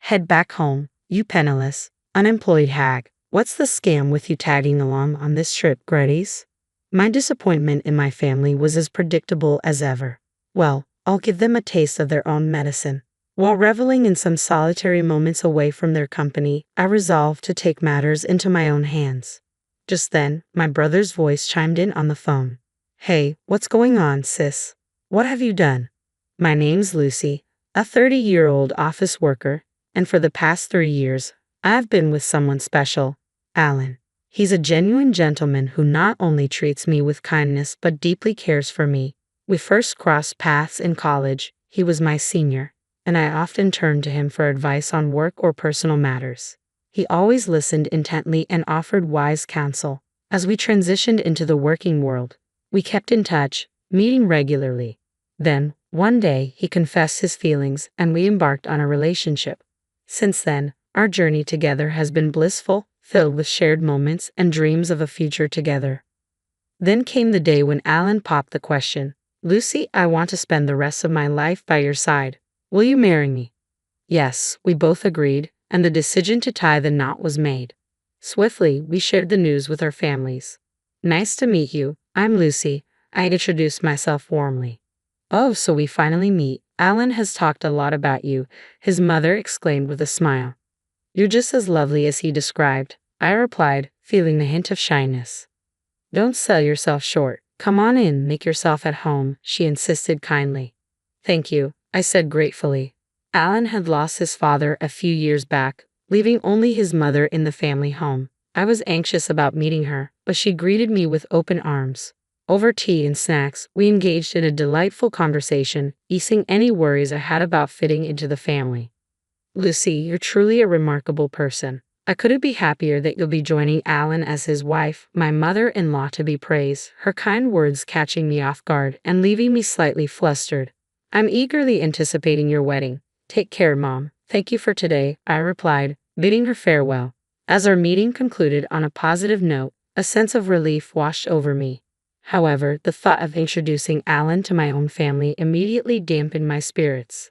Head back home, you penniless, unemployed hag. What's the scam with you tagging along on this trip, gratis? My disappointment in my family was as predictable as ever. Well, I'll give them a taste of their own medicine. While reveling in some solitary moments away from their company, I resolved to take matters into my own hands. Just then, my brother's voice chimed in on the phone. Hey, what's going on, sis? What have you done? My name's Lucy, a 30-year-old office worker, and for the past 3 years, I've been with someone special, Alan. He's a genuine gentleman who not only treats me with kindness but deeply cares for me. We first crossed paths in college. He was my senior, and I often turned to him for advice on work or personal matters. He always listened intently and offered wise counsel. As we transitioned into the working world, we kept in touch, meeting regularly. Then, one day, he confessed his feelings and we embarked on a relationship. Since then, our journey together has been blissful, filled with shared moments and dreams of a future together. Then came the day when Alan popped the question, Lucy, I want to spend the rest of my life by your side. Will you marry me? Yes, we both agreed, and the decision to tie the knot was made. Swiftly, we shared the news with our families. Nice to meet you, I'm Lucy. I introduced myself warmly. Oh, so we finally meet. Alan has talked a lot about you, his mother exclaimed with a smile. You're just as lovely as he described, I replied, feeling the hint of shyness. Don't sell yourself short. Come on in, make yourself at home, she insisted kindly. Thank you, I said gratefully. Alan had lost his father a few years back, leaving only his mother in the family home. I was anxious about meeting her, but she greeted me with open arms. Over tea and snacks, we engaged in a delightful conversation, easing any worries I had about fitting into the family. Lucy, you're truly a remarkable person. I couldn't be happier that you'll be joining Alan as his wife, my mother-in-law to be praised, her kind words catching me off guard and leaving me slightly flustered. I'm eagerly anticipating your wedding. Take care, Mom. Thank you for today, I replied, bidding her farewell. As our meeting concluded on a positive note, a sense of relief washed over me. However, the thought of introducing Alan to my own family immediately dampened my spirits.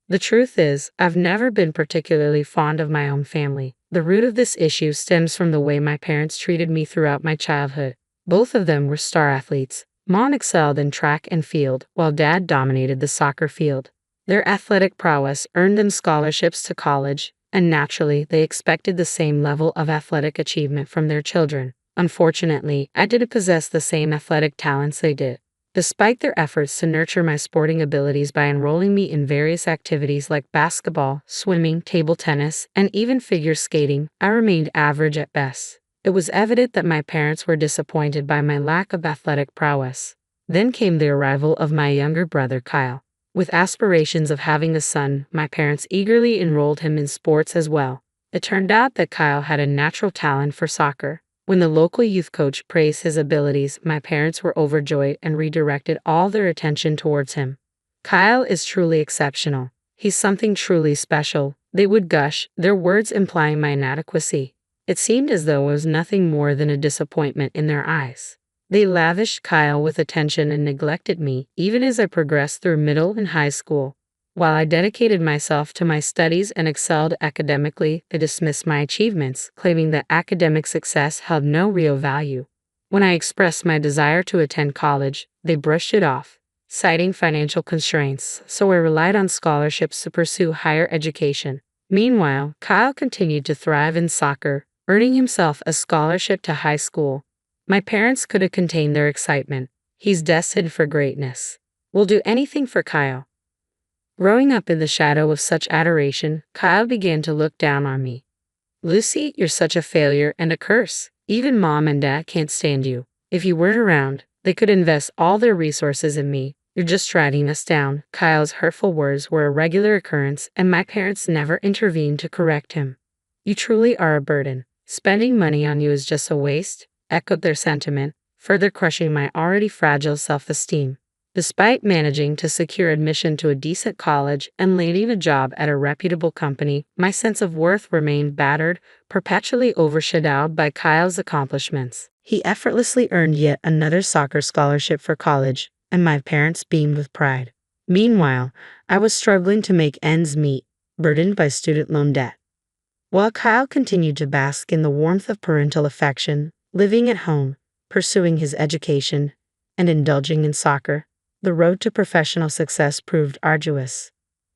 The truth is, I've never been particularly fond of my own family. The root of this issue stems from the way my parents treated me throughout my childhood. Both of them were star athletes. Mom excelled in track and field, while Dad dominated the soccer field. Their athletic prowess earned them scholarships to college, and naturally, they expected the same level of athletic achievement from their children. Unfortunately, I didn't possess the same athletic talents they did. Despite their efforts to nurture my sporting abilities by enrolling me in various activities like basketball, swimming, table tennis, and even figure skating, I remained average at best. It was evident that my parents were disappointed by my lack of athletic prowess. Then came the arrival of my younger brother Kyle. With aspirations of having a son, my parents eagerly enrolled him in sports as well. It turned out that Kyle had a natural talent for soccer. When the local youth coach praised his abilities, my parents were overjoyed and redirected all their attention towards him. Kyle is truly exceptional. He's something truly special, they would gush, their words implying my inadequacy. It seemed as though it was nothing more than a disappointment in their eyes. They lavished Kyle with attention and neglected me, even as I progressed through middle and high school. While I dedicated myself to my studies and excelled academically, they dismissed my achievements, claiming that academic success held no real value. When I expressed my desire to attend college, they brushed it off, citing financial constraints, so I relied on scholarships to pursue higher education. Meanwhile, Kyle continued to thrive in soccer, earning himself a scholarship to high school. My parents couldn't contain their excitement. He's destined for greatness. We'll do anything for Kyle. Growing up in the shadow of such adoration, Kyle began to look down on me. Lucy, you're such a failure and a curse. Even Mom and Dad can't stand you. If you weren't around, they could invest all their resources in me. You're just dragging us down. Kyle's hurtful words were a regular occurrence, and my parents never intervened to correct him. You truly are a burden. Spending money on you is just a waste, echoed their sentiment, further crushing my already fragile self-esteem. Despite managing to secure admission to a decent college and landing a job at a reputable company, my sense of worth remained battered, perpetually overshadowed by Kyle's accomplishments. He effortlessly earned yet another soccer scholarship for college, and my parents beamed with pride. Meanwhile, I was struggling to make ends meet. burdened by student loan debt. While Kyle continued to bask in the warmth of parental affection, living at home, pursuing his education, and indulging in soccer, the road to professional success proved arduous.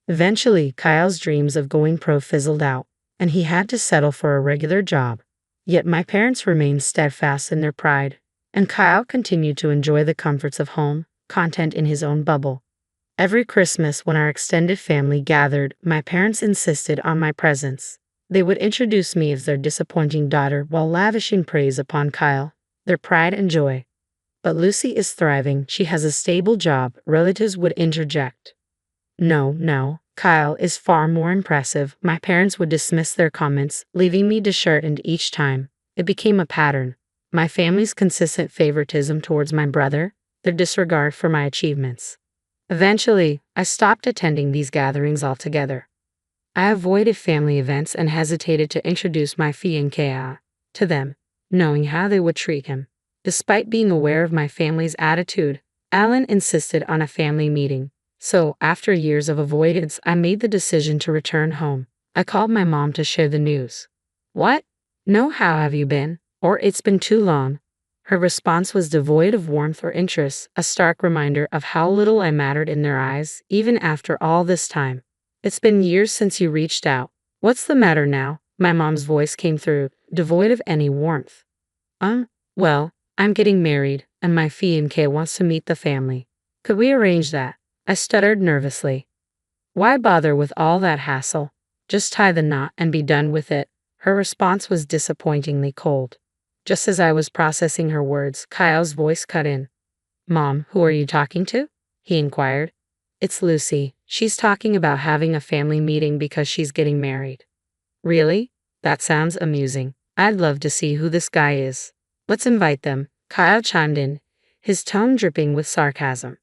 Eventually, Kyle's dreams of going pro fizzled out, and he had to settle for a regular job. Yet my parents remained steadfast in their pride, and Kyle continued to enjoy the comforts of home, content in his own bubble. Every Christmas, when our extended family gathered, my parents insisted on my presence. They would introduce me as their disappointing daughter while lavishing praise upon Kyle, their pride and joy. But Lucy is thriving, she has a stable job, relatives would interject. No, Kyle is far more impressive, my parents would dismiss their comments, leaving me disheartened each time. It became a pattern. My family's consistent favoritism towards my brother, their disregard for my achievements. Eventually, I stopped attending these gatherings altogether. I avoided family events and hesitated to introduce my fiancé to them, knowing how they would treat him. Despite being aware of my family's attitude, Alan insisted on a family meeting. So, after years of avoidance, I made the decision to return home. I called my mom to share the news. "What? No, how have you been?" Or "It's been too long." Her response was devoid of warmth or interest, a stark reminder of how little I mattered in their eyes, even after all this time. "It's been years since you reached out. What's the matter now?" My mom's voice came through, devoid of any warmth. Well, I'm getting married, and my fiancé wants to meet the family. Could we arrange that?" I stuttered nervously. "Why bother with all that hassle? Just tie the knot and be done with it." Her response was disappointingly cold. Just as I was processing her words, Kyle's voice cut in. "Mom, who are you talking to?" he inquired. "It's Lucy. She's talking about having a family meeting because she's getting married." "Really? That sounds amusing. I'd love to see who this guy is." "Let's invite them," Kyle chimed in, his tone dripping with sarcasm.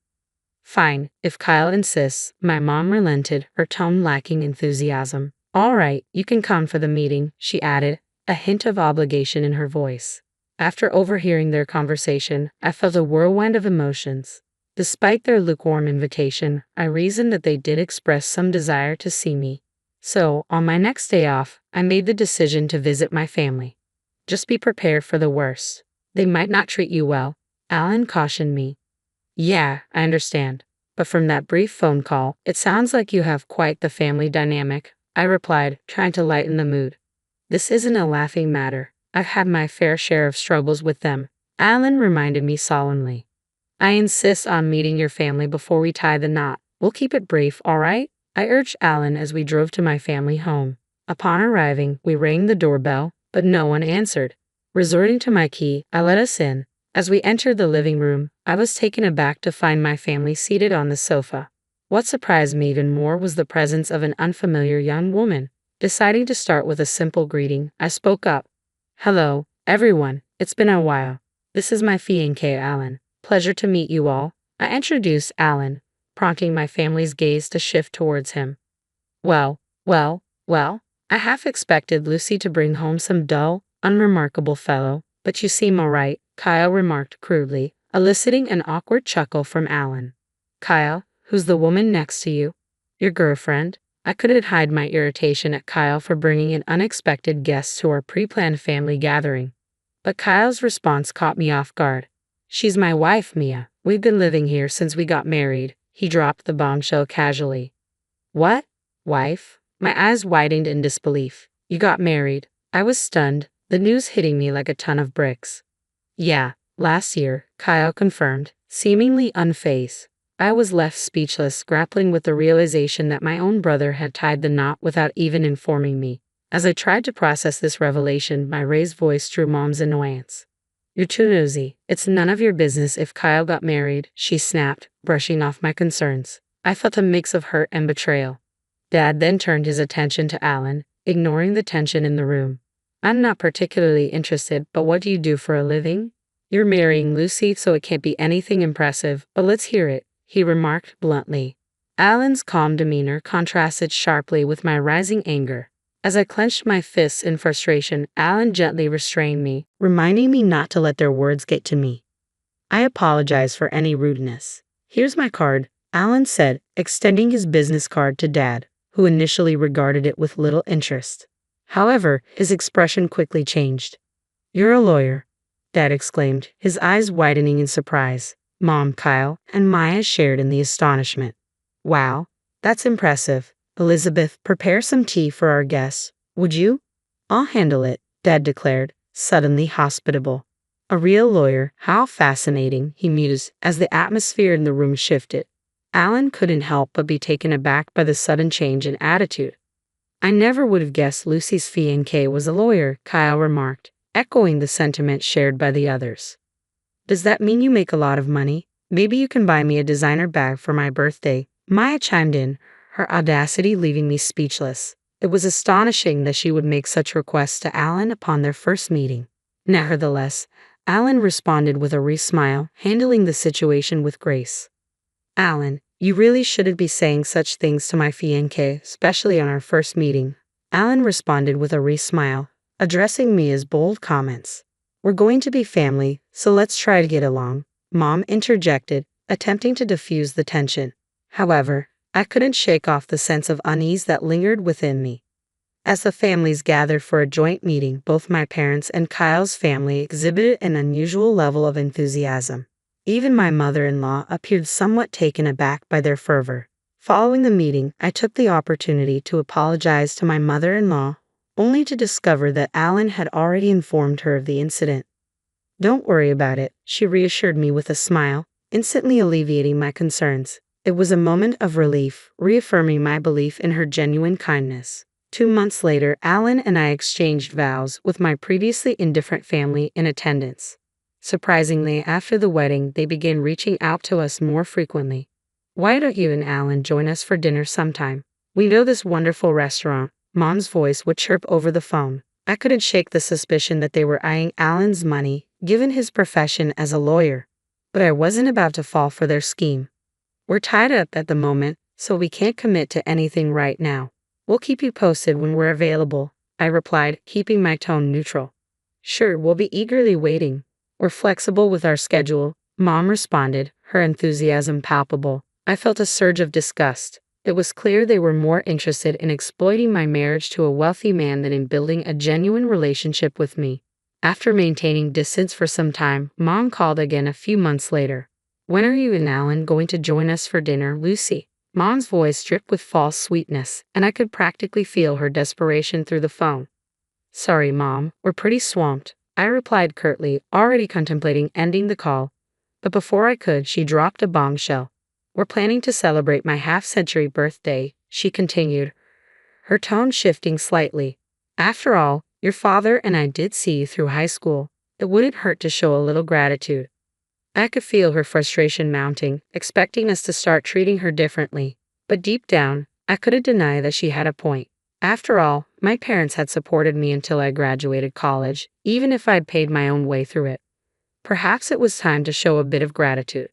"Fine, if Kyle insists," my mom relented, her tone lacking enthusiasm. "All right, you can come for the meeting," she added, a hint of obligation in her voice. After overhearing their conversation, I felt a whirlwind of emotions. Despite their lukewarm invitation, I reasoned that they did express some desire to see me. So, on my next day off, I made the decision to visit my family. "Just be prepared for the worst. They might not treat you well," Alan cautioned me. "Yeah, I understand. But from that brief phone call, it sounds like you have quite the family dynamic," I replied, trying to lighten the mood. "This isn't a laughing matter. I've had my fair share of struggles with them," Alan reminded me solemnly. "I insist on meeting your family before we tie the knot. We'll keep it brief, all right?" I urged Alan as we drove to my family home. Upon arriving, we rang the doorbell, but no one answered. Resorting to my key, I let us in. As we entered the living room, I was taken aback to find my family seated on the sofa. What surprised me even more was the presence of an unfamiliar young woman. Deciding to start with a simple greeting, I spoke up. "Hello, everyone. It's been a while. This is my fiancé, Alan. Pleasure to meet you all." I introduced Alan, prompting my family's gaze to shift towards him. Well, I half expected Lucy to bring home some dull, unremarkable fellow, but you seem all right, Kyle remarked crudely, eliciting an awkward chuckle from Alan. "Kyle, who's the woman next to you?" "Your girlfriend." I couldn't hide my irritation at Kyle for bringing an unexpected guest to our pre-planned family gathering. But Kyle's response caught me off guard. "She's my wife, Mia. We've been living here since we got married." He dropped the bombshell casually. "What? Wife?" My eyes widened in disbelief. "You got married?" I was stunned, the news hitting me like a ton of bricks. "Yeah, last year," Kyle confirmed, seemingly unfazed. I was left speechless, grappling with the realization that my own brother had tied the knot without even informing me. As I tried to process this revelation, my raised voice drew Mom's annoyance. "You're too nosy. It's none of your business if Kyle got married," she snapped, brushing off my concerns. I felt a mix of hurt and betrayal. Dad then turned his attention to Alan, ignoring the tension in the room. "I'm not particularly interested, but what do you do for a living?" "You're marrying Lucy, so it can't be anything impressive, but let's hear it," he remarked bluntly. Alan's calm demeanor contrasted sharply with my rising anger. As I clenched my fists in frustration, Alan gently restrained me, reminding me not to let their words get to me. "I apologize for any rudeness. Here's my card," Alan said, extending his business card to Dad, who initially regarded it with little interest. However, his expression quickly changed. "You're a lawyer," Dad exclaimed, his eyes widening in surprise. Mom, Kyle, and Maya shared in the astonishment. "Wow, that's impressive. Elizabeth, prepare some tea for our guests, would you?" "I'll handle it," Dad declared, suddenly hospitable. "A real lawyer, how fascinating," he mused as the atmosphere in the room shifted. Alan couldn't help but be taken aback by the sudden change in attitude. "I never would have guessed Lucy's fiancé was a lawyer," Kyle remarked, echoing the sentiment shared by the others. "Does that mean you make a lot of money? Maybe you can buy me a designer bag for my birthday," Maya chimed in, her audacity leaving me speechless. It was astonishing that she would make such requests to Alan upon their first meeting. Nevertheless, Alan responded with a wry smile, handling the situation with grace. "Alan, you really shouldn't be saying such things to my fiancé, especially on our first meeting," Alan responded with a wry smile, addressing me as bold comments. "We're going to be family, so let's try to get along," Mom interjected, attempting to diffuse the tension. However, I couldn't shake off the sense of unease that lingered within me. As the families gathered for a joint meeting, both my parents and Kyle's family exhibited an unusual level of enthusiasm. Even my mother-in-law appeared somewhat taken aback by their fervor. Following the meeting, I took the opportunity to apologize to my mother-in-law, only to discover that Alan had already informed her of the incident. "Don't worry about it," she reassured me with a smile, instantly alleviating my concerns. It was a moment of relief, reaffirming my belief in her genuine kindness. 2 months later, Alan and I exchanged vows, with my previously indifferent family in attendance. Surprisingly, after the wedding, they began reaching out to us more frequently. "Why don't you and Alan join us for dinner sometime? We know this wonderful restaurant," Mom's voice would chirp over the phone. I couldn't shake the suspicion that they were eyeing Alan's money, given his profession as a lawyer. But I wasn't about to fall for their scheme. "We're tied up at the moment, so we can't commit to anything right now. We'll keep you posted when we're available," I replied, keeping my tone neutral. "Sure, we'll be eagerly waiting. We're flexible with our schedule," Mom responded, her enthusiasm palpable. I felt a surge of disgust. It was clear they were more interested in exploiting my marriage to a wealthy man than in building a genuine relationship with me. After maintaining distance for some time, Mom called again a few months later. "When are you and Alan going to join us for dinner, Lucy?" Mom's voice dripped with false sweetness, and I could practically feel her desperation through the phone. "Sorry, Mom, we're pretty swamped," I replied curtly, already contemplating ending the call. But before I could, she dropped a bombshell. "We're planning to celebrate my half-century birthday," she continued, her tone shifting slightly. "After all, your father and I did see you through high school. It wouldn't hurt to show a little gratitude." I could feel her frustration mounting, expecting us to start treating her differently. But deep down, I couldn't deny that she had a point. After all, my parents had supported me until I graduated college, even if I'd paid my own way through it. Perhaps it was time to show a bit of gratitude.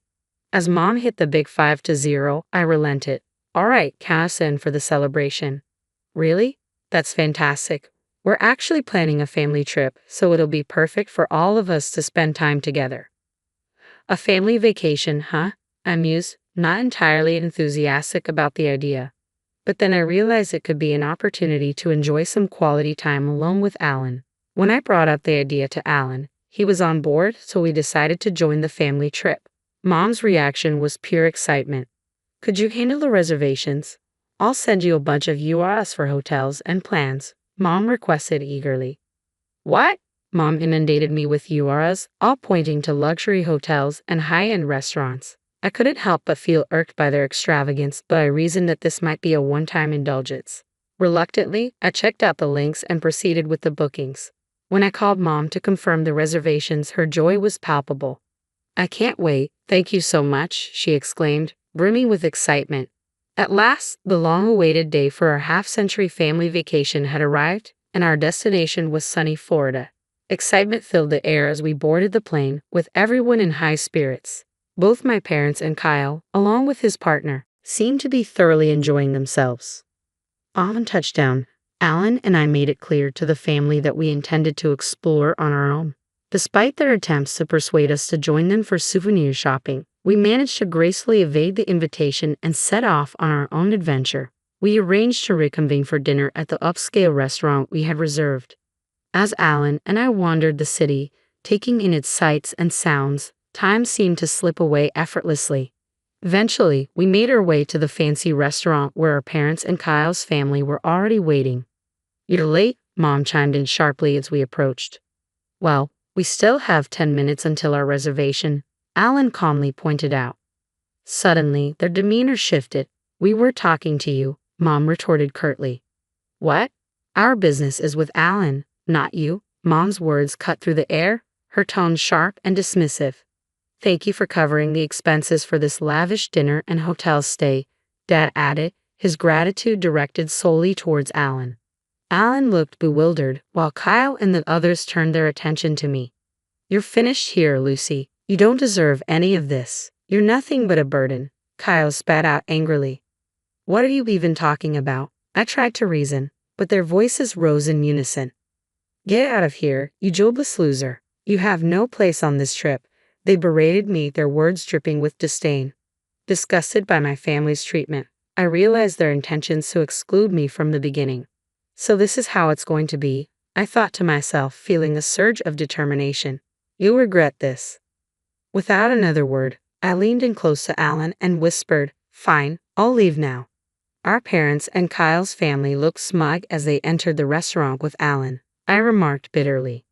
As Mom hit the big 5-0, I relented. "All right, count us in for the celebration." "Really? That's fantastic. We're actually planning a family trip, so it'll be perfect for all of us to spend time together." "A family vacation, huh?" I mused, not entirely enthusiastic about the idea. But then I realized it could be an opportunity to enjoy some quality time alone with Alan. When I brought up the idea to Alan, he was on board, so we decided to join the family trip. Mom's reaction was pure excitement. "Could you handle the reservations? I'll send you a bunch of URLs for hotels and plans," Mom requested eagerly. "What?" Mom inundated me with URLs, all pointing to luxury hotels and high-end restaurants. I couldn't help but feel irked by their extravagance, but I reasoned that this might be a one-time indulgence. Reluctantly, I checked out the links and proceeded with the bookings. When I called Mom to confirm the reservations, her joy was palpable. "I can't wait, thank you so much," she exclaimed, brimming with excitement. At last, the long-awaited day for our half-century family vacation had arrived, and our destination was sunny Florida. Excitement filled the air as we boarded the plane, with everyone in high spirits. Both my parents and Kyle, along with his partner, seemed to be thoroughly enjoying themselves. On touchdown, Alan and I made it clear to the family that we intended to explore on our own. Despite their attempts to persuade us to join them for souvenir shopping, we managed to gracefully evade the invitation and set off on our own adventure. We arranged to reconvene for dinner at the upscale restaurant we had reserved. As Alan and I wandered the city, taking in its sights and sounds, time seemed to slip away effortlessly. Eventually, we made our way to the fancy restaurant where our parents and Kyle's family were already waiting. "You're late," Mom chimed in sharply as we approached. "Well, we still have 10 minutes until our reservation," Alan calmly pointed out. Suddenly, their demeanor shifted. "We were talking to you," Mom retorted curtly. "What? Our business is with Alan, not you." Mom's words cut through the air, her tone sharp and dismissive. "Thank you for covering the expenses for this lavish dinner and hotel stay," Dad added, his gratitude directed solely towards Alan. Alan looked bewildered, while Kyle and the others turned their attention to me. "You're finished here, Lucy. You don't deserve any of this. You're nothing but a burden," Kyle spat out angrily. "What are you even talking about?" I tried to reason, but their voices rose in unison. "Get out of here, you jobless loser. You have no place on this trip," they berated me, their words dripping with disdain. Disgusted by my family's treatment, I realized their intentions to exclude me from the beginning. So this is how it's going to be, I thought to myself, feeling a surge of determination. "You'll regret this." Without another word, I leaned in close to Alan and whispered, "Fine, I'll leave now." Our parents and Kyle's family looked smug as they entered the restaurant with Alan, I remarked bitterly.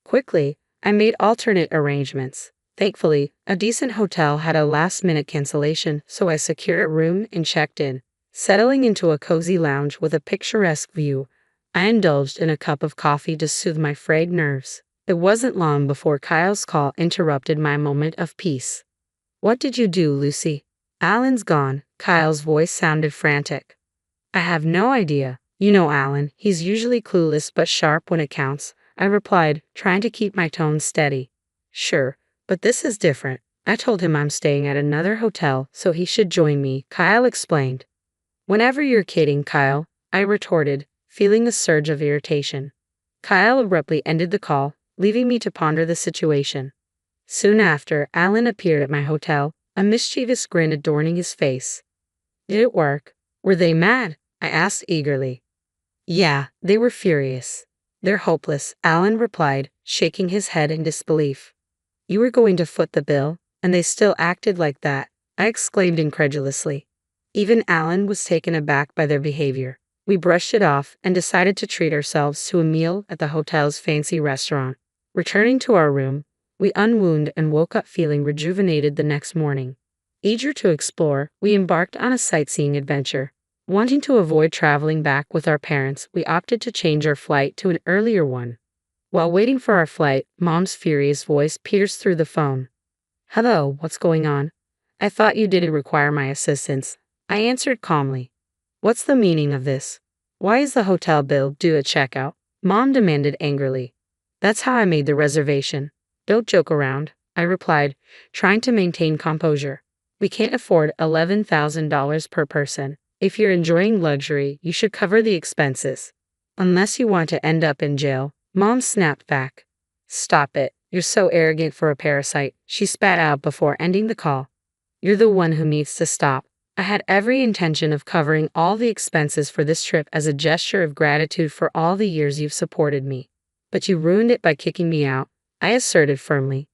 Quickly, I made alternate arrangements. Thankfully, a decent hotel had a last-minute cancellation, so I secured a room and checked in. Settling into a cozy lounge with a picturesque view, I indulged in a cup of coffee to soothe my frayed nerves. It wasn't long before Kyle's call interrupted my moment of peace. "What did you do, Lucy?" "Alan's gone." Kyle's voice sounded frantic. "I have no idea. You know Alan, he's usually clueless but sharp when it counts," I replied, trying to keep my tone steady. "Sure, but this is different. I told him I'm staying at another hotel, so he should join me," Kyle explained. "Whenever you're kidding, Kyle," I retorted, feeling a surge of irritation. Kyle abruptly ended the call, leaving me to ponder the situation. Soon after, Alan appeared at my hotel, a mischievous grin adorning his face. "Did it work? Were they mad?" I asked eagerly. "Yeah, they were furious. They're hopeless," Alan replied, shaking his head in disbelief. "You were going to foot the bill, and they still acted like that," I exclaimed incredulously. Even Alan was taken aback by their behavior. We brushed it off and decided to treat ourselves to a meal at the hotel's fancy restaurant. Returning to our room, we unwound and woke up feeling rejuvenated the next morning. Eager to explore, we embarked on a sightseeing adventure. Wanting to avoid traveling back with our parents, we opted to change our flight to an earlier one. While waiting for our flight, Mom's furious voice pierced through the phone. "Hello, what's going on? I thought you didn't require my assistance," I answered calmly. "What's the meaning of this? Why is the hotel bill due at checkout?" Mom demanded angrily. "That's how I made the reservation. Don't joke around," I replied, trying to maintain composure. "We can't afford $11,000 per person. If you're enjoying luxury, you should cover the expenses. Unless you want to end up in jail," Mom snapped back. "Stop it. You're so arrogant for a parasite," she spat out before ending the call. "You're the one who needs to stop. I had every intention of covering all the expenses for this trip as a gesture of gratitude for all the years you've supported me. But you ruined it by kicking me out," I asserted firmly.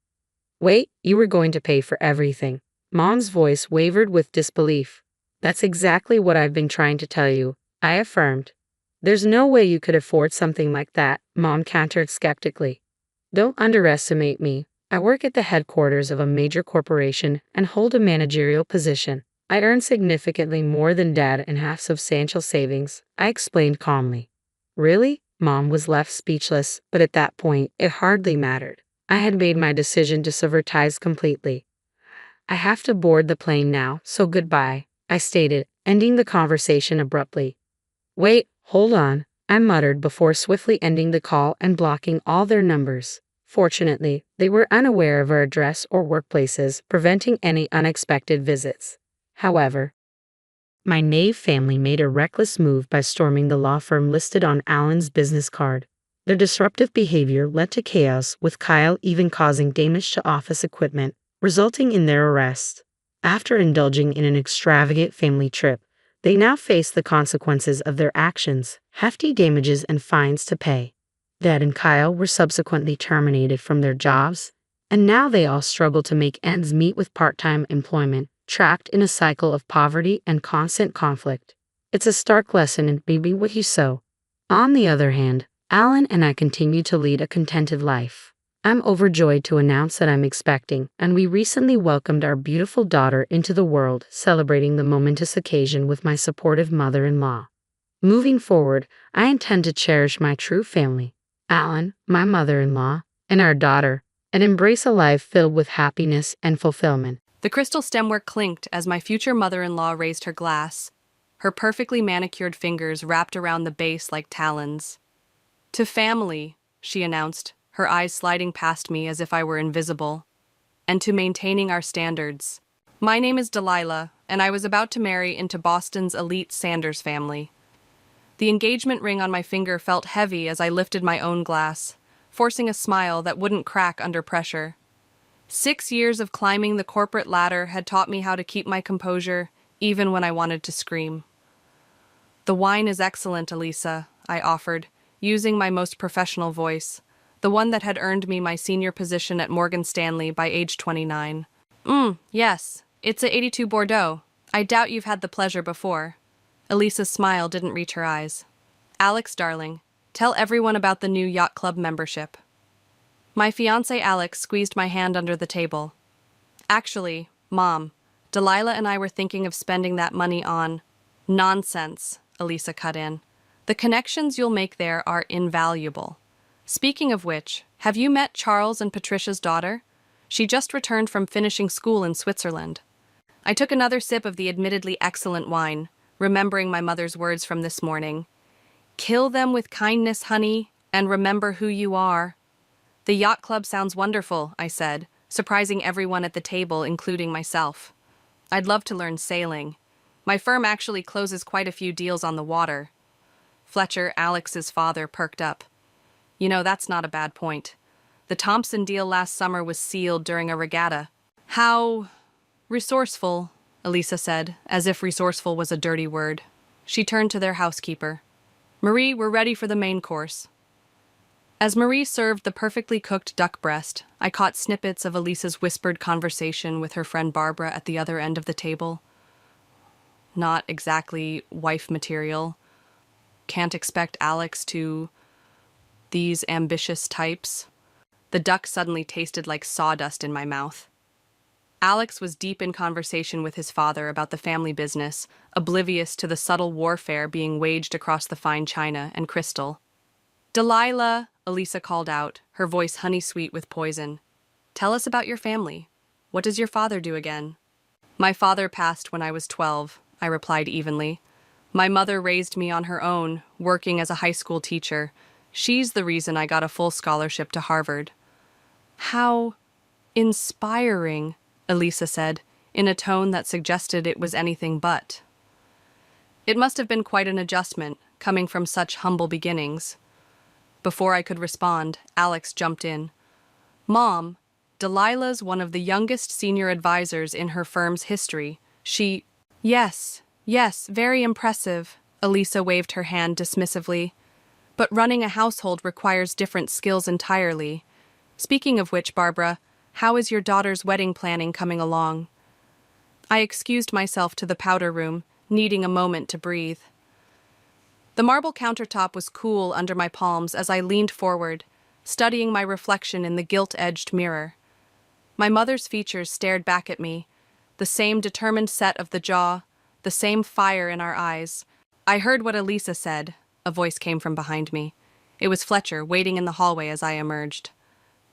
"Wait, you were going to pay for everything." Mom's voice wavered with disbelief. "That's exactly what I've been trying to tell you," I affirmed. "There's no way you could afford something like that," Mom countered skeptically. "Don't underestimate me. I work at the headquarters of a major corporation and hold a managerial position. I earn significantly more than Dad and have substantial savings," I explained calmly. "Really?" Mom was left speechless, but at that point, it hardly mattered. I had made my decision to sever ties completely. "I have to board the plane now, so goodbye," I stated, ending the conversation abruptly. "Wait, hold on," I muttered before swiftly ending the call and blocking all their numbers. Fortunately, they were unaware of our address or workplaces, preventing any unexpected visits. However, my Nave family made a reckless move by storming the law firm listed on Alan's business card. Their disruptive behavior led to chaos, with Kyle even causing damage to office equipment, resulting in their arrest. After indulging in an extravagant family trip, They now face the consequences of their actions, hefty damages and fines to pay. Dad and Kyle were subsequently terminated from their jobs, and now they all struggle to make ends meet with part-time employment, trapped in a cycle of poverty and constant conflict. It's a stark lesson in be what you sow. On the other hand, Alan and I continue to lead a contented life. I'm overjoyed to announce that I'm expecting, and we recently welcomed our beautiful daughter into the world, celebrating the momentous occasion with my supportive mother-in-law. Moving forward, I intend to cherish my true family, Alan, my mother-in-law, and our daughter, and embrace a life filled with happiness and fulfillment. The crystal stemwork clinked as my future mother-in-law raised her glass, her perfectly manicured fingers wrapped around the base like talons. "To family," she announced, her eyes sliding past me as if I were invisible. "And to maintaining our standards. My name is Delilah, and I was about to marry into Boston's elite Sanders family." The engagement ring on my finger felt heavy as I lifted my own glass, forcing a smile that wouldn't crack under pressure. 6 years of climbing the corporate ladder had taught me how to keep my composure, even when I wanted to scream. "The wine is excellent, Elisa," I offered, using my most professional voice, the one that had earned me my senior position at Morgan Stanley by age 29. Yes, it's a 82 Bordeaux. I doubt you've had the pleasure before." Elisa's smile didn't reach her eyes. "Alex, darling, tell everyone about the new yacht club membership." My fiancé Alex squeezed my hand under the table. "Actually, Mom, Delilah and I were thinking of spending that money on—" "Nonsense," Elisa cut in. "The connections you'll make there are invaluable. Speaking of which, have you met Charles and Patricia's daughter? She just returned from finishing school in Switzerland." I took another sip of the admittedly excellent wine, remembering my mother's words from this morning. "Kill them with kindness, honey, and remember who you are." "The yacht club sounds wonderful," I said, surprising everyone at the table, including myself. "I'd love to learn sailing. My firm actually closes quite a few deals on the water." Fletcher, Alex's father, perked up. "You know, that's not a bad point. The Thompson deal last summer was sealed during a regatta." "How resourceful," Elisa said, as if resourceful was a dirty word. She turned to their housekeeper. "Marie, we're ready for the main course." As Marie served the perfectly cooked duck breast, I caught snippets of Elisa's whispered conversation with her friend Barbara at the other end of the table. Not exactly wife material. Can't expect Alex to... These ambitious types. The duck suddenly tasted like sawdust in my mouth. Alex was deep in conversation with his father about the family business, oblivious to the subtle warfare being waged across the fine china and crystal. "Delilah," Elisa called out, her voice honey-sweet with poison. "Tell us about your family. What does your father do again?" "My father passed when I was 12, I replied evenly. "My mother raised me on her own, working as a high school teacher. She's the reason I got a full scholarship to Harvard." "How inspiring," Elisa said, in a tone that suggested it was anything but. It must have been quite an adjustment, coming from such humble beginnings. Before I could respond, Alex jumped in. "Mom, Delilah's one of the youngest senior advisors in her firm's history. She—" Yes, very impressive," Elisa waved her hand dismissively. "But running a household requires different skills entirely. Speaking of which, Barbara, how is your daughter's wedding planning coming along?" I excused myself to the powder room, needing a moment to breathe. The marble countertop was cool under my palms as I leaned forward, studying my reflection in the gilt-edged mirror. My mother's features stared back at me, the same determined set of the jaw, the same fire in our eyes. I heard what Elisa said. A voice came from behind me. It was Fletcher, waiting in the hallway as I emerged.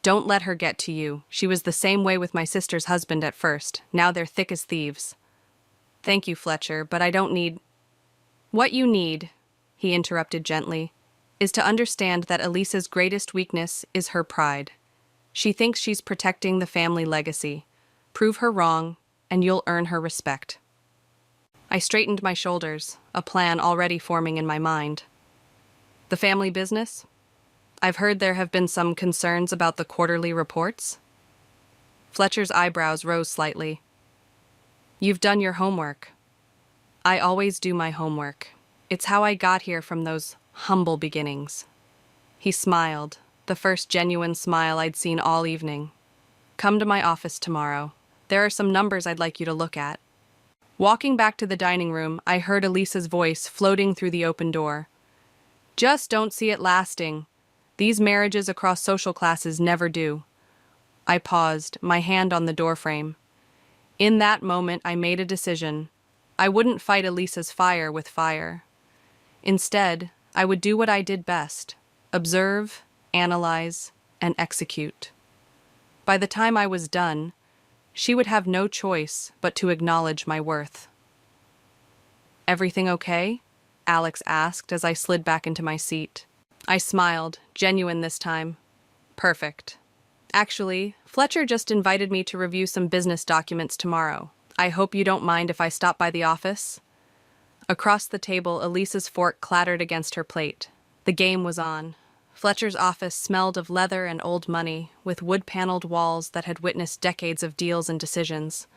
"Don't let her get to you. She was the same way with my sister's husband at first. Now they're thick as thieves." "Thank you, Fletcher, but I don't need—" "What you need," he interrupted gently, "is to understand that Elisa's greatest weakness is her pride. She thinks she's protecting the family legacy. Prove her wrong, and you'll earn her respect." I straightened my shoulders, a plan already forming in my mind. "The family business? I've heard there have been some concerns about the quarterly reports." Fletcher's eyebrows rose slightly. "You've done your homework." I always do my homework. It's how I got here from those humble beginnings. He smiled, the first genuine smile I'd seen all evening. Come to my office tomorrow. There are some numbers I'd like you to look at. Walking back to the dining room, I heard Elisa's voice floating through the open door. Just don't see it lasting. These marriages across social classes never do. I paused, my hand on the doorframe. In that moment, I made a decision. I wouldn't fight Elisa's fire with fire. Instead, I would do what I did best: observe, analyze, and execute. By the time I was done, she would have no choice but to acknowledge my worth. Everything okay? Alex asked as I slid back into my seat. I smiled, genuine this time. Perfect. Actually, Fletcher just invited me to review some business documents tomorrow. I hope you don't mind if I stop by the office. Across the table, Elisa's fork clattered against her plate. The game was on. Fletcher's office smelled of leather and old money, with wood-paneled walls that had witnessed decades of deals and decisions.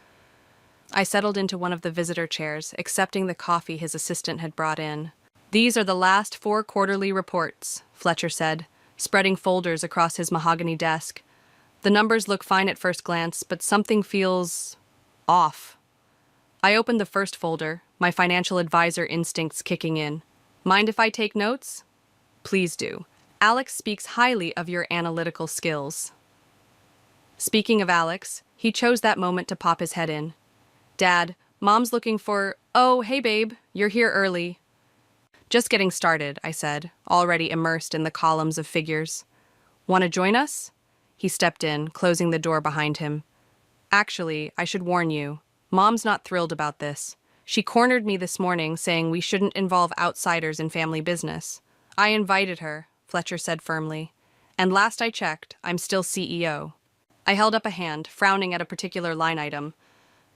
I settled into one of the visitor chairs, accepting the coffee his assistant had brought in. These are the last 4 quarterly reports, Fletcher said, spreading folders across his mahogany desk. The numbers look fine at first glance, but something feels off. I opened the first folder, my financial advisor instincts kicking in. Mind if I take notes? Please do. Alex speaks highly of your analytical skills. Speaking of Alex, he chose that moment to pop his head in. Dad, Mom's looking for— Oh, hey babe, you're here early. Just getting started, I said, already immersed in the columns of figures. Want to join us? He stepped in, closing the door behind him. Actually, I should warn you, Mom's not thrilled about this. She cornered me this morning, saying we shouldn't involve outsiders in family business. I invited her, Fletcher said firmly. And last I checked, I'm still CEO. I held up a hand, frowning at a particular line item.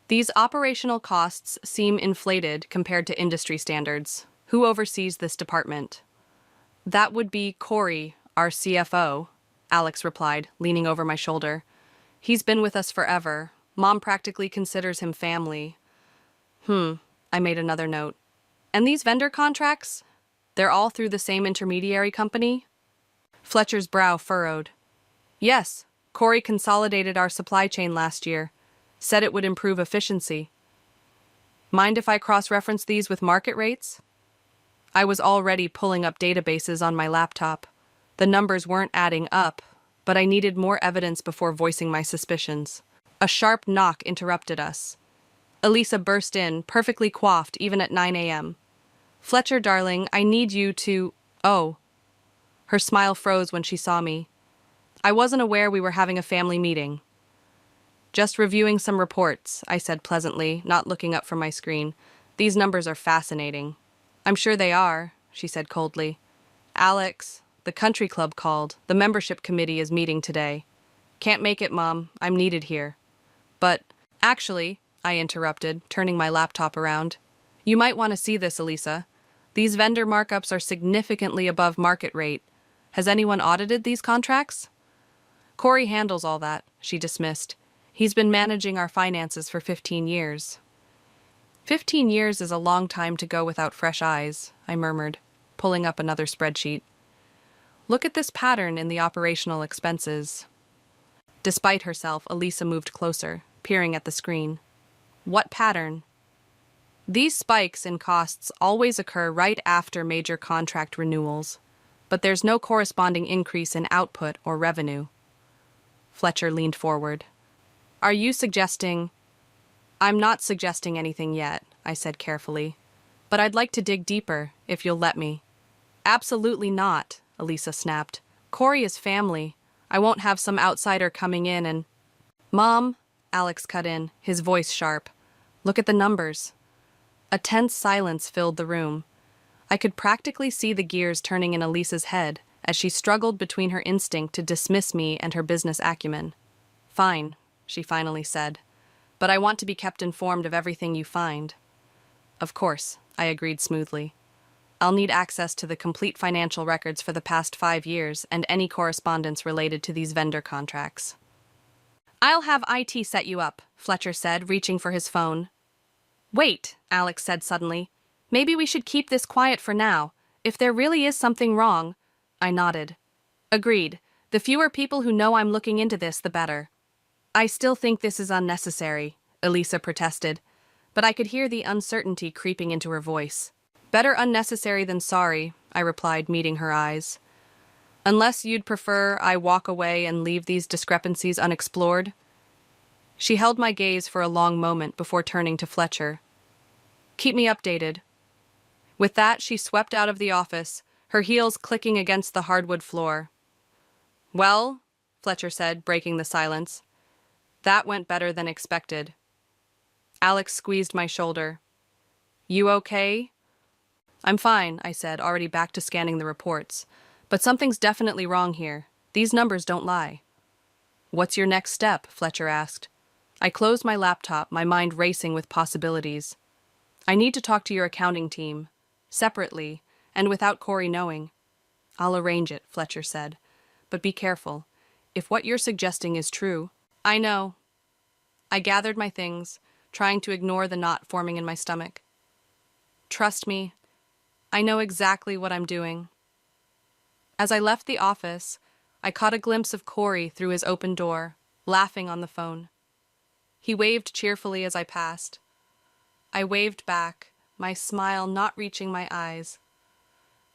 These operational costs seem inflated compared to industry standards. Who oversees this department? That would be Corey, our CFO, Alex replied, leaning over my shoulder. He's been with us forever. Mom practically considers him family. I made another note. And these vendor contracts? They're all through the same intermediary company? Fletcher's brow furrowed. Yes, Corey consolidated our supply chain last year. Said it would improve efficiency. Mind if I cross-reference these with market rates? I was already pulling up databases on my laptop. The numbers weren't adding up, but I needed more evidence before voicing my suspicions. A sharp knock interrupted us. Elisa burst in, perfectly coiffed even at 9 a.m. Fletcher, darling, I need you to— Oh. Her smile froze when she saw me. I wasn't aware we were having a family meeting. Just reviewing some reports, I said pleasantly, not looking up from my screen. These numbers are fascinating. I'm sure they are, she said coldly. Alex, the country club called. The membership committee is meeting today. Can't make it, Mom. I'm needed here. But, actually, I interrupted, turning my laptop around. You might want to see this, Elisa. These vendor markups are significantly above market rate. Has anyone audited these contracts? Corey handles all that, she dismissed. He's been managing our finances for 15 years. 15 years is a long time to go without fresh eyes, I murmured, pulling up another spreadsheet. Look at this pattern in the operational expenses. Despite herself, Elisa moved closer, peering at the screen. What pattern? These spikes in costs always occur right after major contract renewals, but there's no corresponding increase in output or revenue. Fletcher leaned forward. Are you suggesting— I'm not suggesting anything yet, I said carefully. But I'd like to dig deeper, if you'll let me. Absolutely not, Elisa snapped. Corey is family. I won't have some outsider coming in and— Mom, Alex cut in, his voice sharp. Look at the numbers. A tense silence filled the room. I could practically see the gears turning in Elisa's head as she struggled between her instinct to dismiss me and her business acumen. Fine, she finally said. But I want to be kept informed of everything you find. Of course, I agreed smoothly. I'll need access to the complete financial records for the past 5 years and any correspondence related to these vendor contracts. I'll have IT set you up, Fletcher said, reaching for his phone. Wait, Alex said suddenly. Maybe we should keep this quiet for now. If there really is something wrong. I nodded. Agreed. The fewer people who know I'm looking into this, the better. I still think this is unnecessary, Elisa protested, but I could hear the uncertainty creeping into her voice. Better unnecessary than sorry, I replied, meeting her eyes. Unless you'd prefer I walk away and leave these discrepancies unexplored? She held my gaze for a long moment before turning to Fletcher. Keep me updated. With that, she swept out of the office, her heels clicking against the hardwood floor. Well, Fletcher said, breaking the silence. That went better than expected. Alex squeezed my shoulder. You okay? I'm fine, I said, already back to scanning the reports. But something's definitely wrong here. These numbers don't lie. What's your next step? Fletcher asked. I closed my laptop, my mind racing with possibilities. I need to talk to your accounting team, separately, and without Corey knowing. I'll arrange it, Fletcher said. But be careful. If what you're suggesting is true, I know. I gathered my things, trying to ignore the knot forming in my stomach. Trust me, I know exactly what I'm doing. As I left the office, I caught a glimpse of Corey through his open door, laughing on the phone. He waved cheerfully as I passed. I waved back, my smile not reaching my eyes.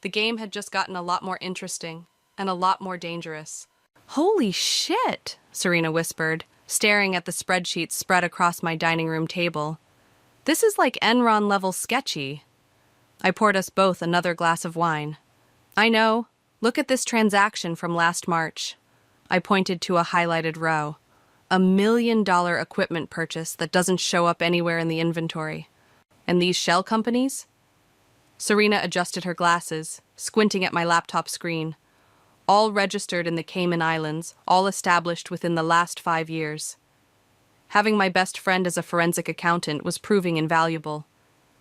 The game had just gotten a lot more interesting and a lot more dangerous. Holy shit, Serena whispered, staring at the spreadsheets spread across my dining room table. This is like Enron-level sketchy. I poured us both another glass of wine. I know. Look at this transaction from last March. I pointed to a highlighted row. $1 million equipment purchase that doesn't show up anywhere in the inventory. And these shell companies? Serena adjusted her glasses, squinting at my laptop screen. All registered in the Cayman Islands, all established within the last 5 years. Having my best friend as a forensic accountant was proving invaluable.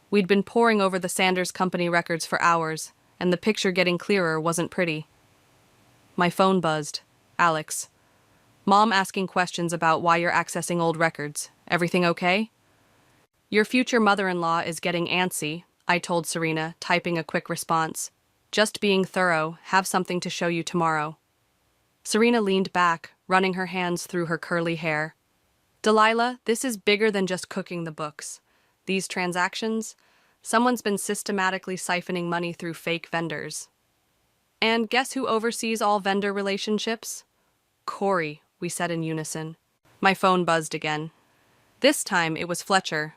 We'd been poring over the Sanders Company records for hours, and the picture getting clearer wasn't pretty. My phone buzzed. Alex. Mom asking questions about why you're accessing old records. Everything okay? Your future mother-in-law is getting antsy, I told Serena, typing a quick response. Just being thorough, have something to show you tomorrow. Serena leaned back, running her hands through her curly hair. Delilah, this is bigger than just cooking the books. These transactions, someone's been systematically siphoning money through fake vendors. And guess who oversees all vendor relationships? Corey, we said in unison. My phone buzzed again. This time it was Fletcher.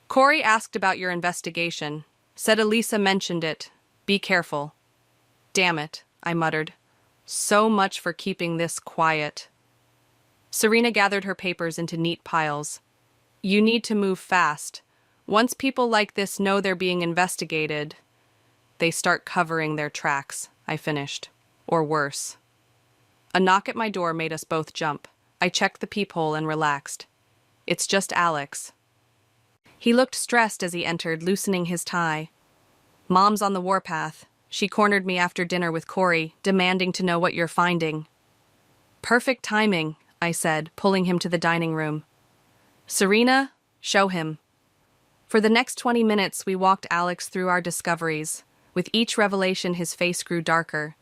Corey asked about your investigation. Said Elisa mentioned it. Be careful. Damn it, I muttered. So much for keeping this quiet. Serena gathered her papers into neat piles. You need to move fast. Once people like this know they're being investigated, they start covering their tracks, I finished. Or worse. A knock at my door made us both jump. I checked the peephole and relaxed. It's just Alex. He looked stressed as he entered, loosening his tie. Mom's on the warpath. She cornered me after dinner with Corey, demanding to know what you're finding. Perfect timing, I said, pulling him to the dining room. Serena, show him. For the next 20 minutes, we walked Alex through our discoveries. With each revelation, his face grew darker.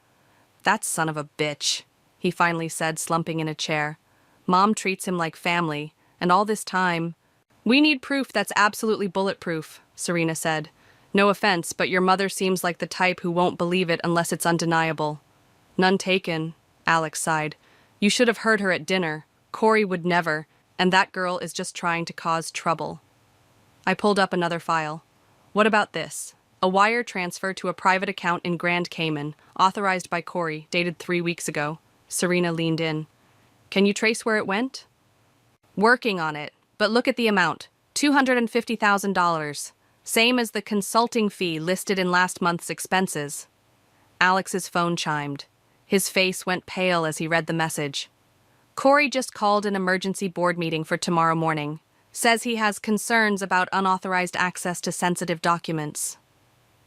That son of a bitch, he finally said, slumping in a chair. Mom treats him like family, and all this time... We need proof that's absolutely bulletproof, Serena said. No offense, but your mother seems like the type who won't believe it unless it's undeniable. None taken, Alex sighed. You should have heard her at dinner. Corey would never, and that girl is just trying to cause trouble. I pulled up another file. What about this? A wire transfer to a private account in Grand Cayman, authorized by Corey, dated 3 weeks ago. Serena leaned in. Can you trace where it went? Working on it, but look at the amount. $250,000. Same as the consulting fee listed in last month's expenses. Alex's phone chimed. His face went pale as he read the message. Corey just called an emergency board meeting for tomorrow morning. Says he has concerns about unauthorized access to sensitive documents.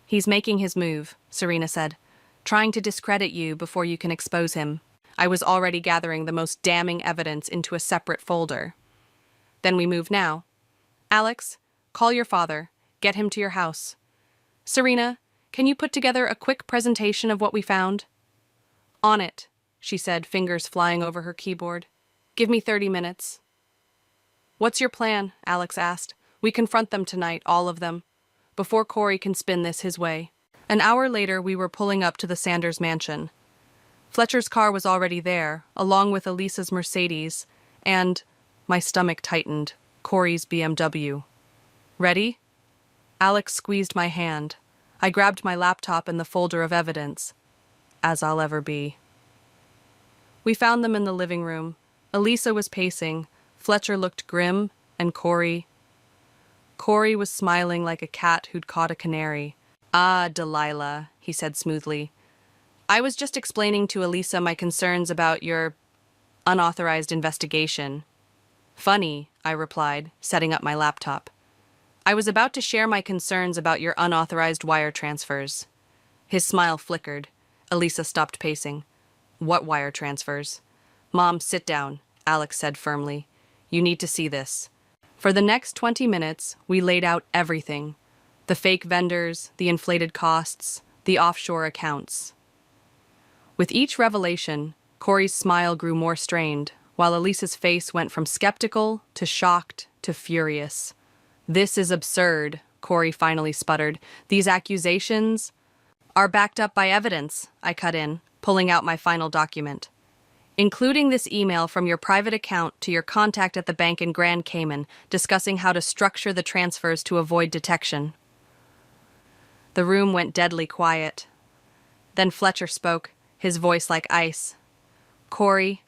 He's making his move, Serena said, trying to discredit you before you can expose him. I was already gathering the most damning evidence into a separate folder. Then we move now. Alex, call your father. Get him to your house. Serena, can you put together a quick presentation of what we found? On it, she said, fingers flying over her keyboard. Give me 30 minutes. What's your plan? Alex asked. We confront them tonight, all of them, before Corey can spin this his way. An hour later, we were pulling up to the Sanders mansion. Fletcher's car was already there, along with Elisa's Mercedes, and, my stomach tightened, Corey's BMW. Ready? Alex squeezed my hand. I grabbed my laptop and the folder of evidence. As I'll ever be. We found them in the living room. Elisa was pacing. Fletcher looked grim, and Corey was smiling like a cat who'd caught a canary. Ah, Delilah, he said smoothly. I was just explaining to Elisa my concerns about your unauthorized investigation. Funny, I replied, setting up my laptop. I was about to share my concerns about your unauthorized wire transfers. His smile flickered. Elisa stopped pacing. What wire transfers? Mom, sit down, Alex said firmly. You need to see this. For the next 20 minutes, we laid out everything. The fake vendors, the inflated costs, the offshore accounts. With each revelation, Corey's smile grew more strained, while Elisa's face went from skeptical to shocked to furious. This is absurd, Corey finally sputtered. These accusations are backed up by evidence, I cut in, pulling out my final document. Including this email from your private account to your contact at the bank in Grand Cayman, discussing how to structure the transfers to avoid detection. The room went deadly quiet. Then Fletcher spoke, his voice like ice. Corey,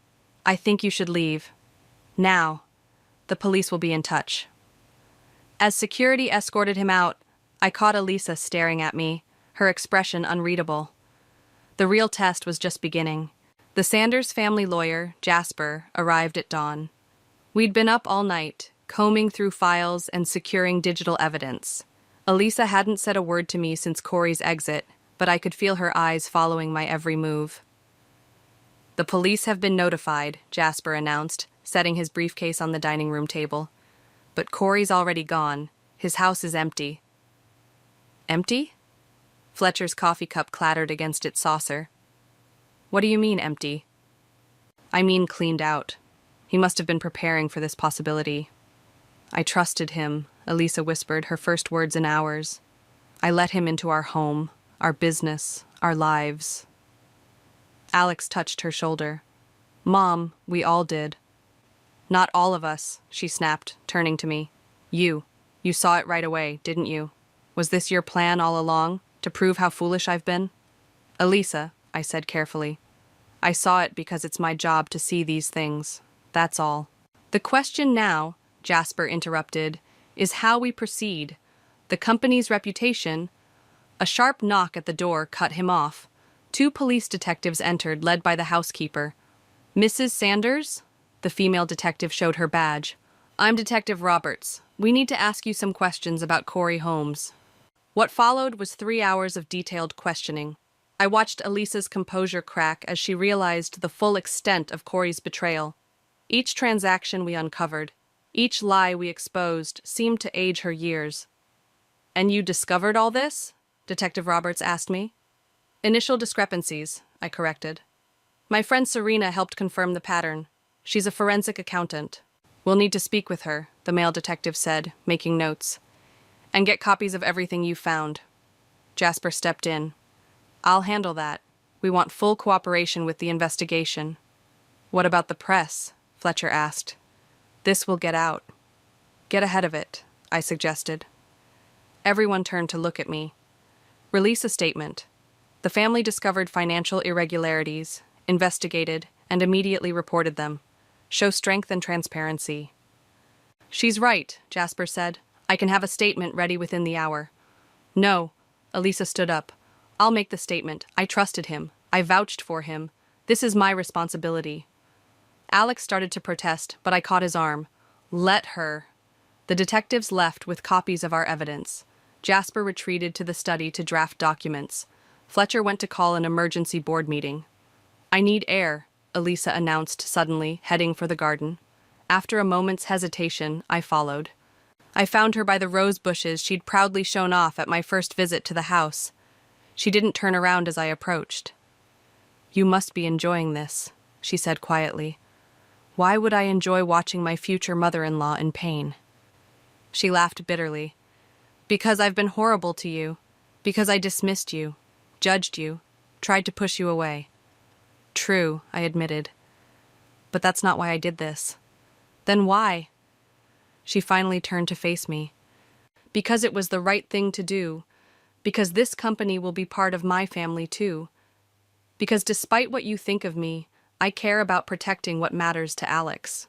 I think you should leave. Now. The police will be in touch. As security escorted him out, I caught Elisa staring at me, her expression unreadable. The real test was just beginning. The Sanders family lawyer, Jasper, arrived at dawn. We'd been up all night, combing through files and securing digital evidence. Elisa hadn't said a word to me since Corey's exit, but I could feel her eyes following my every move. The police have been notified, Jasper announced, setting his briefcase on the dining room table. But Corey's already gone. His house is empty. Empty? Fletcher's coffee cup clattered against its saucer. What do you mean, empty? I mean cleaned out. He must have been preparing for this possibility. I trusted him, Elisa whispered, her first words in hours. I let him into our home, our business, our lives. Alex touched her shoulder. Mom, we all did. Not all of us, she snapped, turning to me. You saw it right away, didn't you? Was this your plan all along, to prove how foolish I've been? Elisa, I said carefully. I saw it because it's my job to see these things. That's all. The question now, Jasper interrupted, is how we proceed. The company's reputation. A sharp knock at the door cut him off. 2 police detectives entered, led by the housekeeper. Mrs. Sanders? The female detective showed her badge. I'm Detective Roberts. We need to ask you some questions about Corey Holmes. What followed was 3 hours of detailed questioning. I watched Elisa's composure crack as she realized the full extent of Corey's betrayal. Each transaction we uncovered, each lie we exposed, seemed to age her years. And you discovered all this? Detective Roberts asked me. Initial discrepancies, I corrected. My friend Serena helped confirm the pattern. She's a forensic accountant. We'll need to speak with her, the male detective said, making notes. And get copies of everything you found. Jasper stepped in. I'll handle that. We want full cooperation with the investigation. What about the press? Fletcher asked. This will get out. Get ahead of it, I suggested. Everyone turned to look at me. Release a statement. The family discovered financial irregularities, investigated, and immediately reported them. Show strength and transparency. She's right, Jasper said. I can have a statement ready within the hour. No, Elisa stood up. I'll make the statement. I trusted him. I vouched for him. This is my responsibility. Alex started to protest, but I caught his arm. Let her. The detectives left with copies of our evidence. Jasper retreated to the study to draft documents. Fletcher went to call an emergency board meeting. I need air, Elisa announced suddenly, heading for the garden. After a moment's hesitation, I followed. I found her by the rose bushes she'd proudly shown off at my first visit to the house. She didn't turn around as I approached. "You must be enjoying this," she said quietly. "Why would I enjoy watching my future mother-in-law in pain?" She laughed bitterly. "Because I've been horrible to you. Because I dismissed you, judged you, tried to push you away." "True," I admitted. "But that's not why I did this." "Then why?" She finally turned to face me. "Because it was the right thing to do. Because this company will be part of my family too. Because despite what you think of me, I care about protecting what matters to Alex."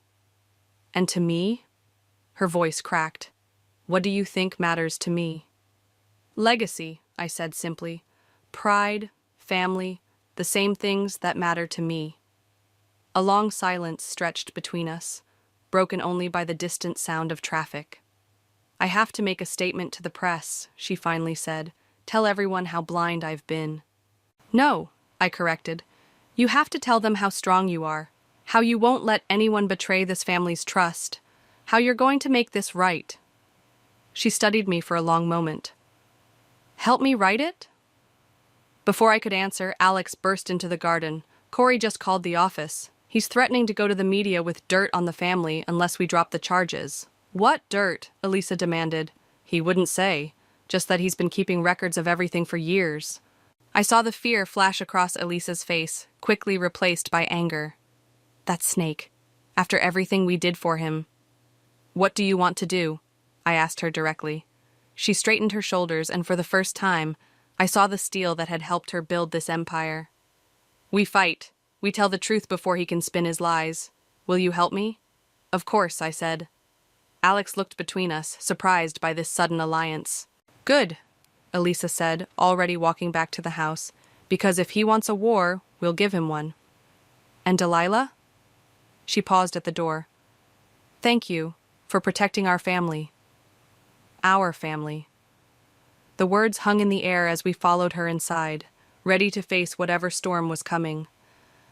"And to me?" Her voice cracked. "What do you think matters to me?" "Legacy," I said simply. "Pride, family, the same things that matter to me." A long silence stretched between us, broken only by the distant sound of traffic. "I have to make a statement to the press," she finally said. "Tell everyone how blind I've been." "No," I corrected. "You have to tell them how strong you are, how you won't let anyone betray this family's trust, how you're going to make this right." She studied me for a long moment. "Help me write it?" Before I could answer, Alex burst into the garden. "Corey just called the office. He's threatening to go to the media with dirt on the family unless we drop the charges." "What dirt?" Elisa demanded. "He wouldn't say, just that he's been keeping records of everything for years." I saw the fear flash across Elisa's face, quickly replaced by anger. "That snake. After everything we did for him." "What do you want to do?" I asked her directly. She straightened her shoulders, and for the first time, I saw the steel that had helped her build this empire. "We fight. We tell the truth before he can spin his lies. Will you help me?" "Of course," I said. Alex looked between us, surprised by this sudden alliance. "Good," Elisa said, already walking back to the house, "because if he wants a war, we'll give him one." "And Delilah?" She paused at the door. "Thank you for protecting our family." "Our family." The words hung in the air as we followed her inside, ready to face whatever storm was coming.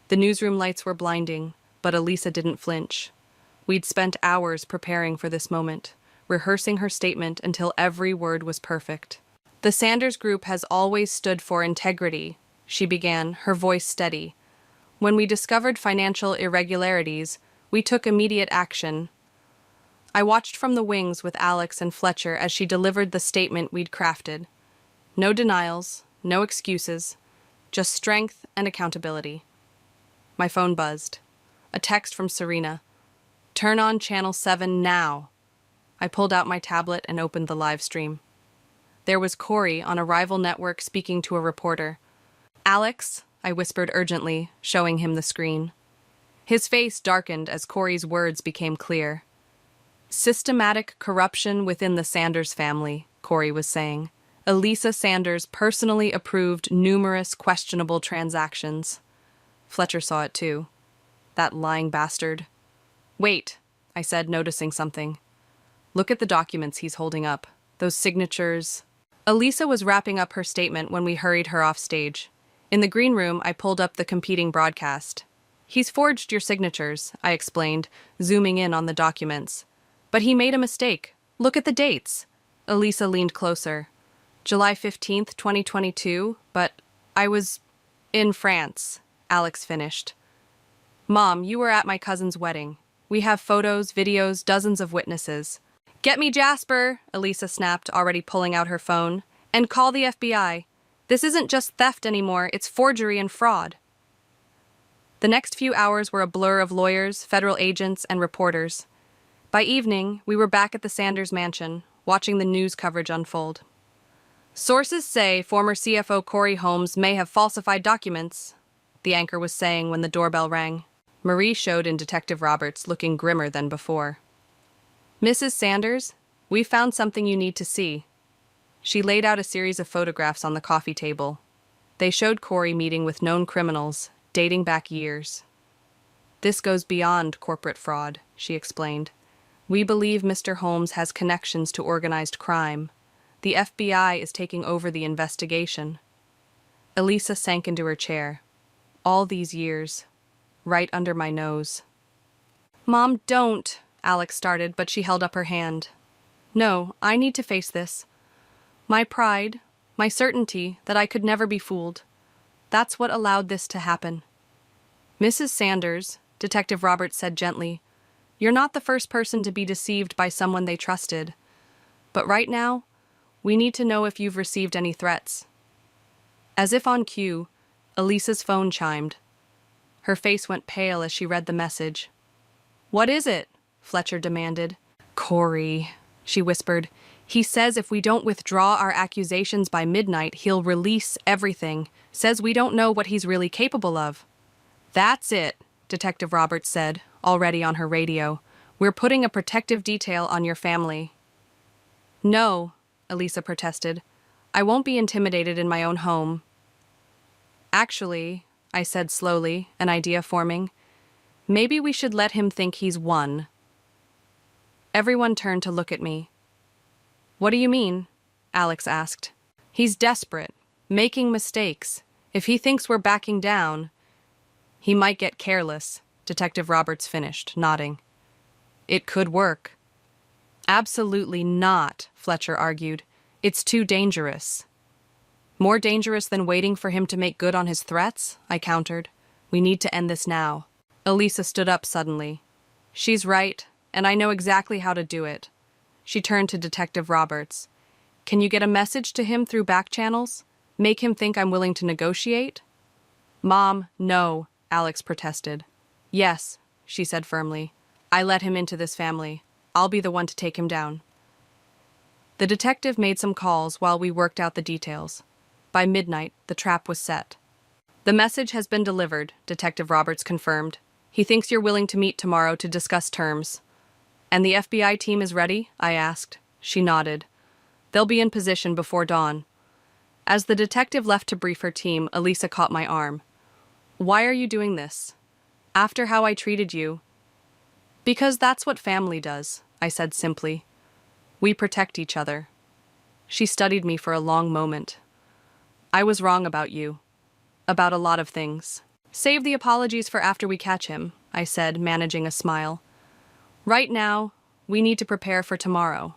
The newsroom lights were blinding, but Elisa didn't flinch. We'd spent hours preparing for this moment, rehearsing her statement until every word was perfect. "The Sanders Group has always stood for integrity," she began, her voice steady. "When we discovered financial irregularities, we took immediate action." I watched from the wings with Alex and Fletcher as she delivered the statement we'd crafted. No denials, no excuses, just strength and accountability. My phone buzzed. A text from Serena. "Turn on Channel 7 now." I pulled out my tablet and opened the live stream. There was Corey on a rival network speaking to a reporter. "Alex," I whispered urgently, showing him the screen. His face darkened as Corey's words became clear. "Systematic corruption within the Sanders family," Corey was saying. "Elisa Sanders personally approved numerous questionable transactions." Fletcher saw it too. "That lying bastard." "Wait," I said, noticing something. "Look at the documents he's holding up. Those signatures." Elisa was wrapping up her statement when we hurried her off stage. In the green room, I pulled up the competing broadcast. "He's forged your signatures," I explained, zooming in on the documents. "But he made a mistake. Look at the dates." Elisa leaned closer. "July 15th, 2022, but I was in France," Alex finished. "Mom, you were at my cousin's wedding. We have photos, videos, dozens of witnesses." "Get me Jasper," Elisa snapped, already pulling out her phone. "And call the FBI. This isn't just theft anymore, it's forgery and fraud." The next few hours were a blur of lawyers, federal agents, and reporters. By evening, we were back at the Sanders mansion, watching the news coverage unfold. "Sources say former CFO Corey Holmes may have falsified documents," the anchor was saying when the doorbell rang. Marie showed in Detective Roberts, looking grimmer than before. "Mrs. Sanders, we found something you need to see." She laid out a series of photographs on the coffee table. They showed Corey meeting with known criminals, dating back years. "This goes beyond corporate fraud," she explained. "We believe Mr. Holmes has connections to organized crime. The FBI is taking over the investigation." Elisa sank into her chair. "All these years, right under my nose." "Mom, don't," Alex started, but she held up her hand. No, I need to face this. My pride, my certainty that I could never be fooled. That's what allowed this to happen. Mrs. Sanders, Detective Roberts said gently, you're not the first person to be deceived by someone they trusted. But right now, we need to know if you've received any threats. As if on cue, Elisa's phone chimed. Her face went pale as she read the message. What is it? Fletcher demanded. Corey, she whispered. He says if we don't withdraw our accusations by midnight, he'll release everything. Says we don't know what he's really capable of. That's it, Detective Roberts said, already on her radio. We're putting a protective detail on your family. No, Elisa protested. I won't be intimidated in my own home. Actually, I said slowly, an idea forming, maybe we should let him think he's won. Everyone turned to look at me. What do you mean? Alex asked. He's desperate, making mistakes. If he thinks we're backing down, he might get careless, Detective Roberts finished, nodding. It could work. Absolutely not, Fletcher argued. It's too dangerous. More dangerous than waiting for him to make good on his threats? I countered. We need to end this now. Elisa stood up suddenly. She's right, and I know exactly how to do it. She turned to Detective Roberts. Can you get a message to him through back channels? Make him think I'm willing to negotiate? Mom, no, Alex protested. Yes, she said firmly. I let him into this family. I'll be the one to take him down. The detective made some calls while we worked out the details. By midnight, the trap was set. The message has been delivered, Detective Roberts confirmed. He thinks you're willing to meet tomorrow to discuss terms. And the FBI team is ready? I asked. She nodded. They'll be in position before dawn. As the detective left to brief her team, Elisa caught my arm. Why are you doing this? After how I treated you. Because that's what family does, I said simply. We protect each other. She studied me for a long moment. I was wrong about you. About a lot of things. Save the apologies for after we catch him, I said, managing a smile. Right now, we need to prepare for tomorrow.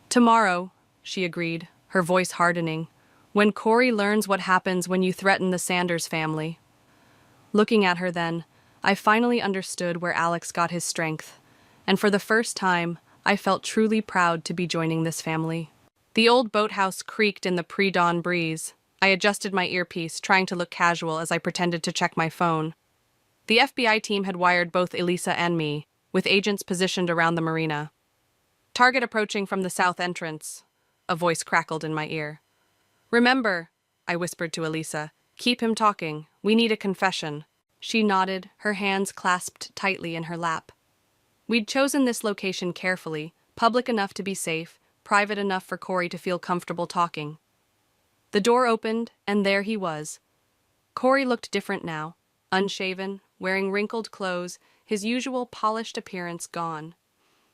Tomorrow, she agreed, her voice hardening, when Corey learns what happens when you threaten the Sanders family. Looking at her then, I finally understood where Alex got his strength, and for the first time, I felt truly proud to be joining this family. The old boathouse creaked in the pre-dawn breeze. I adjusted my earpiece, trying to look casual as I pretended to check my phone. The FBI team had wired both Elisa and me, with agents positioned around the marina. Target approaching from the south entrance, a voice crackled in my ear. Remember, I whispered to Elisa, keep him talking. We need a confession. She nodded, her hands clasped tightly in her lap. We'd chosen this location carefully, public enough to be safe, private enough for Corey to feel comfortable talking. The door opened, and there he was. Corey looked different now, unshaven, wearing wrinkled clothes, his usual polished appearance gone.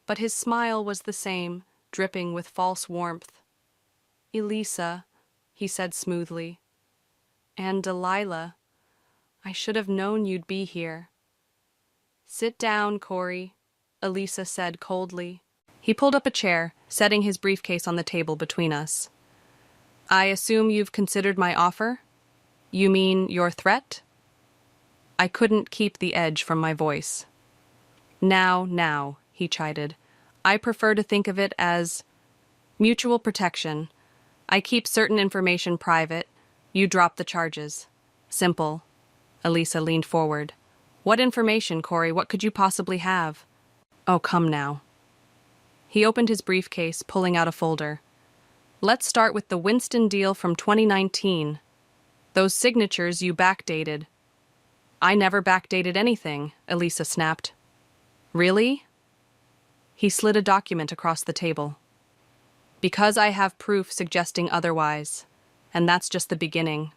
But his smile was the same, dripping with false warmth. Elisa, he said smoothly. And Delilah, I should have known you'd be here. Sit down, Corey, Elisa said coldly. He pulled up a chair, setting his briefcase on the table between us. I assume you've considered my offer? You mean your threat? I couldn't keep the edge from my voice. Now, he chided. I prefer to think of it as mutual protection. I keep certain information private. You drop the charges. Simple. Elisa leaned forward. What information, Corey? What could you possibly have? Oh, come now. He opened his briefcase, pulling out a folder. Let's start with the Winston deal from 2019. Those signatures you backdated. I never backdated anything, Elisa snapped. Really? He slid a document across the table. Because I have proof suggesting otherwise, and that's just the beginning.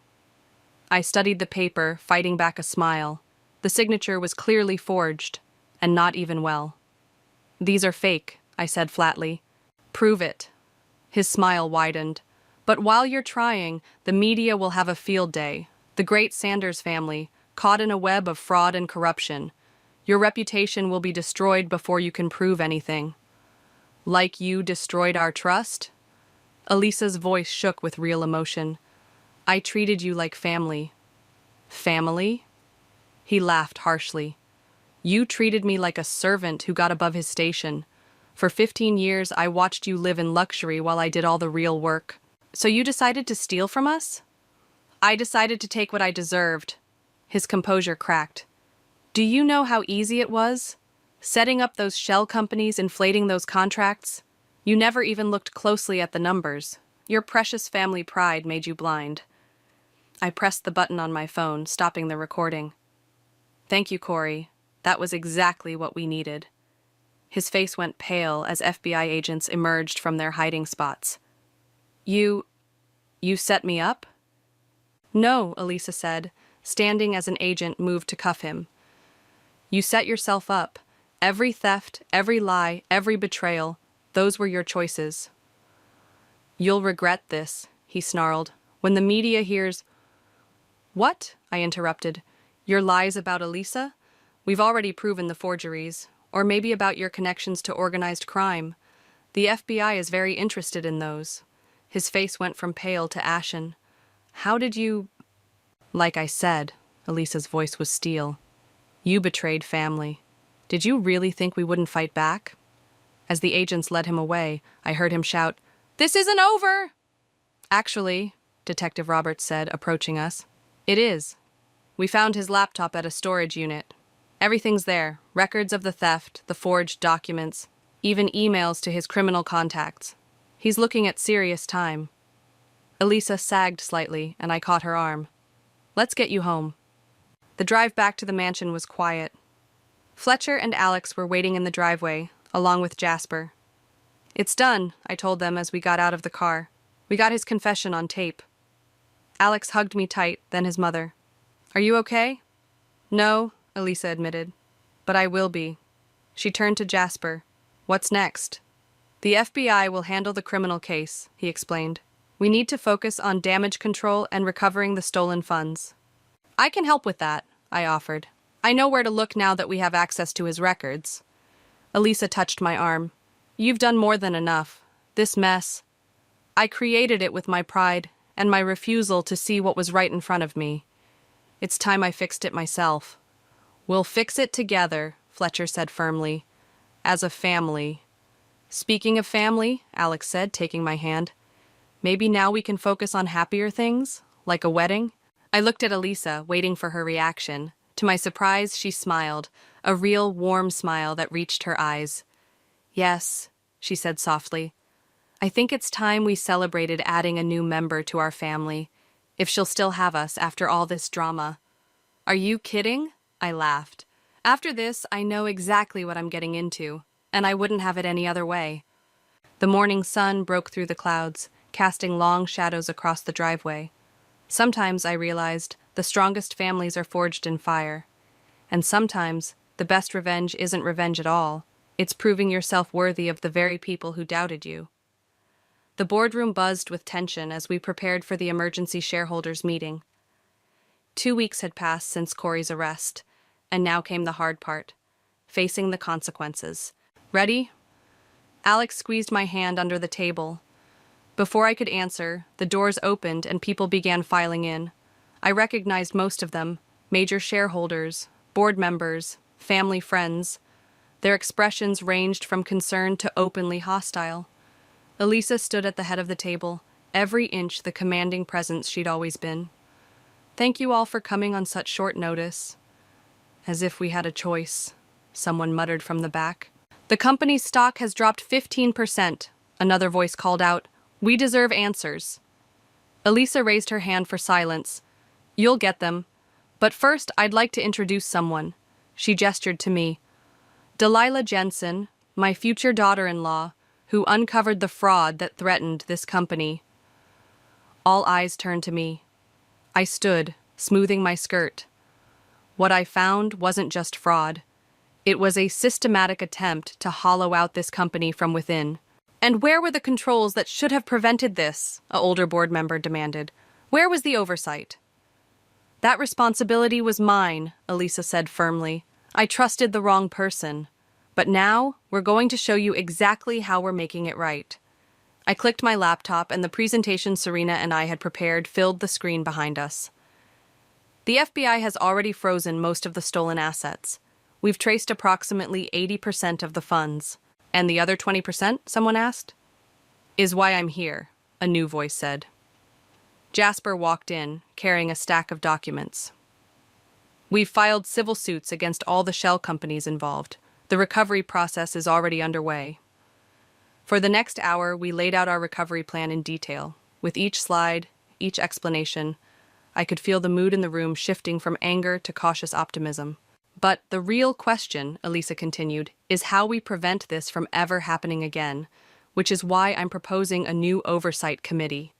I studied the paper, fighting back a smile. The signature was clearly forged, and not even well. These are fake, I said flatly. Prove it. His smile widened. But while you're trying, the media will have a field day. The great Sanders family, caught in a web of fraud and corruption. Your reputation will be destroyed before you can prove anything. Like you destroyed our trust? Elisa's voice shook with real emotion. I treated you like family. Family? He laughed harshly. You treated me like a servant who got above his station. For 15 years, I watched you live in luxury while I did all the real work. So you decided to steal from us? I decided to take what I deserved. His composure cracked. Do you know how easy it was? Setting up those shell companies, inflating those contracts? You never even looked closely at the numbers. Your precious family pride made you blind. I pressed the button on my phone, stopping the recording. Thank you, Corey. That was exactly what we needed. His face went pale as FBI agents emerged from their hiding spots. You set me up? No, Elisa said, standing as an agent moved to cuff him. You set yourself up. Every theft, every lie, every betrayal, those were your choices. You'll regret this, he snarled. When the media hears... What? I interrupted. Your lies about Elisa? We've already proven the forgeries. Or maybe about your connections to organized crime. The FBI is very interested in those. His face went from pale to ashen. How did you... Like I said, Elisa's voice was steel. You betrayed family. Did you really think we wouldn't fight back? As the agents led him away, I heard him shout, This isn't over! Actually, Detective Roberts said, approaching us, it is. We found his laptop at a storage unit. Everything's there, records of the theft, the forged documents, even emails to his criminal contacts. He's looking at serious time. Elisa sagged slightly, and I caught her arm. Let's get you home. The drive back to the mansion was quiet. Fletcher and Alex were waiting in the driveway, along with Jasper. It's done, I told them as we got out of the car. We got his confession on tape. Alex hugged me tight, then his mother. Are you okay? No, Elisa admitted. But I will be. She turned to Jasper. What's next? The FBI will handle the criminal case, he explained. We need to focus on damage control and recovering the stolen funds. I can help with that, I offered. I know where to look now that we have access to his records. Elisa touched my arm. You've done more than enough. This mess. I created it with my pride and my refusal to see what was right in front of me. It's time I fixed it myself. We'll fix it together, Fletcher said firmly. As a family. Speaking of family, Alex said, taking my hand, maybe now we can focus on happier things, like a wedding? I looked at Elisa, waiting for her reaction. To my surprise, she smiled, a real warm smile that reached her eyes. Yes, she said softly. I think it's time we celebrated adding a new member to our family, if she'll still have us after all this drama. Are you kidding? I laughed. After this, I know exactly what I'm getting into, and I wouldn't have it any other way. The morning sun broke through the clouds, casting long shadows across the driveway. Sometimes, I realized, the strongest families are forged in fire. And sometimes, the best revenge isn't revenge at all. It's proving yourself worthy of the very people who doubted you. The boardroom buzzed with tension as we prepared for the emergency shareholders meeting. 2 weeks had passed since Corey's arrest, and now came the hard part, facing the consequences. Ready? Alex squeezed my hand under the table. Before I could answer, the doors opened and people began filing in. I recognized most of them, major shareholders, board members, family friends. Their expressions ranged from concern to openly hostile. Elisa stood at the head of the table, every inch the commanding presence she'd always been. Thank you all for coming on such short notice. As if we had a choice, someone muttered from the back. The company's stock has dropped 15%, another voice called out. We deserve answers. Elisa raised her hand for silence. You'll get them. But first, I'd like to introduce someone. She gestured to me. Delilah Jensen, my future daughter-in-law, who uncovered the fraud that threatened this company. All eyes turned to me. I stood, smoothing my skirt. What I found wasn't just fraud. It was a systematic attempt to hollow out this company from within. And where were the controls that should have prevented this? An older board member demanded. Where was the oversight? That responsibility was mine, Elisa said firmly. I trusted the wrong person. But now, we're going to show you exactly how we're making it right. I clicked my laptop, and the presentation Serena and I had prepared filled the screen behind us. The FBI has already frozen most of the stolen assets. We've traced approximately 80% of the funds. And the other 20%, someone asked? Is why I'm here, a new voice said. Jasper walked in, carrying a stack of documents. We've filed civil suits against all the shell companies involved. The recovery process is already underway. For the next hour, we laid out our recovery plan in detail. With each slide, each explanation, I could feel the mood in the room shifting from anger to cautious optimism. But the real question, Elisa continued, is how we prevent this from ever happening again, which is why I'm proposing a new oversight committee.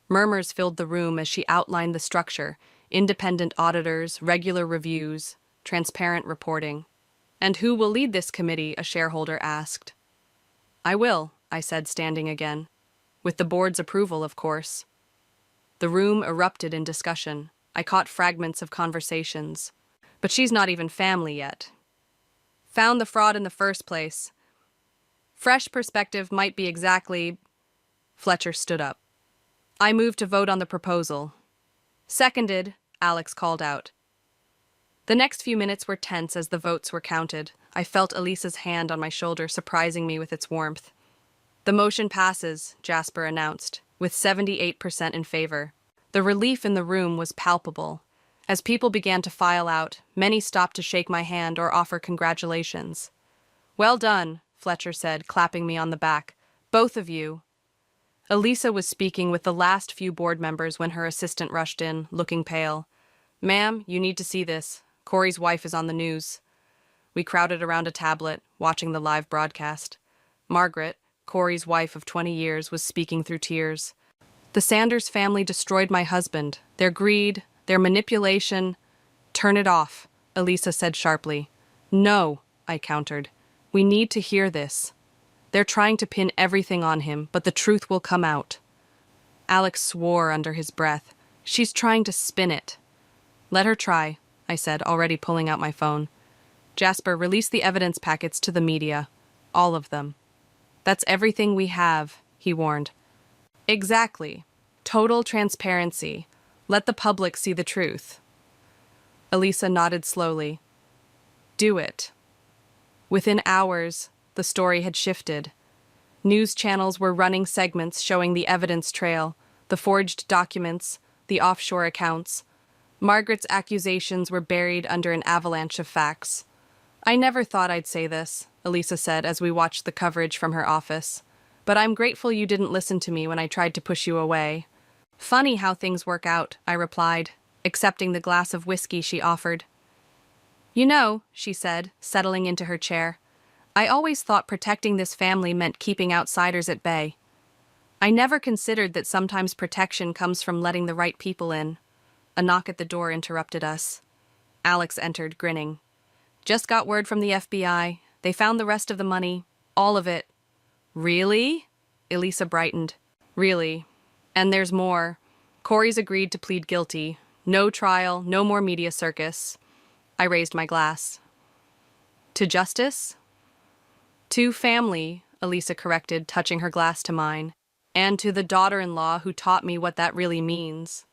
Murmurs filled the room as she outlined the structure: independent auditors, regular reviews, transparent reporting. And who will lead this committee? A shareholder asked. I will, I said, standing again. With the board's approval, of course. The room erupted in discussion. I caught fragments of conversations. But she's not even family yet. Found the fraud in the first place. Fresh perspective might be exactly... Fletcher stood up. I moved to vote on the proposal. Seconded, Alex called out. The next few minutes were tense as the votes were counted. I felt Elisa's hand on my shoulder, surprising me with its warmth. The motion passes, Jasper announced, with 78% in favor. The relief in the room was palpable. As people began to file out, many stopped to shake my hand or offer congratulations. Well done, Fletcher said, clapping me on the back. Both of you. Elisa was speaking with the last few board members when her assistant rushed in, looking pale. Ma'am, you need to see this. Corey's wife is on the news. We crowded around a tablet, watching the live broadcast. Margaret, Corey's wife of 20 years, was speaking through tears. The Sanders family destroyed my husband. Their greed, their manipulation. Turn it off, Elisa said sharply. No, I countered. We need to hear this. They're trying to pin everything on him, but the truth will come out. Alex swore under his breath. She's trying to spin it. Let her try, I said, already pulling out my phone. Jasper, release the evidence packets to the media. All of them. That's everything we have, he warned. Exactly. Total transparency. Let the public see the truth. Elisa nodded slowly. Do it. Within hours, the story had shifted. News channels were running segments showing the evidence trail, the forged documents, the offshore accounts. Margaret's accusations were buried under an avalanche of facts. I never thought I'd say this, Elisa said as we watched the coverage from her office. But I'm grateful you didn't listen to me when I tried to push you away. Funny how things work out, I replied, accepting the glass of whiskey she offered. You know, she said, settling into her chair, I always thought protecting this family meant keeping outsiders at bay. I never considered that sometimes protection comes from letting the right people in. A knock at the door interrupted us. Alex entered, grinning. Just got word from the FBI. They found the rest of the money. All of it. Really? Elisa brightened. Really. And there's more. Corey's agreed to plead guilty. No trial, no more media circus. I raised my glass. To justice? To family, Elisa corrected, touching her glass to mine. And to the daughter-in-law who taught me what that really means.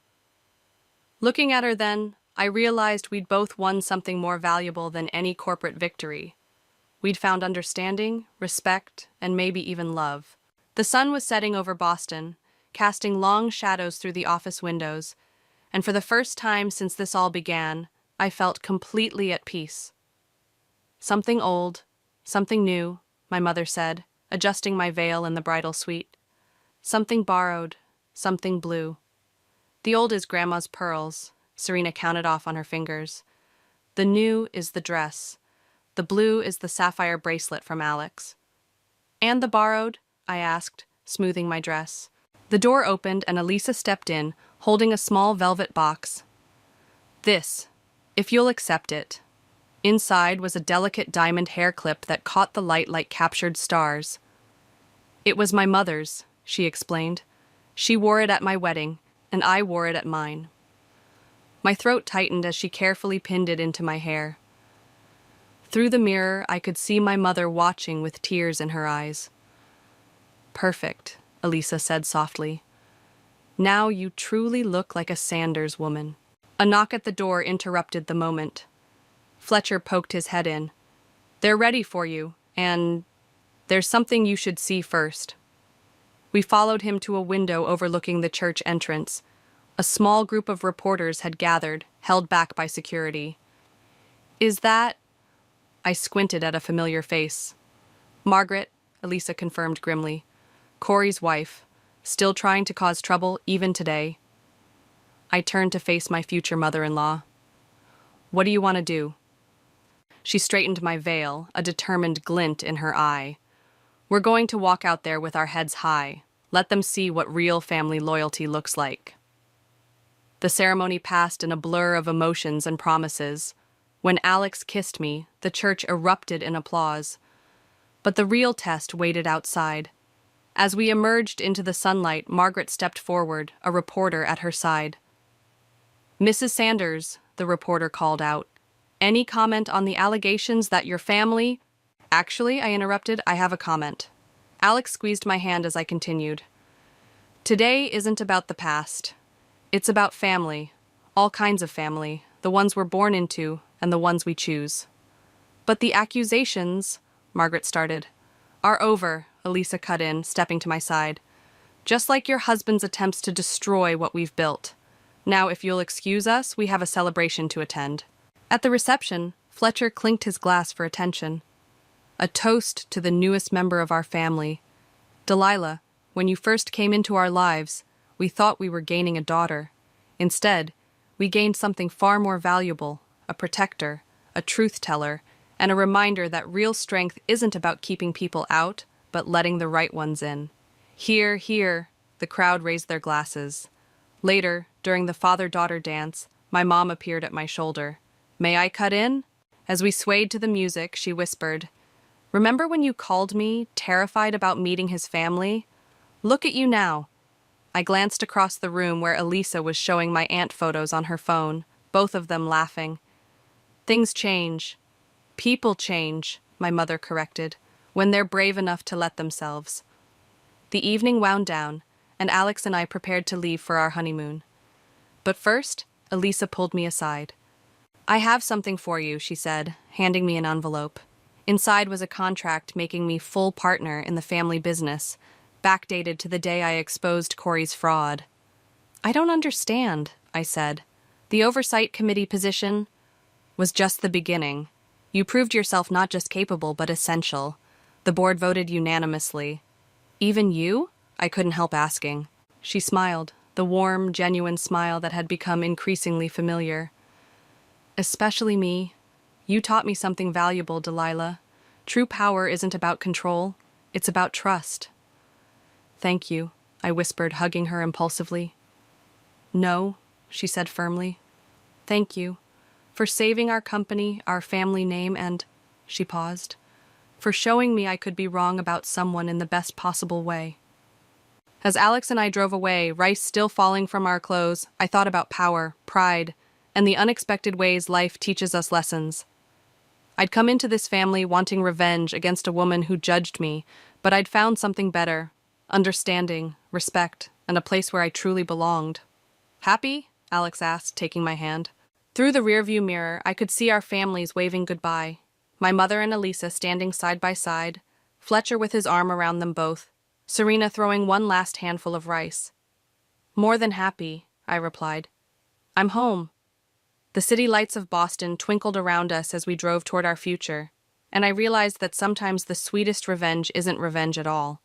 Looking at her then, I realized we'd both won something more valuable than any corporate victory. We'd found understanding, respect, and maybe even love. The sun was setting over Boston, casting long shadows through the office windows, and for the first time since this all began, I felt completely at peace. Something old, something new, my mother said, adjusting my veil in the bridal suite. Something borrowed, something blue. The old is Grandma's pearls, Serena counted off on her fingers. The new is the dress. The blue is the sapphire bracelet from Alex. And the borrowed? I asked, smoothing my dress. The door opened and Elisa stepped in, holding a small velvet box. This, if you'll accept it. Inside was a delicate diamond hair clip that caught the light like captured stars. It was my mother's, she explained. She wore it at my wedding, and I wore it at mine. My throat tightened as she carefully pinned it into my hair. Through the mirror, I could see my mother watching with tears in her eyes. "Perfect," Elisa said softly. "Now you truly look like a Sanders woman." A knock at the door interrupted the moment. Fletcher poked his head in. "They're ready for you, and there's something you should see first." We followed him to a window overlooking the church entrance. A small group of reporters had gathered, held back by security. "Is that—" I squinted at a familiar face. "Margaret," Elisa confirmed grimly. "Corey's wife. Still trying to cause trouble, even today." I turned to face my future mother-in-law. "What do you want to do?" She straightened my veil, a determined glint in her eye. "We're going to walk out there with our heads high. Let them see what real family loyalty looks like." The ceremony passed in a blur of emotions and promises. When Alex kissed me, the church erupted in applause. But the real test waited outside. As we emerged into the sunlight, Margaret stepped forward, a reporter at her side. "Mrs. Sanders," the reporter called out, "any comment on the allegations that your family—" "Actually," I interrupted, "I have a comment." Alex squeezed my hand as I continued. "Today isn't about the past. It's about family, all kinds of family, the ones we're born into and the ones we choose." "But the accusations," Margaret started. "Are over," Elisa cut in, stepping to my side. "Just like your husband's attempts to destroy what we've built. Now, if you'll excuse us, we have a celebration to attend." At the reception, Fletcher clinked his glass for attention. "A toast to the newest member of our family. Delilah, when you first came into our lives, we thought we were gaining a daughter. Instead, we gained something far more valuable, a protector, a truth-teller, and a reminder that real strength isn't about keeping people out, but letting the right ones in." "Hear, hear," the crowd raised their glasses. Later, during the father-daughter dance, my mom appeared at my shoulder. "May I cut in?" As we swayed to the music, she whispered, "Remember when you called me, terrified about meeting his family? Look at you now." I glanced across the room where Elisa was showing my aunt photos on her phone, both of them laughing. "Things change. People change," my mother corrected, "when they're brave enough to let themselves." The evening wound down, and Alex and I prepared to leave for our honeymoon. But first, Elisa pulled me aside. "I have something for you," she said, handing me an envelope. Inside was a contract making me full partner in the family business, backdated to the day I exposed Corey's fraud. "I don't understand," I said. "The oversight committee position was just the beginning. You proved yourself not just capable, but essential. The board voted unanimously." "Even you?" I couldn't help asking. She smiled, the warm, genuine smile that had become increasingly familiar. "Especially me. You taught me something valuable, Delilah. True power isn't about control, it's about trust." "Thank you," I whispered, hugging her impulsively. "No," she said firmly. "Thank you. For saving our company, our family name, and—" she paused. "For showing me I could be wrong about someone in the best possible way." As Alex and I drove away, rice still falling from our clothes, I thought about power, pride, and the unexpected ways life teaches us lessons. I'd come into this family wanting revenge against a woman who judged me, but I'd found something better: understanding, respect, and a place where I truly belonged. "Happy?" Alex asked, taking my hand. Through the rearview mirror, I could see our families waving goodbye. My mother and Elisa standing side by side, Fletcher with his arm around them both, Serena throwing one last handful of rice. "More than happy," I replied. "I'm home." The city lights of Boston twinkled around us as we drove toward our future, and I realized that sometimes the sweetest revenge isn't revenge at all.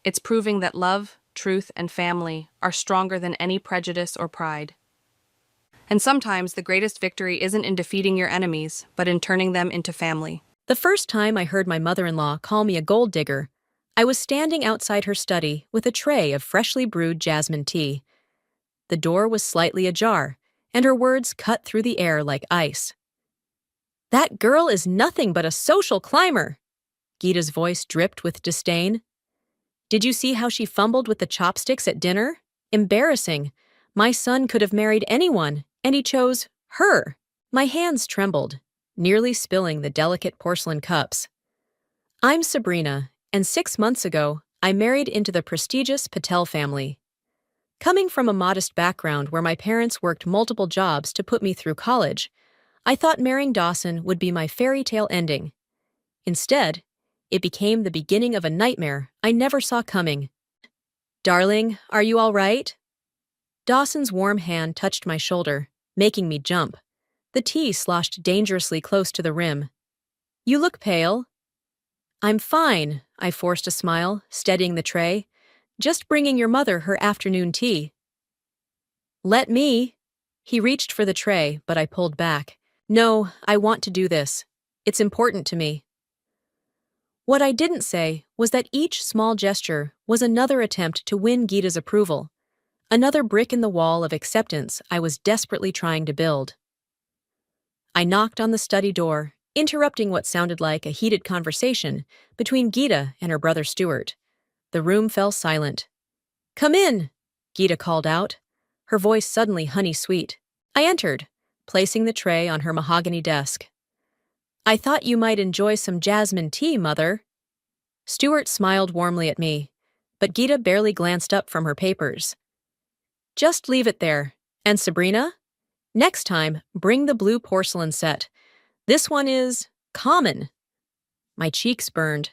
It's proving that love, truth, and family are stronger than any prejudice or pride. And sometimes the greatest victory isn't in defeating your enemies, but in turning them into family. The first time I heard my mother-in-law call me a gold digger, I was standing outside her study with a tray of freshly brewed jasmine tea. The door was slightly ajar, and her words cut through the air like ice. "That girl is nothing but a social climber!" Geeta's voice dripped with disdain. "Did you see how she fumbled with the chopsticks at dinner? Embarrassing. My son could have married anyone, and he chose her." My hands trembled. nearly spilling the delicate porcelain cups. I'm Sabrina, and 6 months ago, I married into the prestigious Patel family. Coming from a modest background where my parents worked multiple jobs to put me through college, I thought marrying Dawson would be my fairy tale ending. Instead, it became the beginning of a nightmare I never saw coming. "Darling, are you all right?" Dawson's warm hand touched my shoulder, making me jump. The tea sloshed dangerously close to the rim. "You look pale." "I'm fine," I forced a smile, steadying the tray. "Just bringing your mother her afternoon tea." "Let me." He reached for the tray, but I pulled back. "No, I want to do this. It's important to me." What I didn't say was that each small gesture was another attempt to win Geeta's approval, another brick in the wall of acceptance I was desperately trying to build. I knocked on the study door, interrupting what sounded like a heated conversation between Geeta and her brother Stuart. The room fell silent. "Come in," Geeta called out, her voice suddenly honey-sweet. I entered, placing the tray on her mahogany desk. "I thought you might enjoy some jasmine tea, Mother." Stuart smiled warmly at me, but Geeta barely glanced up from her papers. "Just leave it there. And Sabrina? Next time, bring the blue porcelain set. This one is common." My cheeks burned.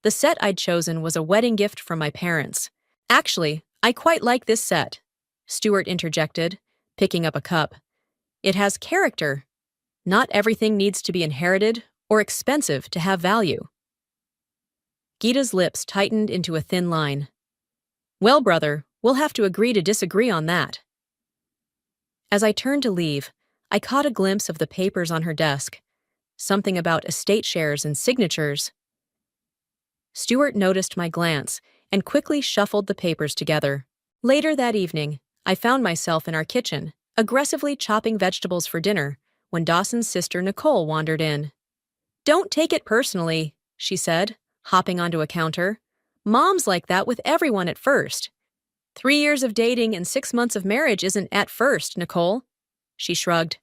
The set I'd chosen was a wedding gift from my parents. "Actually, I quite like this set," Stuart interjected, picking up a cup. "It has character. Not everything needs to be inherited or expensive to have value." Geeta's lips tightened into a thin line. "Well, brother, we'll have to agree to disagree on that." As I turned to leave, I caught a glimpse of the papers on her desk. Something about estate shares and signatures. Stuart noticed my glance and quickly shuffled the papers together. Later that evening, I found myself in our kitchen, aggressively chopping vegetables for dinner, when Dawson's sister Nicole wandered in. "Don't take it personally," she said, hopping onto a counter. "Mom's like that with everyone at first." 3 years of dating and 6 months of marriage isn't at first, Nicole." She shrugged.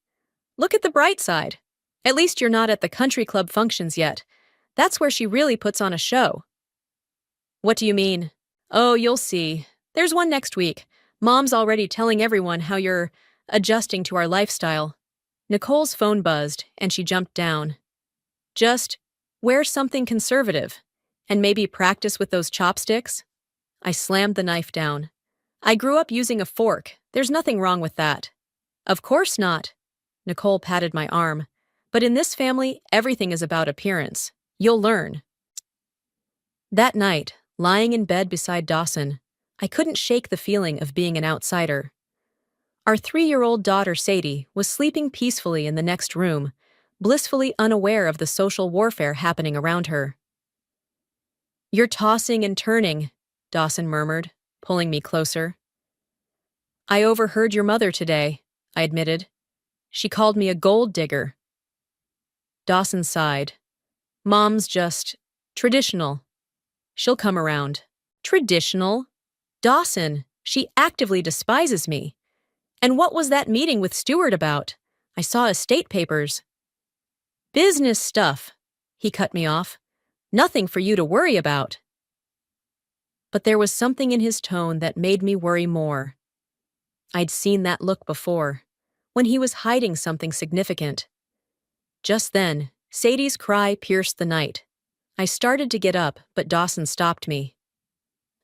"Look at the bright side. At least you're not at the country club functions yet. That's where she really puts on a show." "What do you mean?" "Oh, you'll see. There's one next week. Mom's already telling everyone how you're adjusting to our lifestyle." Nicole's phone buzzed, and she jumped down. "Just wear something conservative, and maybe practice with those chopsticks." I slammed the knife down. "I grew up using a fork. There's nothing wrong with that." "Of course not." Nicole patted my arm. "But in this family, everything is about appearance. You'll learn." That night, lying in bed beside Dawson, I couldn't shake the feeling of being an outsider. Our 3-year-old daughter Sadie was sleeping peacefully in the next room, blissfully unaware of the social warfare happening around her. "You're tossing and turning," Dawson murmured, pulling me closer. "I overheard your mother today," I admitted. "She called me a gold digger." Dawson sighed. "Mom's just traditional. She'll come around." "Traditional? Dawson, she actively despises me. And what was that meeting with Stuart about? I saw estate papers." "Business stuff," he cut me off. "Nothing for you to worry about." But there was something in his tone that made me worry more. I'd seen that look before, when he was hiding something significant. Just then, Sadie's cry pierced the night. I started to get up, but Dawson stopped me.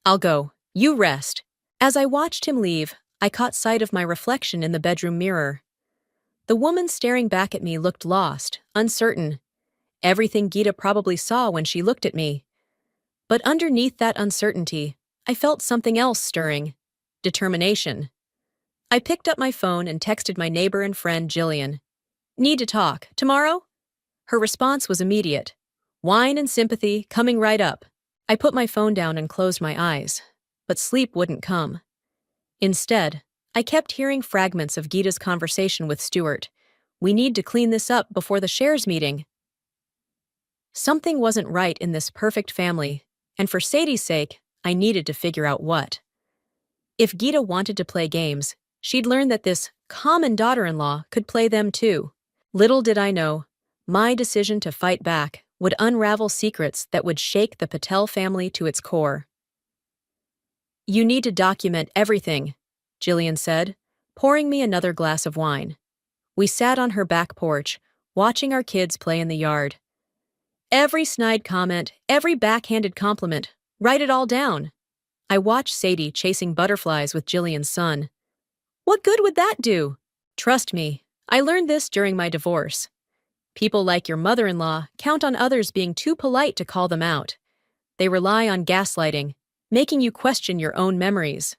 "I'll go. You rest." As I watched him leave, I caught sight of my reflection in the bedroom mirror. The woman staring back at me looked lost, uncertain. Everything Geeta probably saw when she looked at me. But underneath that uncertainty, I felt something else stirring. Determination. I picked up my phone and texted my neighbor and friend Jillian. "Need to talk. Tomorrow?" Her response was immediate. Wine and sympathy coming right up. I put my phone down and closed my eyes, but sleep wouldn't come. Instead, I kept hearing fragments of Geeta's conversation with Stuart. "We need to clean this up before the shares meeting." Something wasn't right in this perfect family, and for Sadie's sake, I needed to figure out what. If Geeta wanted to play games, she'd learn that this common daughter-in-law could play them too. Little did I know, My decision to fight back would unravel secrets that would shake the Patel family to its core. "You need to document everything," Jillian said, pouring me another glass of wine. We sat on her back porch, watching our kids play in the yard. Every snide comment, every backhanded compliment, write it all down. I watched Sadie chasing butterflies with Jillian's son. What good would that do? Trust me, I learned this during my divorce. People like your mother-in-law count on others being too polite to call them out. They rely on gaslighting, making you question your own memories.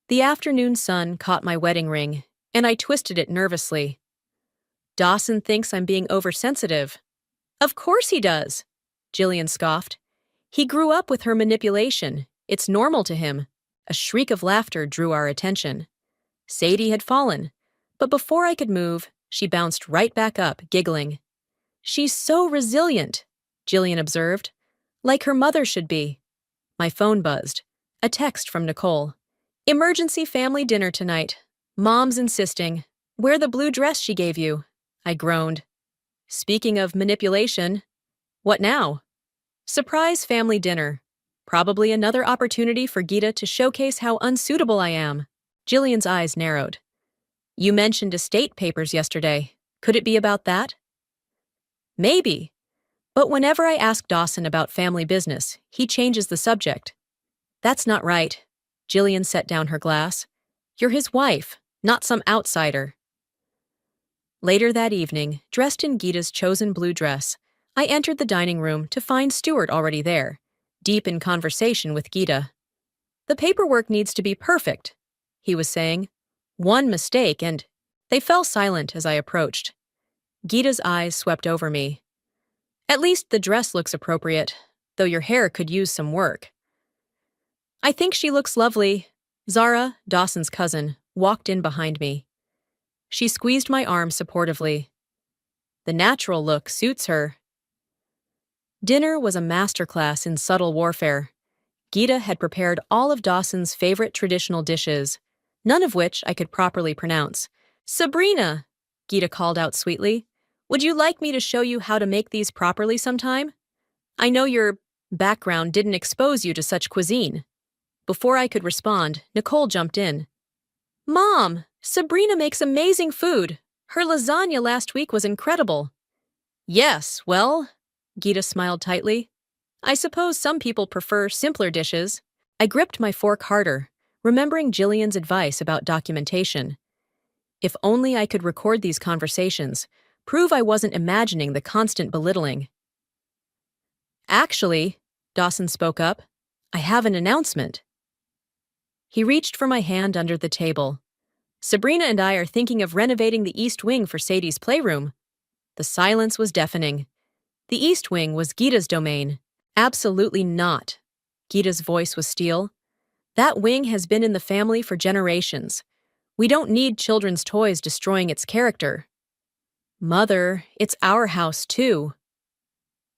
The afternoon sun caught my wedding ring, and I twisted it nervously. Dawson thinks I'm being oversensitive. Of course he does, Jillian scoffed. He grew up with her manipulation. It's normal to him. A shriek of laughter drew our attention. Sadie had fallen, but before I could move, she bounced right back up, giggling. She's so resilient, Jillian observed, like her mother should be. My phone buzzed. A text from Nicole. Emergency family dinner tonight. Mom's insisting. Wear the blue dress she gave you. I groaned. Speaking of manipulation, what now? Surprise family dinner. Probably another opportunity for Gita to showcase how unsuitable I am. Jillian's eyes narrowed. You mentioned estate papers yesterday. Could it be about that? Maybe. But whenever I ask Dawson about family business, he changes the subject. That's not right. Jillian set down her glass. You're his wife, not some outsider. Later that evening, dressed in Gita's chosen blue dress, I entered the dining room to find Stuart already there, deep in conversation with Gita. The paperwork needs to be perfect, he was saying. One mistake and... They fell silent as I approached. Gita's eyes swept over me. At least the dress looks appropriate, though your hair could use some work. I think she looks lovely. Zara, Dawson's cousin, walked in behind me. She squeezed my arm supportively. The natural look suits her. Dinner was a masterclass in subtle warfare. Gita had prepared all of Dawson's favorite traditional dishes, none of which I could properly pronounce. Sabrina, Gita called out sweetly, would you like me to show you how to make these properly sometime? I know your background didn't expose you to such cuisine. Before I could respond, Nicole jumped in. Mom, Sabrina makes amazing food. Her lasagna last week was incredible. Yes, well, Gita smiled tightly. I suppose some people prefer simpler dishes. I gripped my fork harder, remembering Jillian's advice about documentation. If only I could record these conversations, prove I wasn't imagining the constant belittling. Actually, Dawson spoke up, I have an announcement. He reached for my hand under the table. Sabrina and I are thinking of renovating the East Wing for Sadie's playroom. The silence was deafening. The East Wing was Gita's domain. Absolutely not. Gita's voice was steel. That wing has been in the family for generations. We don't need children's toys destroying its character. Mother, it's our house too.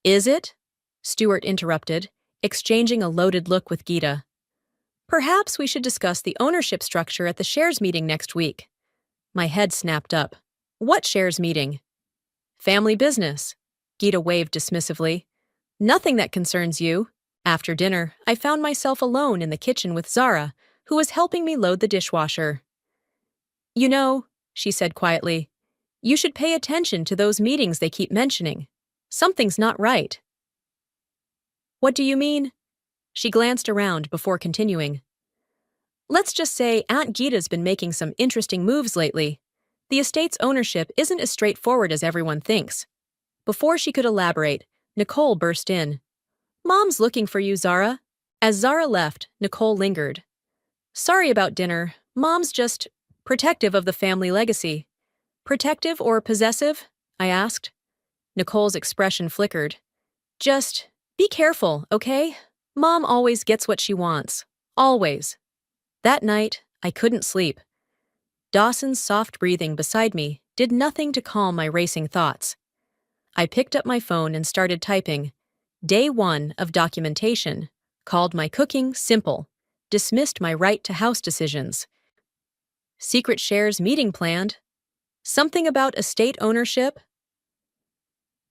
Is it? Stuart interrupted, exchanging a loaded look with Gita. Perhaps we should discuss the ownership structure at the shares meeting next week. My head snapped up. What shares meeting? Family business. Gita waved dismissively. Nothing that concerns you. After dinner, I found myself alone in the kitchen with Zara, who was helping me load the dishwasher. You know, she said quietly, you should pay attention to those meetings they keep mentioning. Something's not right. What do you mean? She glanced around before continuing. Let's just say Aunt Gita's been making some interesting moves lately. The estate's ownership isn't as straightforward as everyone thinks. Before she could elaborate, Nicole burst in. Mom's looking for you, Zara. As Zara left, Nicole lingered. Sorry about dinner. Mom's just protective of the family legacy. Protective or possessive? I asked. Nicole's expression flickered. Just be careful, okay? Mom always gets what she wants. Always. That night, I couldn't sleep. Dawson's soft breathing beside me did nothing to calm my racing thoughts. I picked up my phone and started typing. Day 1 of documentation. Called my cooking simple. Dismissed my right to house decisions. Secret shares meeting planned. Something about estate ownership.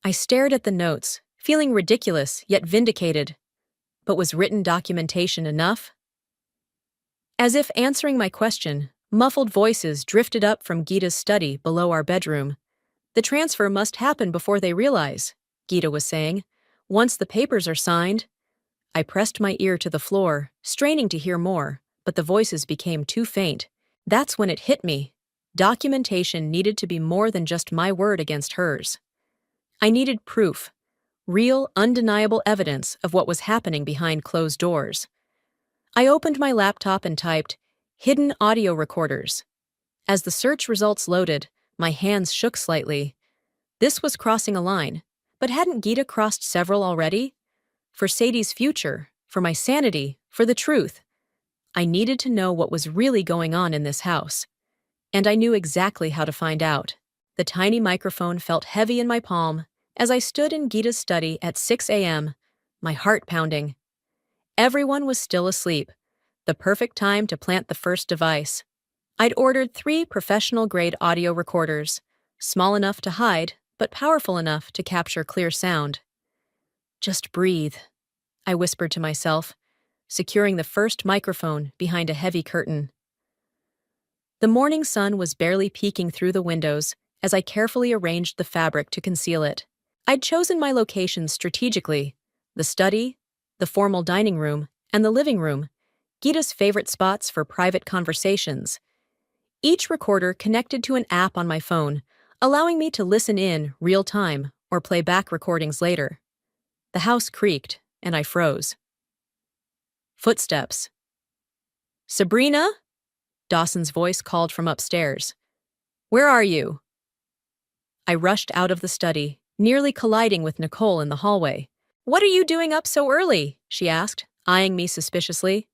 I stared at the notes, feeling ridiculous yet vindicated. But was written documentation enough? As if answering my question, muffled voices drifted up from Gita's study below our bedroom. The transfer must happen before they realize, Gita was saying. Once the papers are signed. I pressed my ear to the floor, straining to hear more, but the voices became too faint. That's when it hit me. Documentation needed to be more than just my word against hers. I needed proof, real, undeniable evidence of what was happening behind closed doors. I opened my laptop and typed, "hidden audio recorders." As the search results loaded, my hands shook slightly. This was crossing a line, but hadn't Gita crossed several already? For Sadie's future, for my sanity, for the truth. I needed to know what was really going on in this house. And I knew exactly how to find out. The tiny microphone felt heavy in my palm as I stood in Gita's study at 6 a.m., my heart pounding. Everyone was still asleep, the perfect time to plant the first device. I'd ordered 3 professional-grade audio recorders, small enough to hide, but powerful enough to capture clear sound. Just breathe, I whispered to myself, securing the first microphone behind a heavy curtain. The morning sun was barely peeking through the windows as I carefully arranged the fabric to conceal it. I'd chosen my locations strategically: the study, the formal dining room, and the living room, Gita's favorite spots for private conversations. Each recorder connected to an app on my phone, allowing me to listen in real time or play back recordings later. The house creaked, and I froze. Footsteps. "Sabrina?" Dawson's voice called from upstairs. "Where are you?" I rushed out of the study, nearly colliding with Nicole in the hallway. "What are you doing up so early?" she asked, eyeing me suspiciously.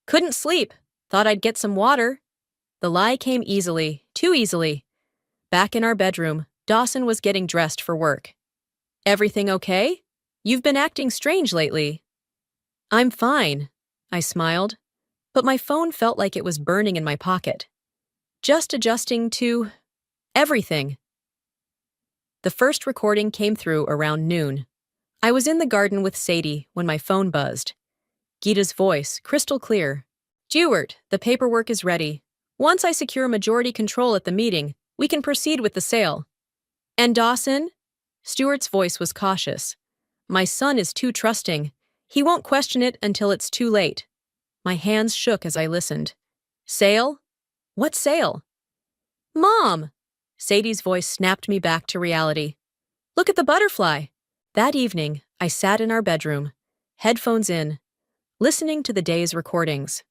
"Couldn't sleep. Thought I'd get some water." The lie came easily, too easily. Back in our bedroom, Dawson was getting dressed for work. "Everything okay? You've been acting strange lately." "I'm fine," I smiled, but my phone felt like it was burning in my pocket. Just adjusting to everything. The first recording came through around noon. I was in the garden with Sadie when my phone buzzed. Gita's voice, crystal clear. "Stewart, the paperwork is ready. Once I secure majority control at the meeting, we can proceed with the sale." "And Dawson?" Stewart's voice was cautious. "My son is too trusting. He won't question it until it's too late." My hands shook as I listened. "Sale? What sale?" "Mom!" Sadie's voice snapped me back to reality. "Look at the butterfly." That evening, I sat in our bedroom, headphones in, listening to the day's recordings.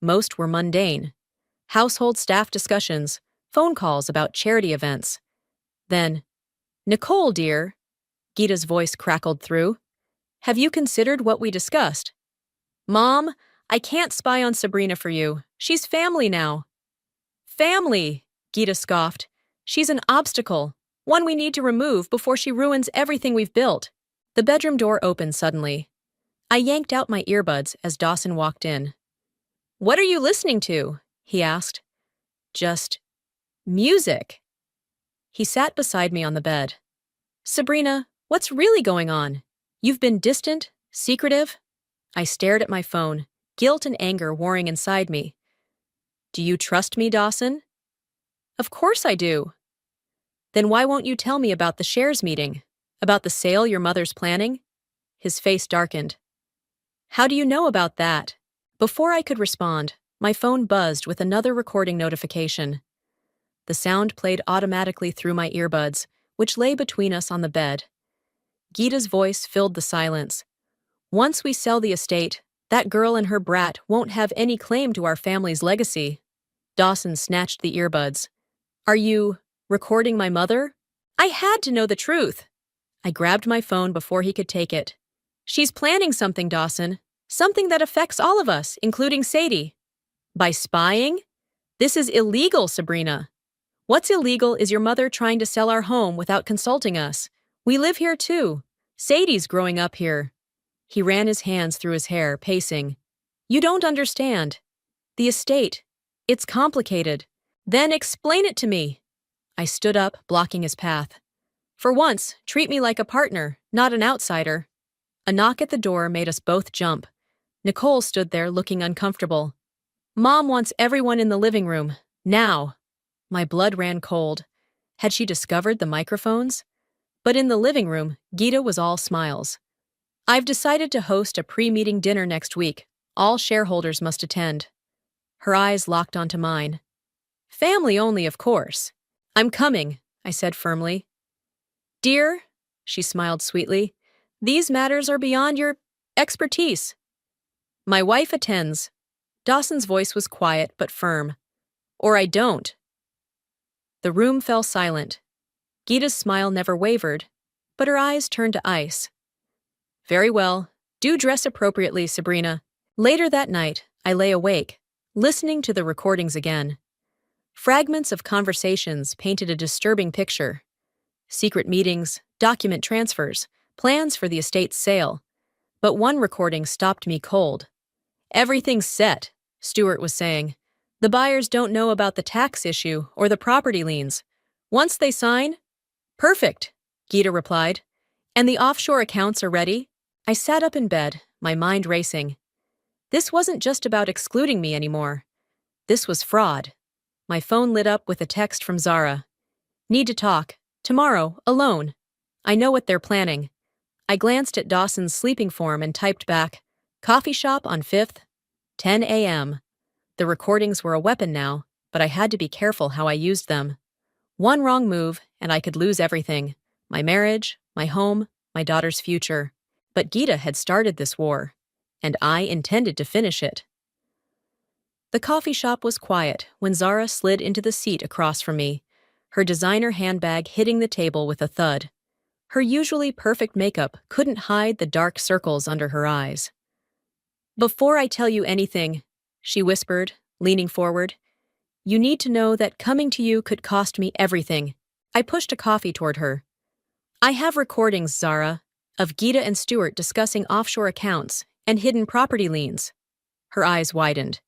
Most were mundane. Household staff discussions, phone calls about charity events. Then, "Nicole, dear," Gita's voice crackled through. "Have you considered what we discussed?" "Mom, I can't spy on Sabrina for you. She's family now." "Family," Gita scoffed. "She's an obstacle, one we need to remove before she ruins everything we've built." The bedroom door opened suddenly. I yanked out my earbuds as Dawson walked in. "What are you listening to?" he asked. "Just music." He sat beside me on the bed. "Sabrina, what's really going on? You've been distant, secretive." I stared at my phone, guilt and anger warring inside me. "Do you trust me, Dawson?" "Of course I do." "Then why won't you tell me about the shares meeting? About the sale your mother's planning?" His face darkened. "How do you know about that?" Before I could respond, my phone buzzed with another recording notification. The sound played automatically through my earbuds, which lay between us on the bed. Gita's voice filled the silence. "Once we sell the estate, that girl and her brat won't have any claim to our family's legacy." Dawson snatched the earbuds. "Are you recording my mother?" I had to know the truth. I grabbed my phone before he could take it. "She's planning something, Dawson. Something that affects all of us, including Sadie." "By spying? This is illegal, Sabrina." "What's illegal is your mother trying to sell our home without consulting us. We live here too. Sadie's growing up here." He ran his hands through his hair, pacing. "You don't understand. The estate. It's complicated." "Then explain it to me." I stood up, blocking his path. For once, treat me like a partner, not an outsider. A knock at the door made us both jump. Nicole stood there looking uncomfortable. Mom wants everyone in the living room, now. My blood ran cold. Had she discovered the microphones? But in the living room, Gita was all smiles. I've decided to host a pre-meeting dinner next week. All shareholders must attend. Her eyes locked onto mine. Family only, of course. I'm coming, I said firmly. Dear, she smiled sweetly, these matters are beyond your expertise. My wife attends. Dawson's voice was quiet but firm. Or I don't. The room fell silent. Gita's smile never wavered, but her eyes turned to ice. Very well. Do dress appropriately, Sabrina. Later that night, I lay awake, listening to the recordings again. Fragments of conversations painted a disturbing picture. Secret meetings, document transfers, plans for the estate's sale. But one recording stopped me cold. Everything's set, Stewart was saying. The buyers don't know about the tax issue or the property liens. Once they sign, perfect, Gita replied. And the offshore accounts are ready? I sat up in bed, my mind racing. This wasn't just about excluding me anymore. This was fraud. My phone lit up with a text from Zara. Need to talk. Tomorrow, alone. I know what they're planning. I glanced at Dawson's sleeping form and typed back, coffee shop on 5th, 10 a.m. The recordings were a weapon now, but I had to be careful how I used them. One wrong move, and I could lose everything. My marriage, my home, my daughter's future. But Gita had started this war, and I intended to finish it. The coffee shop was quiet when Zara slid into the seat across from me, her designer handbag hitting the table with a thud. Her usually perfect makeup couldn't hide the dark circles under her eyes. Before I tell you anything, she whispered, leaning forward, you need to know that coming to you could cost me everything. I pushed a coffee toward her. I have recordings, Zara, of Gita and Stewart discussing offshore accounts and hidden property liens. Her eyes widened.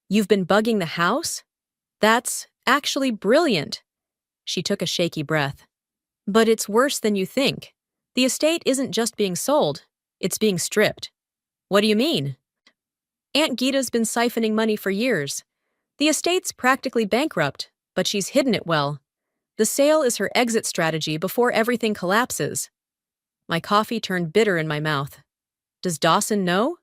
You've been bugging the house? That's actually brilliant. She took a shaky breath. But it's worse than you think. The estate isn't just being sold, it's being stripped. What do you mean? Aunt Gita's been siphoning money for years. The estate's practically bankrupt, but she's hidden it well. The sale is her exit strategy before everything collapses. My coffee turned bitter in my mouth. Does Dawson know?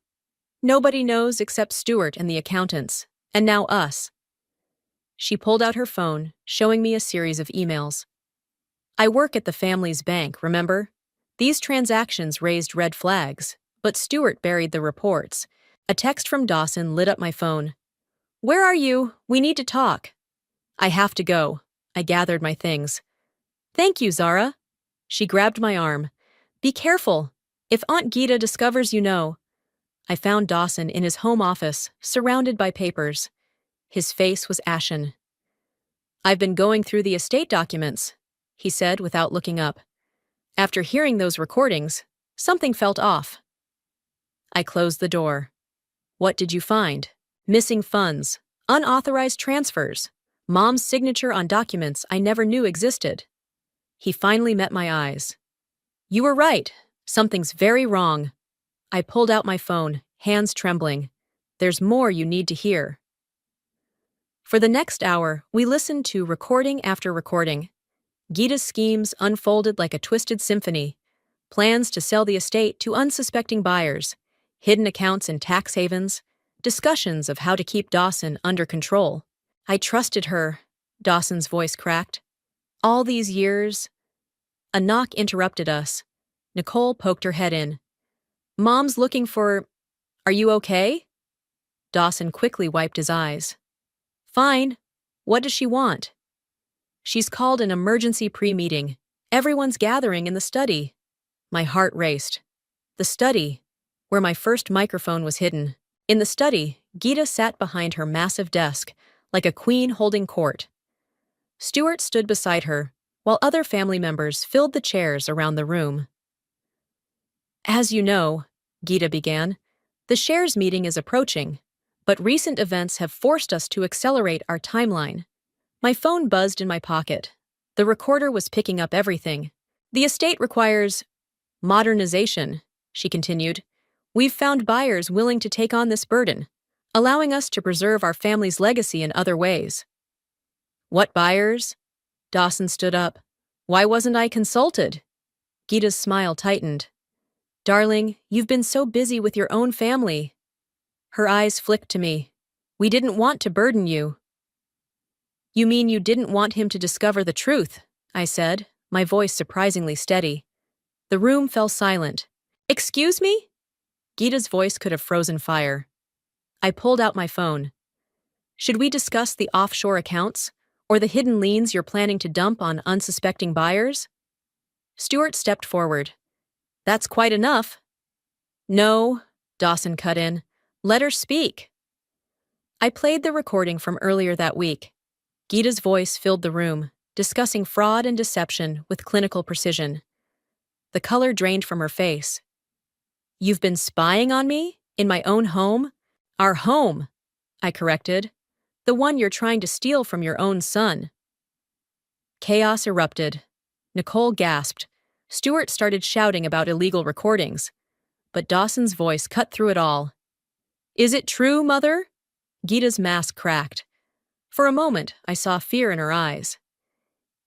Nobody knows except Stewart and the accountants, and now us. She pulled out her phone, showing me a series of emails. I work at the family's bank, remember? These transactions raised red flags, but Stewart buried the reports. A text from Dawson lit up my phone. Where are you? We need to talk. I have to go. I gathered my things. Thank you, Zara. She grabbed my arm. Be careful. If Aunt Gita discovers you know. I found Dawson in his home office, surrounded by papers. His face was ashen. I've been going through the estate documents, he said without looking up. After hearing those recordings, something felt off. I closed the door. What did you find? Missing funds, unauthorized transfers, Mom's signature on documents I never knew existed. He finally met my eyes. You were right. Something's very wrong. I pulled out my phone, hands trembling. There's more you need to hear. For the next hour, we listened to recording after recording. Gita's schemes unfolded like a twisted symphony. Plans to sell the estate to unsuspecting buyers, hidden accounts in tax havens, discussions of how to keep Dawson under control. I trusted her, Dawson's voice cracked. All these years. A knock interrupted us. Nicole poked her head in. Mom's looking for... Are you okay? Dawson quickly wiped his eyes. Fine. What does she want? She's called an emergency pre-meeting. Everyone's gathering in the study. My heart raced. The study, where my first microphone was hidden. In the study, Gita sat behind her massive desk, like a queen holding court. Stewart stood beside her, while other family members filled the chairs around the room. As you know, Gita began, the shares meeting is approaching, but recent events have forced us to accelerate our timeline. My phone buzzed in my pocket. The recorder was picking up everything. The estate requires modernization, she continued. We've found buyers willing to take on this burden, allowing us to preserve our family's legacy in other ways. What buyers? Dawson stood up. Why wasn't I consulted? Geeta's smile tightened. Darling, you've been so busy with your own family. Her eyes flicked to me. We didn't want to burden you. You mean you didn't want him to discover the truth? I said, my voice surprisingly steady. The room fell silent. Excuse me? Geeta's voice could have frozen fire. I pulled out my phone. Should we discuss the offshore accounts, or the hidden liens you're planning to dump on unsuspecting buyers? Stewart stepped forward. That's quite enough. No, Dawson cut in. Let her speak. I played the recording from earlier that week. Geeta's voice filled the room, discussing fraud and deception with clinical precision. The color drained from her face. You've been spying on me? In my own home? Our home, I corrected. The one you're trying to steal from your own son. Chaos erupted. Nicole gasped. Stewart started shouting about illegal recordings. But Dawson's voice cut through it all. Is it true, Mother? Geeta's mask cracked. For a moment, I saw fear in her eyes.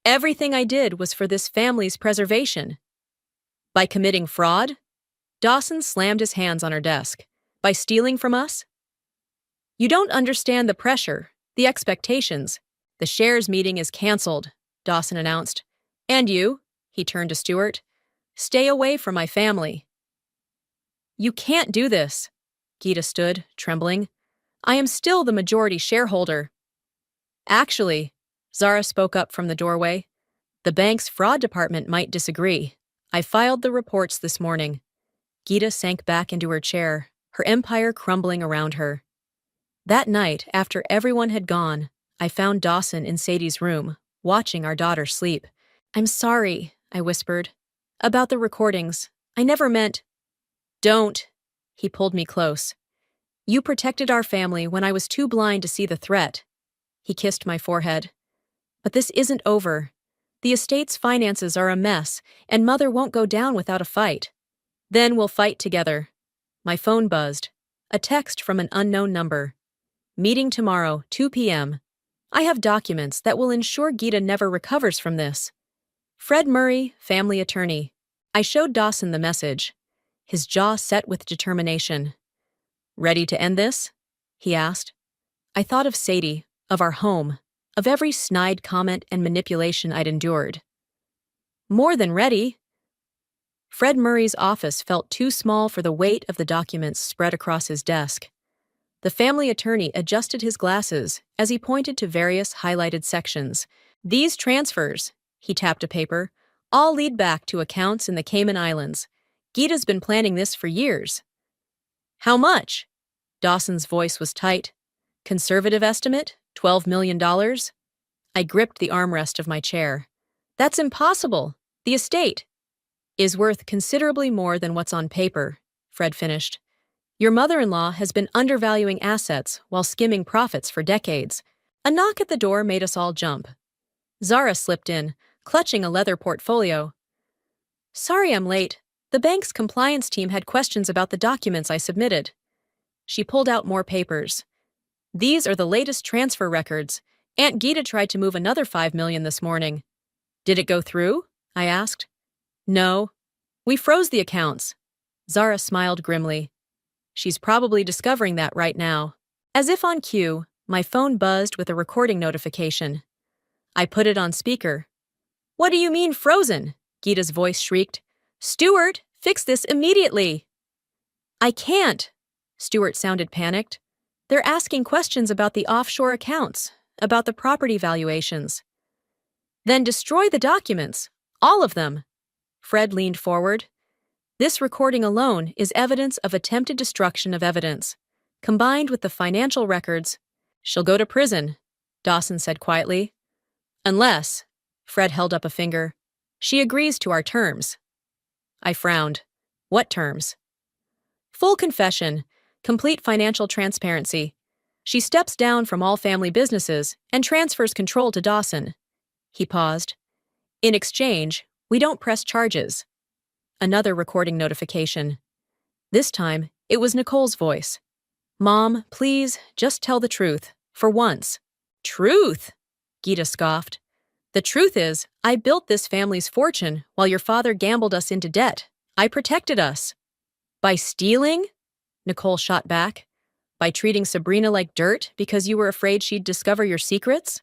Everything I did was for this family's preservation. By committing fraud? Dawson slammed his hands on her desk. By stealing from us? You don't understand the pressure, the expectations. The shares meeting is canceled, Dawson announced. And you, he turned to Stewart, stay away from my family. You can't do this. Geeta stood, trembling. I am still the majority shareholder. Actually, Zara spoke up from the doorway, the bank's fraud department might disagree. I filed the reports this morning. Geeta sank back into her chair, her empire crumbling around her. That night, after everyone had gone, I found Dawson in Sadie's room, watching our daughter sleep. I'm sorry, I whispered. About the recordings. I never meant. Don't. He pulled me close. You protected our family when I was too blind to see the threat. He kissed my forehead. But this isn't over. The estate's finances are a mess, and Mother won't go down without a fight. Then we'll fight together. My phone buzzed. A text from an unknown number. Meeting tomorrow, 2 p.m. I have documents that will ensure Geeta never recovers from this. Fred Murray, family attorney. I showed Dawson the message. His jaw set with determination. Ready to end this? He asked. I thought of Sadie, of our home, of every snide comment and manipulation I'd endured. More than ready. Fred Murray's office felt too small for the weight of the documents spread across his desk. The family attorney adjusted his glasses as he pointed to various highlighted sections. These transfers, he tapped a paper, all lead back to accounts in the Cayman Islands. Geeta's been planning this for years. How much? Dawson's voice was tight. Conservative estimate, $12 million. I gripped the armrest of my chair. That's impossible. The estate is worth considerably more than what's on paper, Fred finished. Your mother-in-law has been undervaluing assets while skimming profits for decades. A knock at the door made us all jump. Zara slipped in, clutching a leather portfolio. Sorry I'm late. The bank's compliance team had questions about the documents I submitted. She pulled out more papers. These are the latest transfer records. Aunt Geeta tried to move another $5 million this morning. Did it go through? I asked. No. We froze the accounts. Zara smiled grimly. She's probably discovering that right now. As if on cue, my phone buzzed with a recording notification. I put it on speaker. What do you mean frozen? Geeta's voice shrieked. Stewart, fix this immediately. I can't. Stewart sounded panicked. They're asking questions about the offshore accounts, about the property valuations. Then destroy the documents, all of them. Fred leaned forward. This recording alone is evidence of attempted destruction of evidence. Combined with the financial records, she'll go to prison, Dawson said quietly. Unless, Fred held up a finger, she agrees to our terms. I frowned. What terms? Full confession, complete financial transparency. She steps down from all family businesses and transfers control to Dawson. He paused. In exchange, We don't press charges. Another recording notification. This time, it was Nicole's voice. Mom, please, just tell the truth. For once. Truth? Gita scoffed. The truth is, I built this family's fortune while your father gambled us into debt. I protected us. By stealing? Nicole shot back. By treating Sabrina like dirt because you were afraid she'd discover your secrets?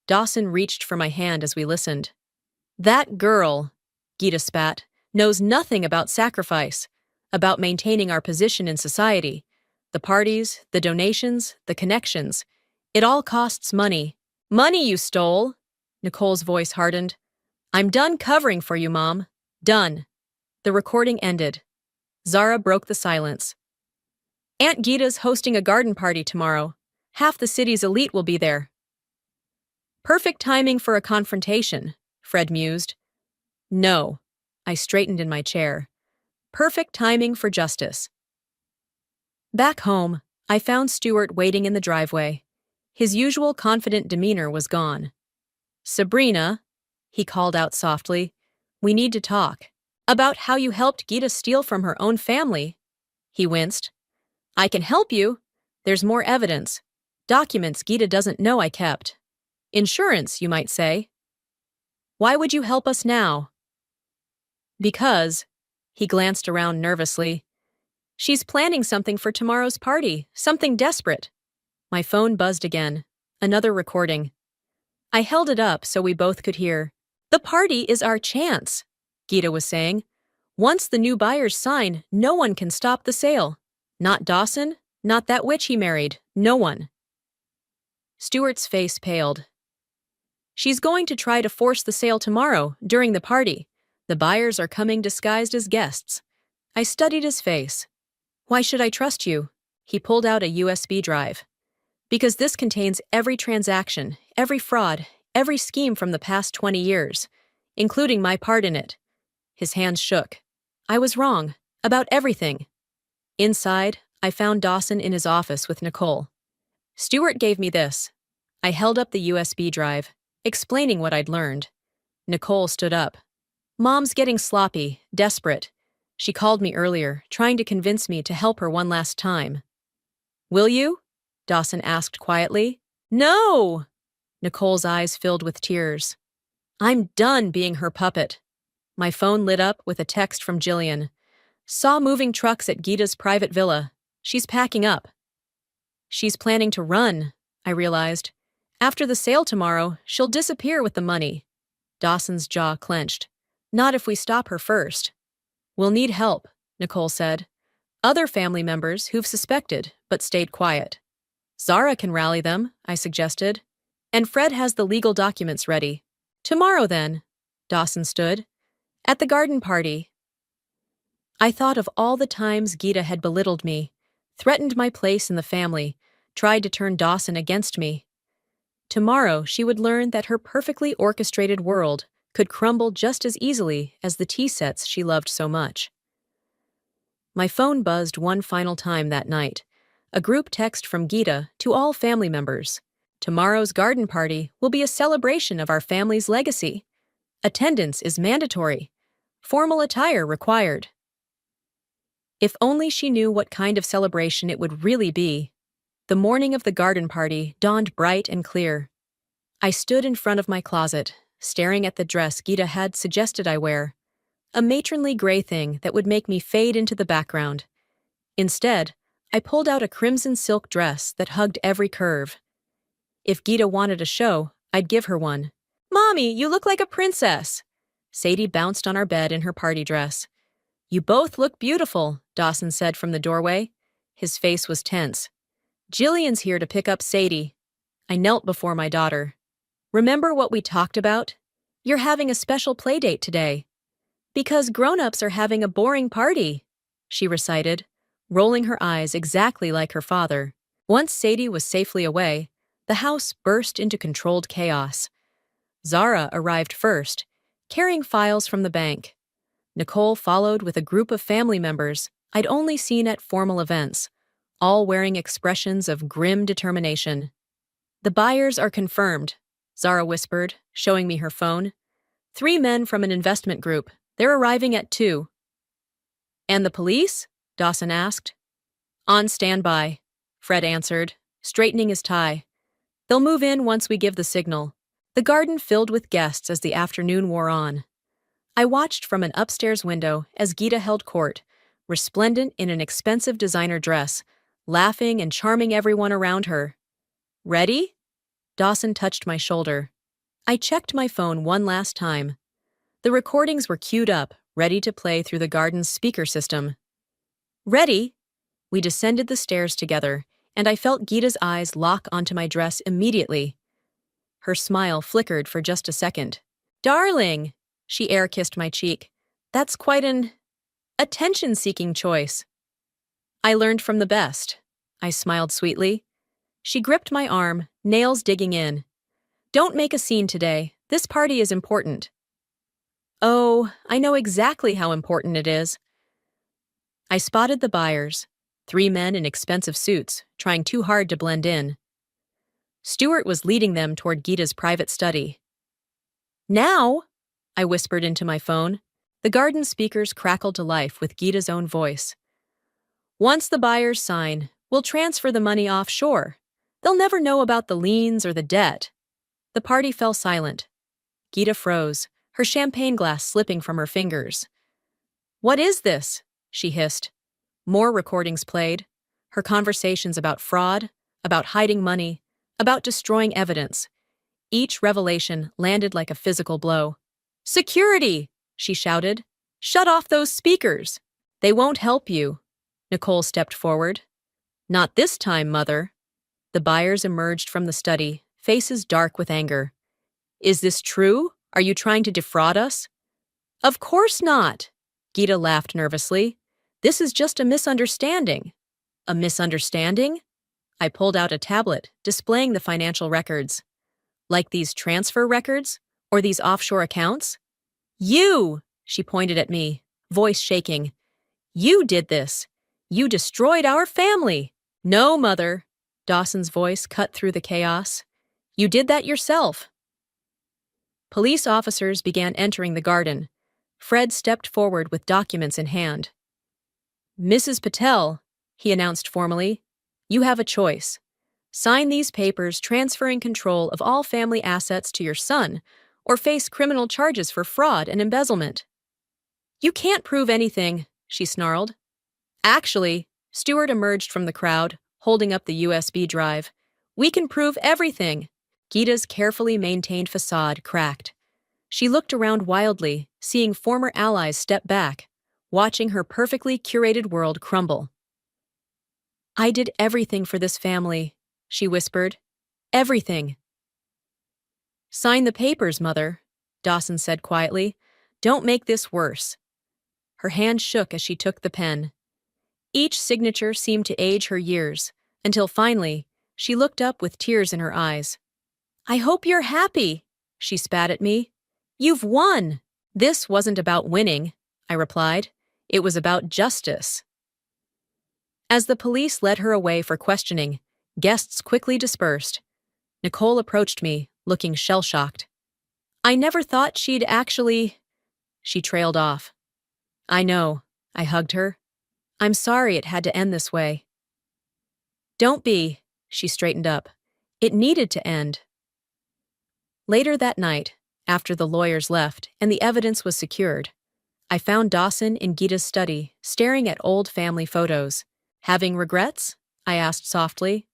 Dawson reached for my hand as we listened. That girl, Gita spat, knows nothing about sacrifice, about maintaining our position in society. The parties, the donations, the connections. It all costs money. Money you stole! Nicole's voice hardened. I'm done covering for you, Mom. Done. The recording ended. Zara broke the silence. Aunt Gita's hosting a garden party tomorrow. Half the city's elite will be there. Perfect timing for a confrontation, Fred mused. No. I straightened in my chair. Perfect timing for justice. Back home, I found Stuart waiting in the driveway. His usual confident demeanor was gone. Sabrina, he called out softly, we need to talk. About how you helped Gita steal from her own family. He winced. I can help you. There's more evidence. Documents Gita doesn't know I kept. Insurance, you might say. Why would you help us now? Because, he glanced around nervously, she's planning something for tomorrow's party, something desperate. My phone buzzed again. Another recording. I held it up so we both could hear. The party is our chance, Gita was saying. Once the new buyers sign, no one can stop the sale. Not Dawson, not that witch he married, no one. Stuart's face paled. She's going to try to force the sale tomorrow, during the party. The buyers are coming disguised as guests. I studied his face. Why should I trust you? He pulled out a USB drive. Because this contains every transaction, every fraud, every scheme from the past 20 years, including my part in it. His hands shook. I was wrong. About everything. Inside, I found Dawson in his office with Nicole. Stuart gave me this. I held up the USB drive, explaining what I'd learned. Nicole stood up. Mom's getting sloppy, desperate. She called me earlier, trying to convince me to help her one last time. Will you? Dawson asked quietly. No! Nicole's eyes filled with tears. I'm done being her puppet. My phone lit up with a text from Jillian. Saw moving trucks at Gita's private villa. She's packing up. She's planning to run, I realized. After the sale tomorrow, she'll disappear with the money. Dawson's jaw clenched. Not if we stop her first. We'll need help, Nicole said. Other family members who've suspected but stayed quiet. Zara can rally them, I suggested. And Fred has the legal documents ready. Tomorrow then, Dawson stood. At the garden party. I thought of all the times Gita had belittled me, threatened my place in the family, tried to turn Dawson against me. Tomorrow she would learn that her perfectly orchestrated world could crumble just as easily as the tea sets she loved so much. My phone buzzed one final time that night. A group text from Gita to all family members. Tomorrow's garden party will be a celebration of our family's legacy. Attendance is mandatory. Formal attire required. If only she knew what kind of celebration it would really be. The morning of the garden party dawned bright and clear. I stood in front of my closet, staring at the dress Gita had suggested I wear. A matronly gray thing that would make me fade into the background. Instead, I pulled out a crimson silk dress that hugged every curve. If Gita wanted a show, I'd give her one. Mommy, you look like a princess! Sadie bounced on our bed in her party dress. You both look beautiful, Dawson said from the doorway. His face was tense. Jillian's here to pick up Sadie. I knelt before my daughter. Remember what we talked about? You're having a special play date today. Because grown-ups are having a boring party, she recited, rolling her eyes exactly like her father. Once Sadie was safely away, the house burst into controlled chaos. Zara arrived first, carrying files from the bank. Nicole followed with a group of family members I'd only seen at formal events, all wearing expressions of grim determination. The buyers are confirmed, Zara whispered, showing me her phone. 3 men from an investment group. They're arriving at 2. And the police? Dawson asked. On standby, Fred answered, straightening his tie. They'll move in once we give the signal. The garden filled with guests as the afternoon wore on. I watched from an upstairs window as Gita held court, resplendent in an expensive designer dress, laughing and charming everyone around her. Ready? Dawson touched my shoulder. I checked my phone one last time. The recordings were queued up, ready to play through the garden's speaker system. Ready? We descended the stairs together, and I felt Gita's eyes lock onto my dress immediately. Her smile flickered for just a second. Darling! She air-kissed my cheek. That's quite an attention-seeking choice. I learned from the best. I smiled sweetly. She gripped my arm, nails digging in. Don't make a scene today. This party is important. Oh, I know exactly how important it is. I spotted the buyers, 3 men in expensive suits, trying too hard to blend in. Stuart was leading them toward Gita's private study. Now, I whispered into my phone. The garden speakers crackled to life with Gita's own voice. Once the buyers sign, we'll transfer the money offshore. They'll never know about the liens or the debt. The party fell silent. Gita froze, her champagne glass slipping from her fingers. What is this? She hissed. More recordings played. Her conversations about fraud, about hiding money, about destroying evidence. Each revelation landed like a physical blow. Security! She shouted. Shut off those speakers! They won't help you. Nicole stepped forward. Not this time, Mother. The buyers emerged from the study, faces dark with anger. Is this true? Are you trying to defraud us? Of course not. Gita laughed nervously. This is just a misunderstanding. A misunderstanding? I pulled out a tablet, displaying the financial records. Like these transfer records? Or these offshore accounts? You! She pointed at me, voice shaking. You did this. You destroyed our family. No, Mother. Dawson's voice cut through the chaos. You did that yourself. Police officers began entering the garden. Fred stepped forward with documents in hand. Mrs. Patel, he announced formally, you have a choice. Sign these papers transferring control of all family assets to your son, or face criminal charges for fraud and embezzlement. You can't prove anything, she snarled. Actually, Stuart emerged from the crowd, holding up the USB drive. We can prove everything. Gita's carefully maintained facade cracked. She looked around wildly, seeing former allies step back, watching her perfectly curated world crumble. I did everything for this family, she whispered. Everything. Sign the papers, Mother, Dawson said quietly. Don't make this worse. Her hand shook as she took the pen. Each signature seemed to age her years, until finally, she looked up with tears in her eyes. I hope you're happy, she spat at me. You've won. This wasn't about winning, I replied. It was about justice. As the police led her away for questioning, guests quickly dispersed. Nicole approached me, looking shell-shocked. I never thought she'd actually... She trailed off. I know, I hugged her. I'm sorry it had to end this way. Don't be, she straightened up. It needed to end. Later that night, after the lawyers left and the evidence was secured, I found Dawson in Gita's study, staring at old family photos. Having regrets? I asked softly.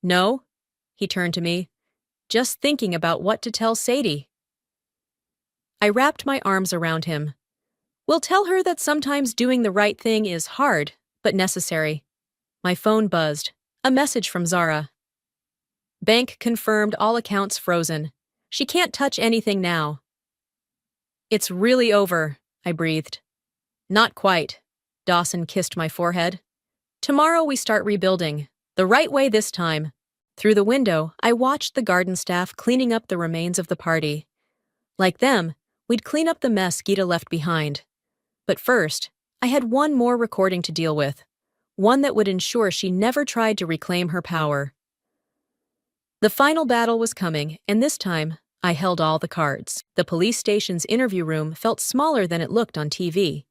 No, he turned to me. Just thinking about what to tell Sadie. I wrapped my arms around him. We'll tell her that sometimes doing the right thing is hard, but necessary. My phone buzzed. A message from Zara. Bank confirmed all accounts frozen. She can't touch anything now. It's really over, I breathed. Not quite. Dawson kissed my forehead. Tomorrow we start rebuilding. The right way this time. Through the window, I watched the garden staff cleaning up the remains of the party. Like them, we'd clean up the mess Gita left behind. But first, I had one more recording to deal with. One that would ensure she never tried to reclaim her power. The final battle was coming, and this time, I held all the cards. The police station's interview room felt smaller than it looked on TV.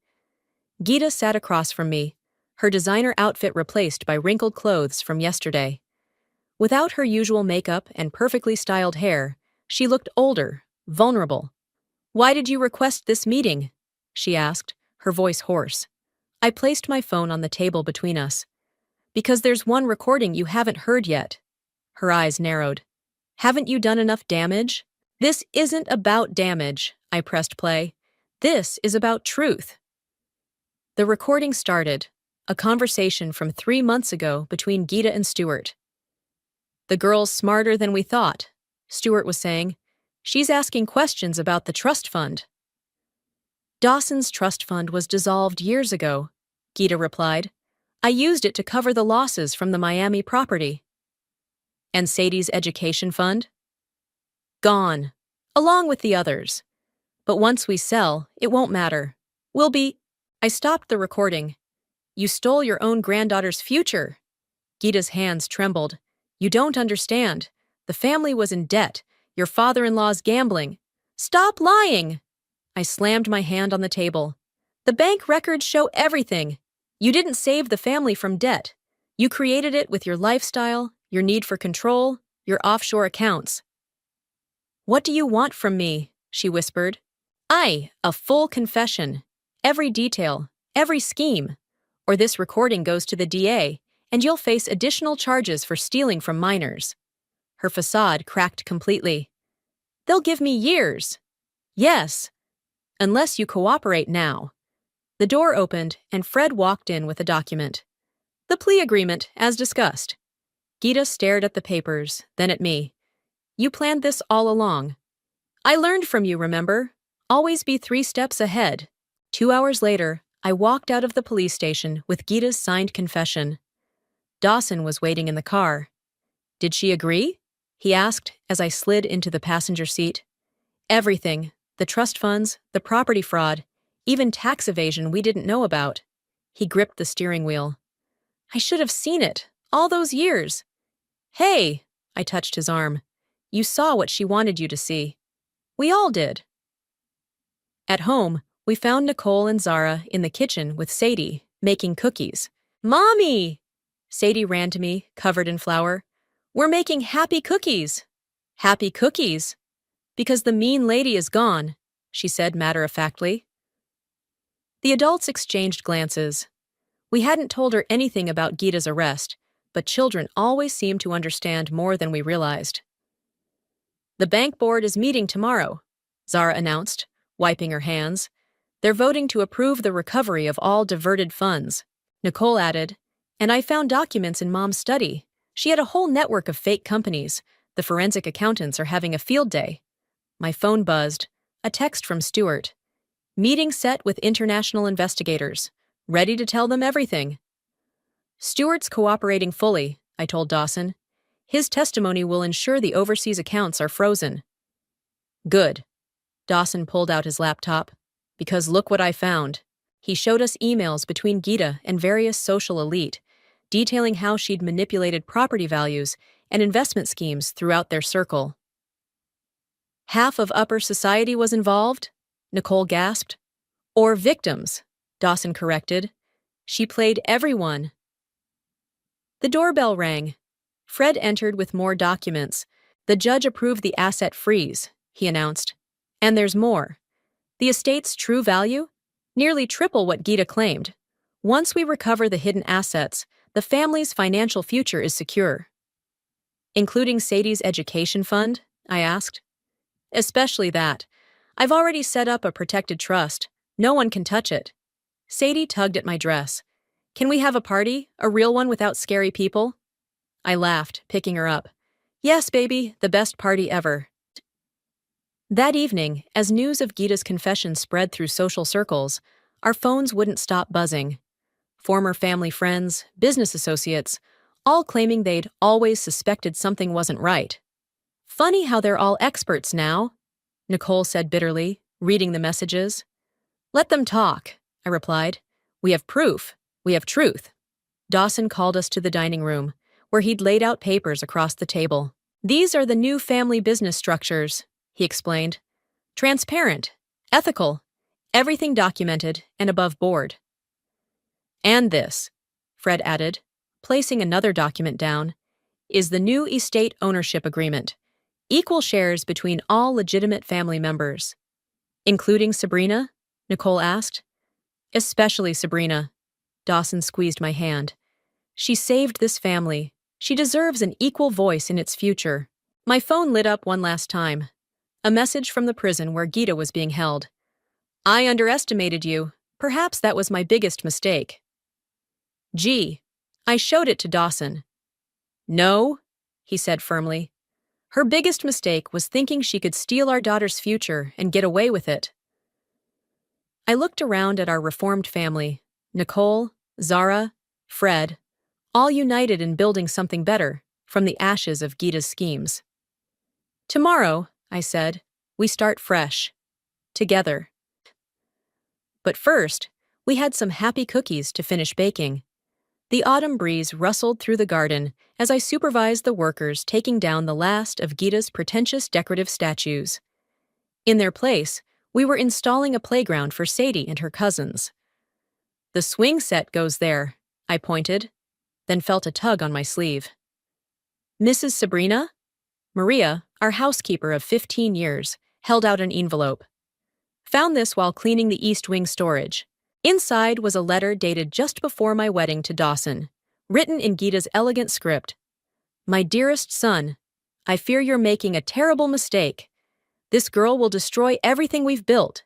Geeta sat across from me, her designer outfit replaced by wrinkled clothes from yesterday. Without her usual makeup and perfectly styled hair, she looked older, vulnerable. "Why did you request this meeting?" she asked, her voice hoarse. I placed my phone on the table between us. "Because there's one recording you haven't heard yet." Her eyes narrowed. "Haven't you done enough damage?" "This isn't about damage," I pressed play. "This is about truth." The recording started, a conversation from 3 months ago between Geeta and Stuart. "The girl's smarter than we thought," Stuart was saying. "She's asking questions about the trust fund." "Dawson's trust fund was dissolved years ago," Geeta replied. "I used it to cover the losses from the Miami property." "And Sadie's education fund?" "Gone, along with the others. But once we sell, it won't matter. We'll be—" I stopped the recording. "You stole your own granddaughter's future." Geeta's hands trembled. "You don't understand. The family was in debt. Your father-in-law's gambling." "Stop lying!" I slammed my hand on the table. "The bank records show everything. You didn't save the family from debt. You created it with your lifestyle, your need for control, your offshore accounts." "What do you want from me?" she whispered. A full confession. Every detail, every scheme. Or this recording goes to the DA, and you'll face additional charges for stealing from minors." Her facade cracked completely. "They'll give me years." "Yes, unless you cooperate now." The door opened, and Fred walked in with a document. "The plea agreement, as discussed." Geeta stared at the papers, then at me. "You planned this all along." "I learned from you, remember? Always be 3 steps ahead." 2 hours later, I walked out of the police station with Geeta's signed confession. Dawson was waiting in the car. "Did she agree?" he asked as I slid into the passenger seat. "Everything. The trust funds, the property fraud, even tax evasion we didn't know about." He gripped the steering wheel. "I should have seen it. All those years." "Hey," I touched his arm. "You saw what she wanted you to see. We all did." At home, we found Nicole and Zara in the kitchen with Sadie, making cookies. "Mommy!" Sadie ran to me, covered in flour. "We're making happy cookies." "Happy cookies?" "Because the mean lady is gone," she said matter-of-factly. The adults exchanged glances. We hadn't told her anything about Geeta's arrest, but children always seem to understand more than we realized. "The bank board is meeting tomorrow," Zara announced, wiping her hands. "They're voting to approve the recovery of all diverted funds." Nicole added, "And I found documents in Mom's study. She had a whole network of fake companies. The forensic accountants are having a field day." My phone buzzed. A text from Stuart. "Meeting set with international investigators. Ready to tell them everything." "Stuart's cooperating fully," I told Dawson. "His testimony will ensure the overseas accounts are frozen." "Good." Dawson pulled out his laptop. "Because look what I found." He showed us emails between Geeta and various social elite, detailing how she'd manipulated property values and investment schemes throughout their circle. "Half of upper society was involved?" Nicole gasped. "Or victims," Dawson corrected. "She played everyone." The doorbell rang. Fred entered with more documents. "The judge approved the asset freeze," he announced. "And there's more. The estate's true value? Nearly triple what Geeta claimed. Once we recover the hidden assets, the family's financial future is secure." "Including Sadie's education fund?" I asked. "Especially that. I've already set up a protected trust. No one can touch it." Sadie tugged at my dress. "Can we have a party? A real one without scary people?" I laughed, picking her up. "Yes, baby, the best party ever." That evening, as news of Geeta's confession spread through social circles, our phones wouldn't stop buzzing. Former family friends, business associates, all claiming they'd always suspected something wasn't right. "Funny how they're all experts now," Nicole said bitterly, reading the messages. "Let them talk," I replied. "We have proof. We have truth." Dawson called us to the dining room, where he'd laid out papers across the table. "These are the new family business structures," he explained. Transparent, ethical, everything documented and above board. And this, Fred added, placing another document down, is the new estate ownership agreement. Equal shares between all legitimate family members. Including Sabrina? Nicole asked. Especially Sabrina. Dawson squeezed my hand. She saved this family. She deserves an equal voice in its future. My phone lit up one last time. A message from the prison where Gita was being held. I underestimated you. Perhaps that was my biggest mistake. Gee, I showed it to Dawson. No, he said firmly. Her biggest mistake was thinking she could steal our daughter's future and get away with it. I looked around at our reformed family, Nicole, Zara, Fred, all united in building something better from the ashes of Gita's schemes. Tomorrow, I said, we start fresh. Together. But first, we had some happy cookies to finish baking. The autumn breeze rustled through the garden as I supervised the workers taking down the last of Gita's pretentious decorative statues. In their place, we were installing a playground for Sadie and her cousins. The swing set goes there, I pointed, then felt a tug on my sleeve. Mrs. Sabrina? Maria, our housekeeper of 15 years, held out an envelope. Found this while cleaning the East Wing storage. Inside was a letter dated just before my wedding to Dawson, written in Gita's elegant script. My dearest son, I fear you're making a terrible mistake. This girl will destroy everything we've built.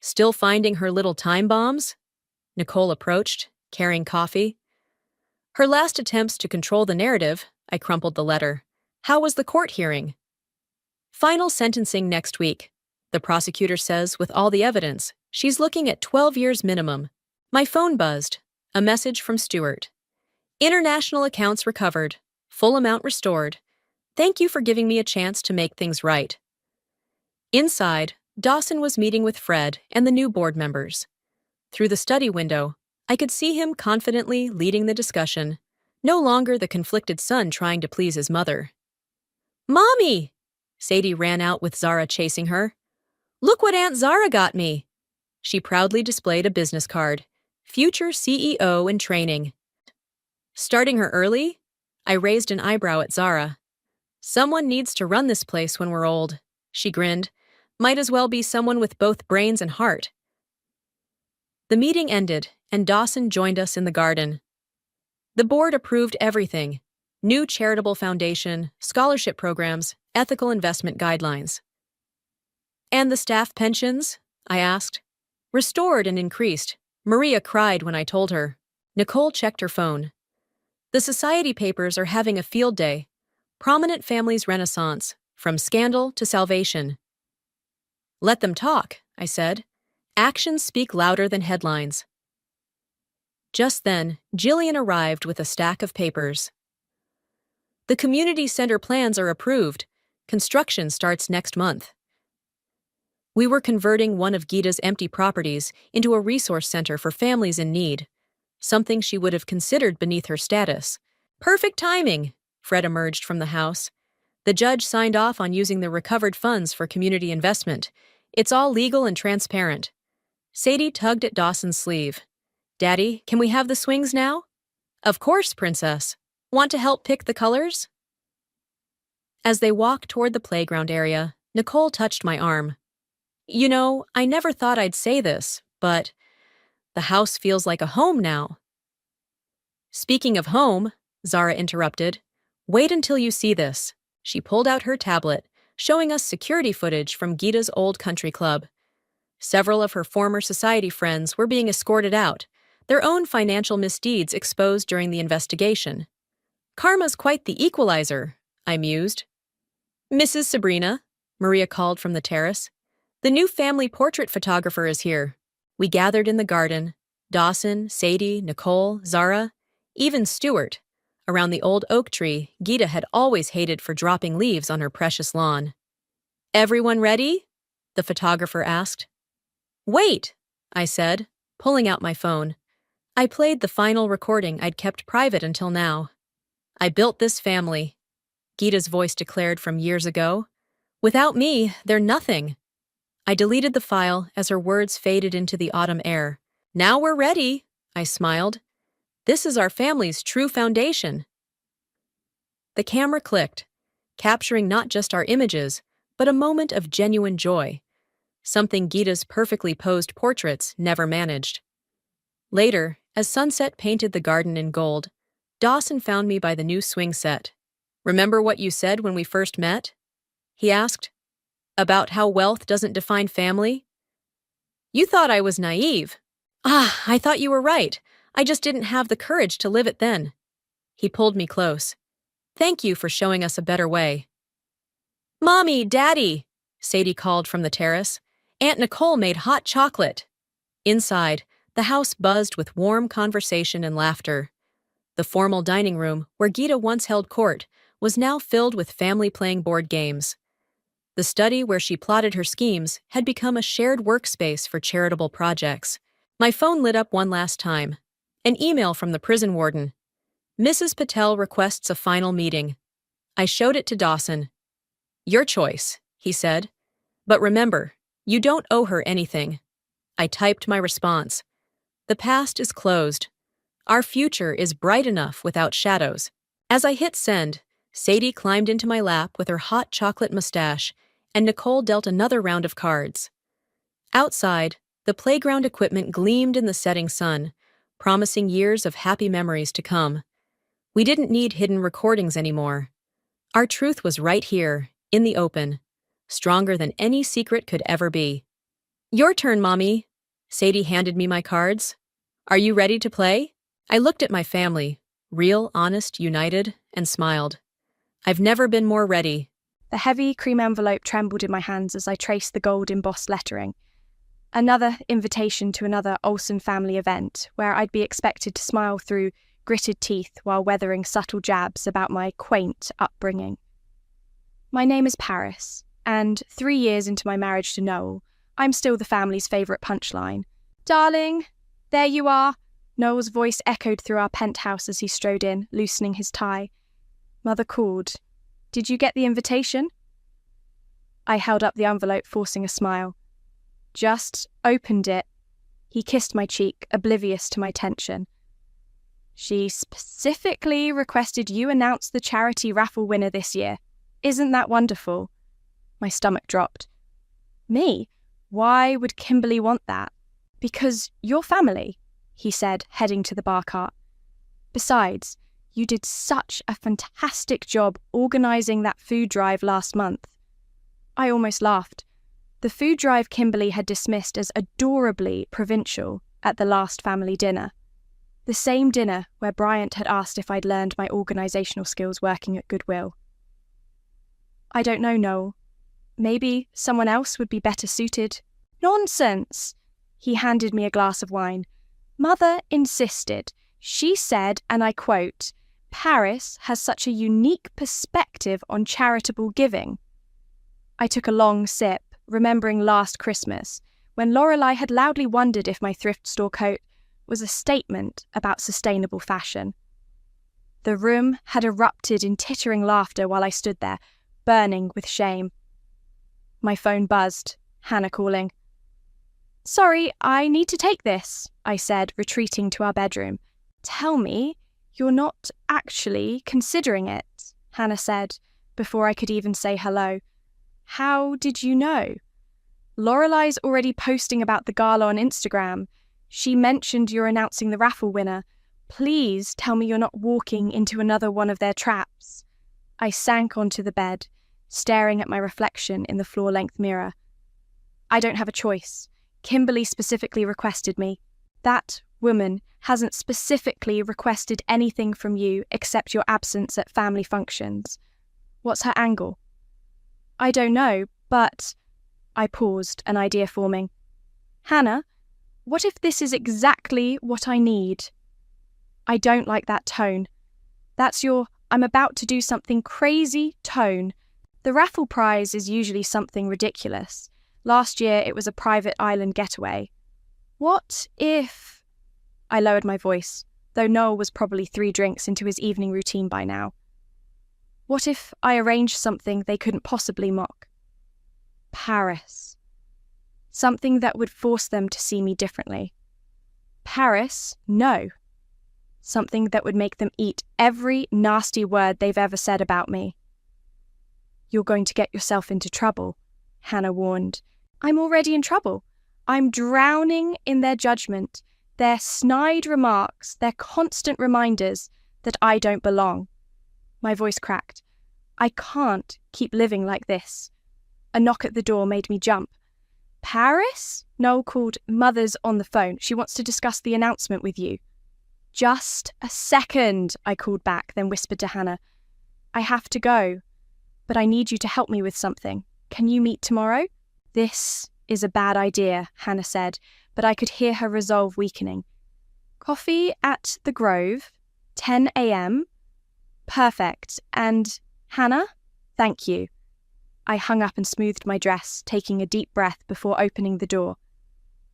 Still finding her little time bombs? Nicole approached, carrying coffee. Her last attempts to control the narrative, I crumpled the letter. How was the court hearing? Final sentencing next week. The prosecutor says, with all the evidence, she's looking at 12 years minimum. My phone buzzed. A message from Stuart. International accounts recovered. Full amount restored. Thank you for giving me a chance to make things right. Inside, Dawson was meeting with Fred and the new board members. Through the study window, I could see him confidently leading the discussion, no longer the conflicted son trying to please his mother. Mommy! Sadie ran out with Zara chasing her. Look what Aunt Zara got me! She proudly displayed a business card. Future CEO in training. Starting her early? I raised an eyebrow at Zara. Someone needs to run this place when we're old, she grinned. Might as well be someone with both brains and heart. The meeting ended, and Dawson joined us in the garden. The board approved everything. New charitable foundation, scholarship programs, ethical investment guidelines. And the staff pensions? I asked. Restored and increased. Maria cried when I told her. Nicole checked her phone. The society papers are having a field day. Prominent families renaissance, from scandal to salvation. Let them talk, I said. Actions speak louder than headlines. Just then, Jillian arrived with a stack of papers. The community center plans are approved. Construction starts next month. We were converting one of Gita's empty properties into a resource center for families in need, something she would have considered beneath her status. Perfect timing, Fred emerged from the house. The judge signed off on using the recovered funds for community investment. It's all legal and transparent. Sadie tugged at Dawson's sleeve. Daddy, can we have the swings now? Of course, Princess. Want to help pick the colors? As they walked toward the playground area, Nicole touched my arm. You know, I never thought I'd say this, but the house feels like a home now. Speaking of home, Zara interrupted, wait until you see this. She pulled out her tablet, showing us security footage from Gita's old country club. Several of her former society friends were being escorted out, their own financial misdeeds exposed during the investigation. Karma's quite the equalizer, I mused. Mrs. Sabrina, Maria called from the terrace. The new family portrait photographer is here. We gathered in the garden, Dawson, Sadie, Nicole, Zara, even Stuart. Around the old oak tree Gita had always hated for dropping leaves on her precious lawn. Everyone ready? The photographer asked. Wait, I said, pulling out my phone. I played the final recording I'd kept private until now. I built this family, Gita's voice declared from years ago, Without me, they're nothing. I deleted the file as her words faded into the autumn air. Now we're ready, I smiled. This is our family's true foundation. The camera clicked, capturing not just our images, but a moment of genuine joy, something Geeta's perfectly posed portraits never managed. Later, as sunset painted the garden in gold, Dawson found me by the new swing set. Remember what you said when we first met? He asked. About how wealth doesn't define family? You thought I was naive. I thought you were right. I just didn't have the courage to live it then. He pulled me close. Thank you for showing us a better way. Mommy, Daddy, Sadie called from the terrace. Aunt Nicole made hot chocolate. Inside, the house buzzed with warm conversation and laughter. The formal dining room, where Geeta once held court, was now filled with family playing board games. The study where she plotted her schemes had become a shared workspace for charitable projects. My phone lit up one last time. An email from the prison warden. Mrs. Patel requests a final meeting. I showed it to Dawson. Your choice, he said. But remember, you don't owe her anything. I typed my response. The past is closed. Our future is bright enough without shadows. As I hit send, Sadie climbed into my lap with her hot chocolate mustache, and Nicole dealt another round of cards. Outside, the playground equipment gleamed in the setting sun, promising years of happy memories to come. We didn't need hidden recordings anymore. Our truth was right here, in the open, stronger than any secret could ever be. Your turn, Mommy. Sadie handed me my cards. Are you ready to play? I looked at my family, real, honest, united, and smiled. I've never been more ready. The heavy cream envelope trembled in my hands as I traced the gold embossed lettering. Another invitation to another Olsen family event, where I'd be expected to smile through gritted teeth while weathering subtle jabs about my quaint upbringing. My name is Paris, and 3 years into my marriage to Noel, I'm still the family's favourite punchline. Darling, there you are. Noel's voice echoed through our penthouse as he strode in, loosening his tie. Mother called. Did you get the invitation? I held up the envelope, forcing a smile. Just opened it. He kissed my cheek, oblivious to my tension. She specifically requested you announce the charity raffle winner this year. Isn't that wonderful? My stomach dropped. Me? Why would Kimberly want that? Because you're family, he said, heading to the bar cart. Besides, you did such a fantastic job organising that food drive last month. I almost laughed. The food drive Kimberly had dismissed as adorably provincial at the last family dinner. The same dinner where Bryant had asked if I'd learned my organisational skills working at Goodwill. I don't know, Noel. Maybe someone else would be better suited. Nonsense! He handed me a glass of wine. Mother insisted. She said, and I quote, Paris has such a unique perspective on charitable giving. I took a long sip, remembering last Christmas, when Lorelei had loudly wondered if my thrift store coat was a statement about sustainable fashion. The room had erupted in tittering laughter while I stood there, burning with shame. My phone buzzed, Hannah calling. Sorry, I need to take this, I said, retreating to our bedroom. Tell me, you're not actually considering it, Hannah said, before I could even say hello. How did you know? Lorelei's already posting about the gala on Instagram. She mentioned you're announcing the raffle winner. Please tell me you're not walking into another one of their traps. I sank onto the bed, staring at my reflection in the floor-length mirror. I don't have a choice. Kimberly specifically requested me. That woman hasn't specifically requested anything from you except your absence at family functions. What's her angle? I don't know, but... I paused, an idea forming. Hannah, what if this is exactly what I need? I don't like that tone. That's your I'm about to do something crazy tone. The raffle prize is usually something ridiculous. Last year it was a private island getaway. What if... I lowered my voice, though Noel was probably 3 drinks into his evening routine by now. What if I arranged something they couldn't possibly mock? Paris. Something that would force them to see me differently. Paris, no. Something that would make them eat every nasty word they've ever said about me. You're going to get yourself into trouble, Hannah warned. I'm already in trouble. I'm drowning in their judgment, their snide remarks, their constant reminders that I don't belong. My voice cracked. I can't keep living like this. A knock at the door made me jump. Paris? Noel called. Mother's on the phone. She wants to discuss the announcement with you. Just a second, I called back, then whispered to Hannah. I have to go, but I need you to help me with something. Can you meet tomorrow? This is a bad idea, Hannah said, but I could hear her resolve weakening. Coffee at the Grove, 10 a.m. Perfect. And Hannah? Thank you. I hung up and smoothed my dress, taking a deep breath before opening the door.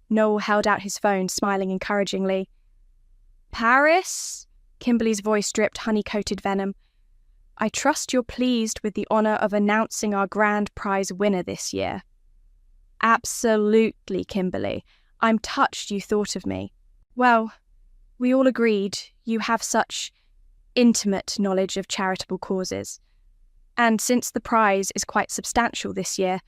Noel held out his phone, smiling encouragingly. Paris? Kimberly's voice dripped honey-coated venom. I trust you're pleased with the honour of announcing our grand prize winner this year. Absolutely, Kimberly. I'm touched you thought of me. Well, we all agreed you have such intimate knowledge of charitable causes. And since the prize is quite substantial this year,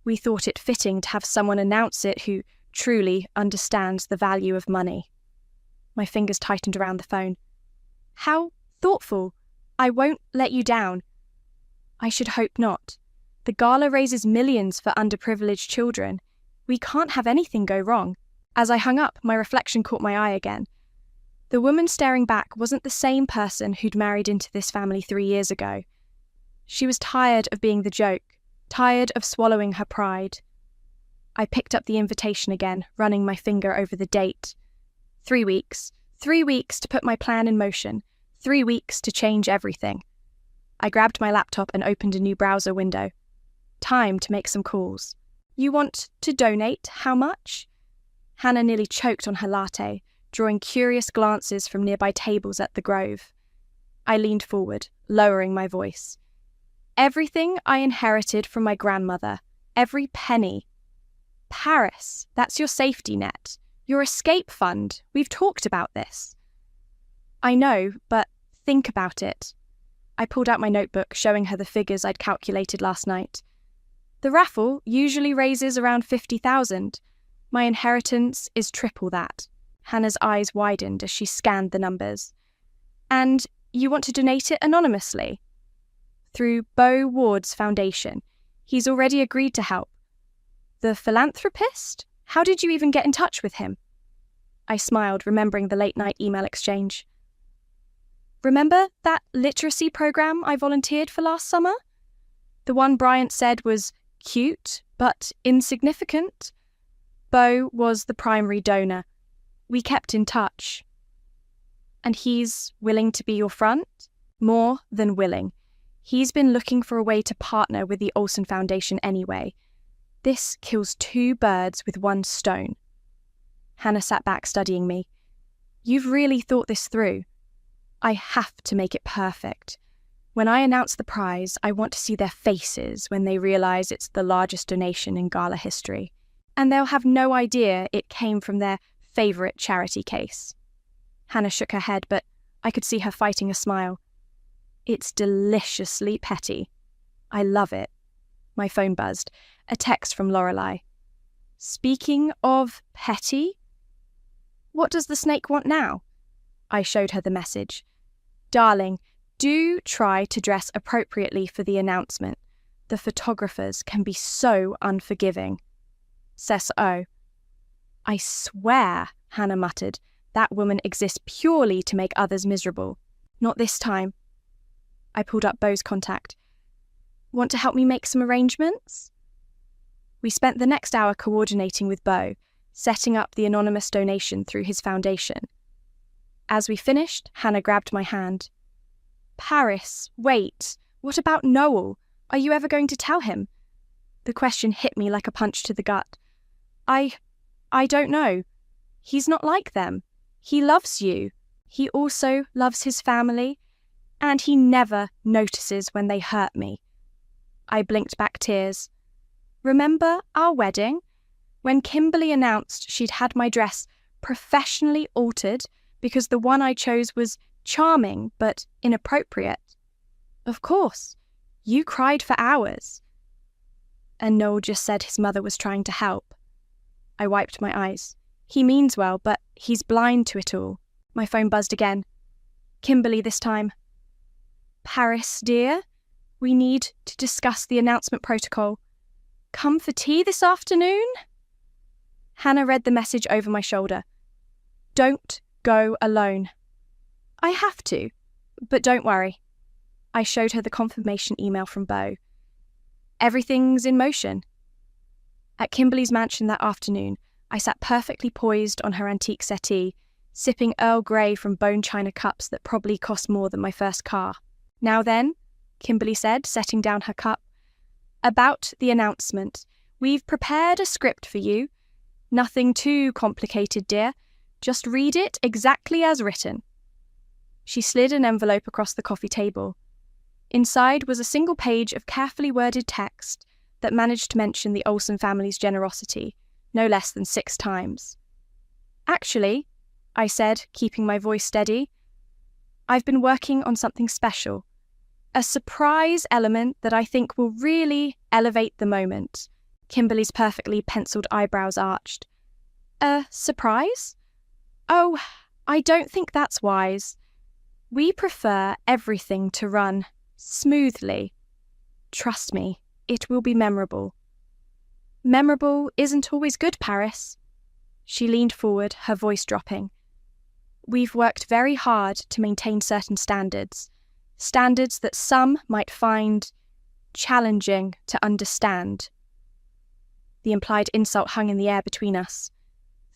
we thought it fitting to have someone announce it who truly understands the value of money. My fingers tightened around the phone. How thoughtful. I won't let you down. I should hope not. The gala raises millions for underprivileged children. We can't have anything go wrong. As I hung up, my reflection caught my eye again. The woman staring back wasn't the same person who'd married into this family 3 years ago. She was tired of being the joke, tired of swallowing her pride. I picked up the invitation again, running my finger over the date. 3 weeks. 3 weeks to put my plan in motion. 3 weeks to change everything. I grabbed my laptop and opened a new browser window. Time to make some calls. You want to donate how much? Hannah nearly choked on her latte, drawing curious glances from nearby tables at the Grove. I leaned forward, lowering my voice. Everything I inherited from my grandmother. Every penny. Paris, that's your safety net. Your escape fund. We've talked about this. I know, but think about it. I pulled out my notebook, showing her the figures I'd calculated last night. The raffle usually raises around 50,000. My inheritance is triple that. Hannah's eyes widened as she scanned the numbers. And you want to donate it anonymously? Through Beau Ward's foundation. He's already agreed to help. The philanthropist? How did you even get in touch with him? I smiled, remembering the late-night email exchange. Remember that literacy program I volunteered for last summer? The one Bryant said was cute, but insignificant? Beau was the primary donor. We kept in touch. And he's willing to be your front? More than willing. He's been looking for a way to partner with the Olsen Foundation anyway. This kills 2 birds with 1 stone. Hannah sat back studying me. You've really thought this through. I have to make it perfect. When I announce the prize, I want to see their faces when they realise it's the largest donation in gala history. And they'll have no idea it came from their favourite charity case. Hannah shook her head, but I could see her fighting a smile. It's deliciously petty. I love it. My phone buzzed. A text from Lorelei. Speaking of petty, what does the snake want now? I showed her the message. Darling, do try to dress appropriately for the announcement. The photographers can be so unforgiving. Cess O. I swear, Hannah muttered, that woman exists purely to make others miserable. Not this time. I pulled up Beau's contact. Want to help me make some arrangements? We spent the next hour coordinating with Beau, setting up the anonymous donation through his foundation. As we finished, Hannah grabbed my hand. Paris, wait, what about Noel? Are you ever going to tell him? The question hit me like a punch to the gut. I don't know. He's not like them. He loves you. He also loves his family, and he never notices when they hurt me. I blinked back tears. Remember our wedding? When Kimberly announced she'd had my dress professionally altered because the one I chose was charming but inappropriate. Of course, you cried for hours. And Noel just said his mother was trying to help. I wiped my eyes. He means well, but he's blind to it all. My phone buzzed again. Kimberly this time. Paris, dear, we need to discuss the announcement protocol. Come for tea this afternoon? Hannah read the message over my shoulder. Don't go alone. I have to, but don't worry. I showed her the confirmation email from Beau. Everything's in motion. At Kimberly's mansion that afternoon, I sat perfectly poised on her antique settee, sipping Earl Grey from bone china cups that probably cost more than my first car. Now then, Kimberly said, setting down her cup. About the announcement. We've prepared a script for you. Nothing too complicated, dear. Just read it exactly as written. She slid an envelope across the coffee table. Inside was a single page of carefully worded text that managed to mention the Olsen family's generosity, no less than 6 times. Actually, I said, keeping my voice steady, I've been working on something special. A surprise element that I think will really elevate the moment. Kimberly's perfectly penciled eyebrows arched. A surprise? Oh, I don't think that's wise. We prefer everything to run smoothly. Trust me, it will be memorable. Memorable isn't always good, Paris. She leaned forward, her voice dropping. We've worked very hard to maintain certain standards that some might find challenging to understand. The implied insult hung in the air between us.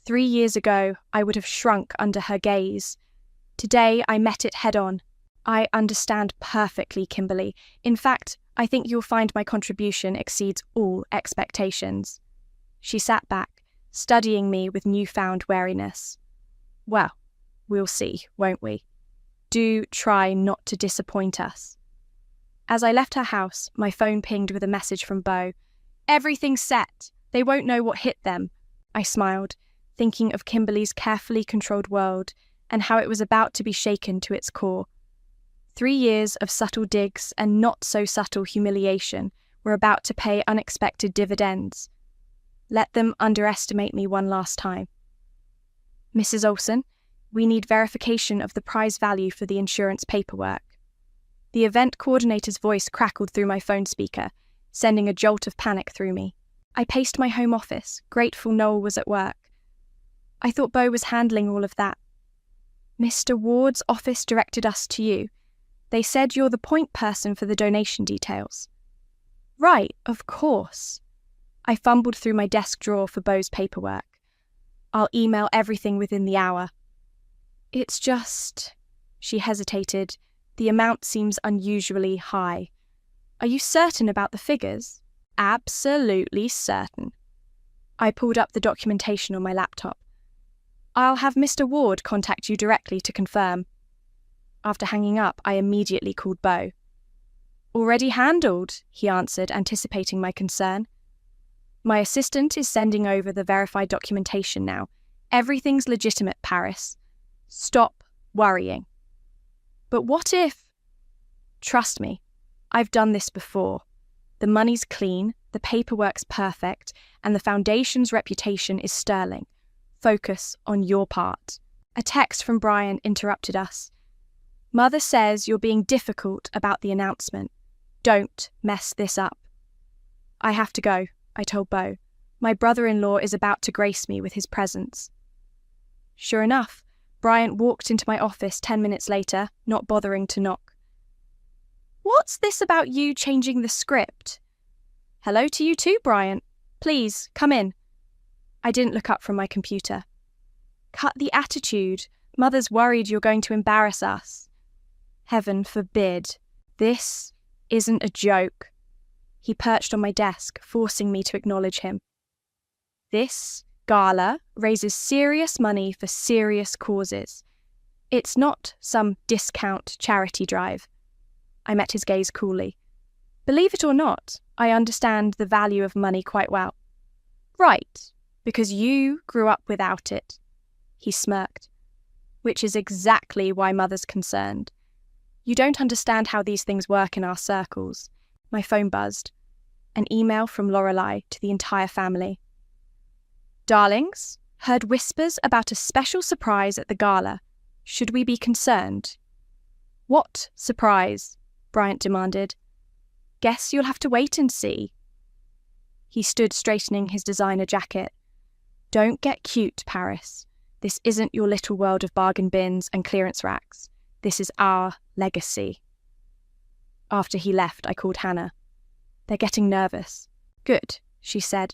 3 years ago, I would have shrunk under her gaze. Today, I met it head-on. I understand perfectly, Kimberly. In fact, I think you'll find my contribution exceeds all expectations. She sat back, studying me with newfound wariness. Well, we'll see, won't we? Do try not to disappoint us. As I left her house, my phone pinged with a message from Beau. Everything's set. They won't know what hit them. I smiled, thinking of Kimberly's carefully controlled world and how it was about to be shaken to its core. 3 years of subtle digs and not so subtle humiliation were about to pay unexpected dividends. Let them underestimate me one last time. Mrs. Olsen, we need verification of the prize value for the insurance paperwork. The event coordinator's voice crackled through my phone speaker, sending a jolt of panic through me. I paced my home office, grateful Noel was at work. I thought Beau was handling all of that. Mr. Ward's office directed us to you. They said you're the point person for the donation details. Right, of course. I fumbled through my desk drawer for Beau's paperwork. I'll email everything within the hour. It's just... She hesitated. The amount seems unusually high. Are you certain about the figures? Absolutely certain. I pulled up the documentation on my laptop. I'll have Mr. Ward contact you directly to confirm. After hanging up, I immediately called Beau. Already handled, he answered, anticipating my concern. My assistant is sending over the verified documentation now. Everything's legitimate, Paris. Stop worrying. But what if... Trust me, I've done this before. The money's clean, the paperwork's perfect, and the foundation's reputation is sterling. Focus on your part. A text from Brian interrupted us. Mother says you're being difficult about the announcement. Don't mess this up. I have to go, I told Beau. My brother-in-law is about to grace me with his presence. Sure enough, Bryant walked into my office 10 minutes later, not bothering to knock. What's this about you changing the script? Hello to you too, Bryant. Please, come in. I didn't look up from my computer. Cut the attitude. Mother's worried you're going to embarrass us. Heaven forbid. This isn't a joke. He perched on my desk, forcing me to acknowledge him. This gala raises serious money for serious causes. It's not some discount charity drive. I met his gaze coolly. Believe it or not, I understand the value of money quite well. Right, because you grew up without it. He smirked. Which is exactly why Mother's concerned. You don't understand how these things work in our circles. My phone buzzed. An email from Lorelei to the entire family. Darlings, heard whispers about a special surprise at the gala. Should we be concerned? What surprise? Bryant demanded. Guess you'll have to wait and see. He stood straightening his designer jacket. Don't get cute, Paris. This isn't your little world of bargain bins and clearance racks. This is our legacy. After he left, I called Hannah. They're getting nervous. Good, she said.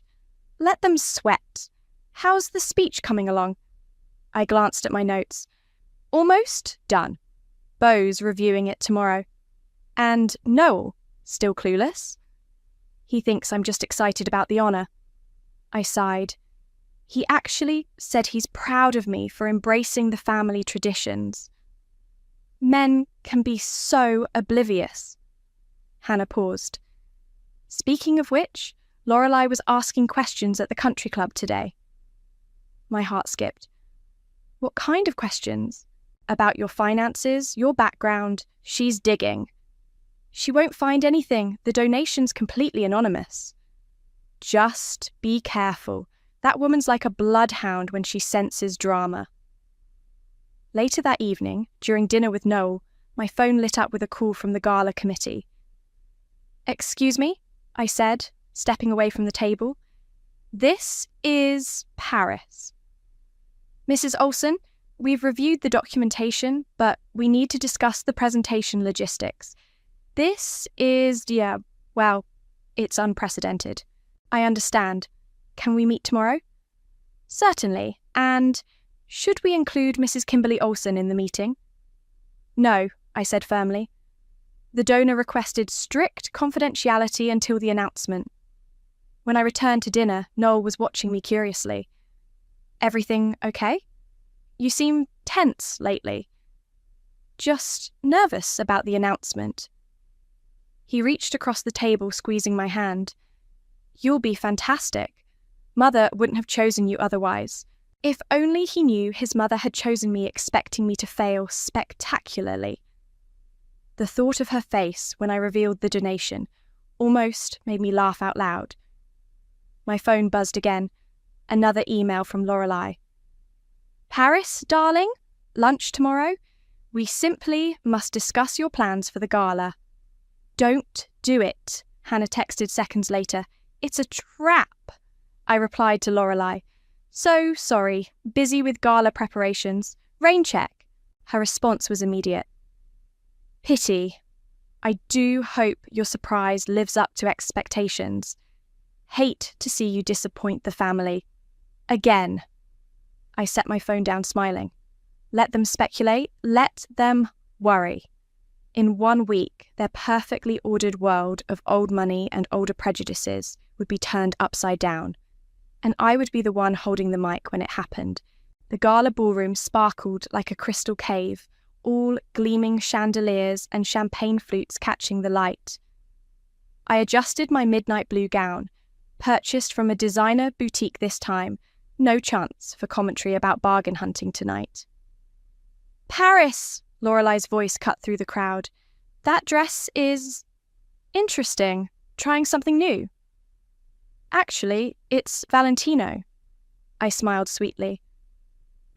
Let them sweat. How's the speech coming along? I glanced at my notes. Almost done. Beau's reviewing it tomorrow. And Noel, still clueless? He thinks I'm just excited about the honour. I sighed. He actually said he's proud of me for embracing the family traditions. Men can be so oblivious. Hannah paused. Speaking of which, Lorelei was asking questions at the country club today. My heart skipped. What kind of questions? About your finances, your background. She's digging. She won't find anything. The donation's completely anonymous. Just be careful. That woman's like a bloodhound when she senses drama. Later that evening, during dinner with Noel, my phone lit up with a call from the gala committee. Excuse me, I said, stepping away from the table. This is Paris. Mrs. Olsen, we've reviewed the documentation, but we need to discuss the presentation logistics. This is, it's unprecedented. I understand. Can we meet tomorrow? Certainly. And should we include Mrs. Kimberly Olsen in the meeting? No, I said firmly. The donor requested strict confidentiality until the announcement. When I returned to dinner, Noel was watching me curiously. Everything okay? You seem tense lately. Just nervous about the announcement. He reached across the table, squeezing my hand. You'll be fantastic. Mother wouldn't have chosen you otherwise. If only he knew his mother had chosen me expecting me to fail spectacularly. The thought of her face when I revealed the donation almost made me laugh out loud. My phone buzzed again. Another email from Lorelei. Paris, darling, lunch tomorrow? We simply must discuss your plans for the gala. Don't do it, Hannah texted seconds later. It's a trap. I replied to Lorelei. So sorry, busy with gala preparations. Rain check. Her response was immediate. Pity. I do hope your surprise lives up to expectations. Hate to see you disappoint the family. Again. I set my phone down, smiling. Let them speculate. Let them worry. In 1 week, their perfectly ordered world of old money and older prejudices would be turned upside down. And I would be the one holding the mic when it happened. The gala ballroom sparkled like a crystal cave, all gleaming chandeliers and champagne flutes catching the light. I adjusted my midnight blue gown, purchased from a designer boutique this time. No chance for commentary about bargain hunting tonight. Paris! Lorelei's voice cut through the crowd. That dress is interesting. Trying something new. Actually, it's Valentino. I smiled sweetly.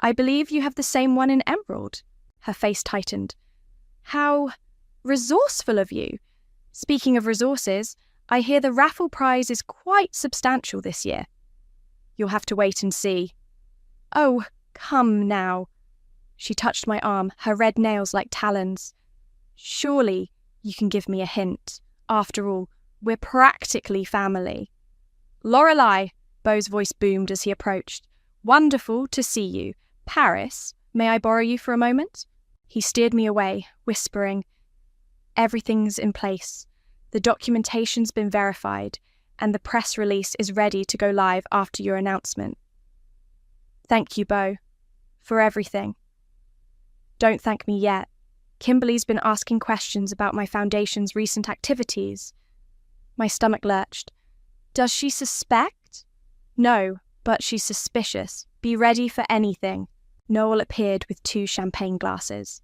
I believe you have the same one in emerald. Her face tightened. How resourceful of you. Speaking of resources, I hear the raffle prize is quite substantial this year. You'll have to wait and see. Oh, come now. She touched my arm, her red nails like talons. Surely you can give me a hint. After all, we're practically family. Lorelei, Beau's voice boomed as he approached. Wonderful to see you. Paris, may I borrow you for a moment? He steered me away, whispering, Everything's in place. The documentation's been verified, and the press release is ready to go live after your announcement. Thank you, Beau, for everything. Don't thank me yet. Kimberly's been asking questions about my foundation's recent activities. My stomach lurched. Does she suspect? No, but she's suspicious. Be ready for anything. Noel appeared with 2 champagne glasses.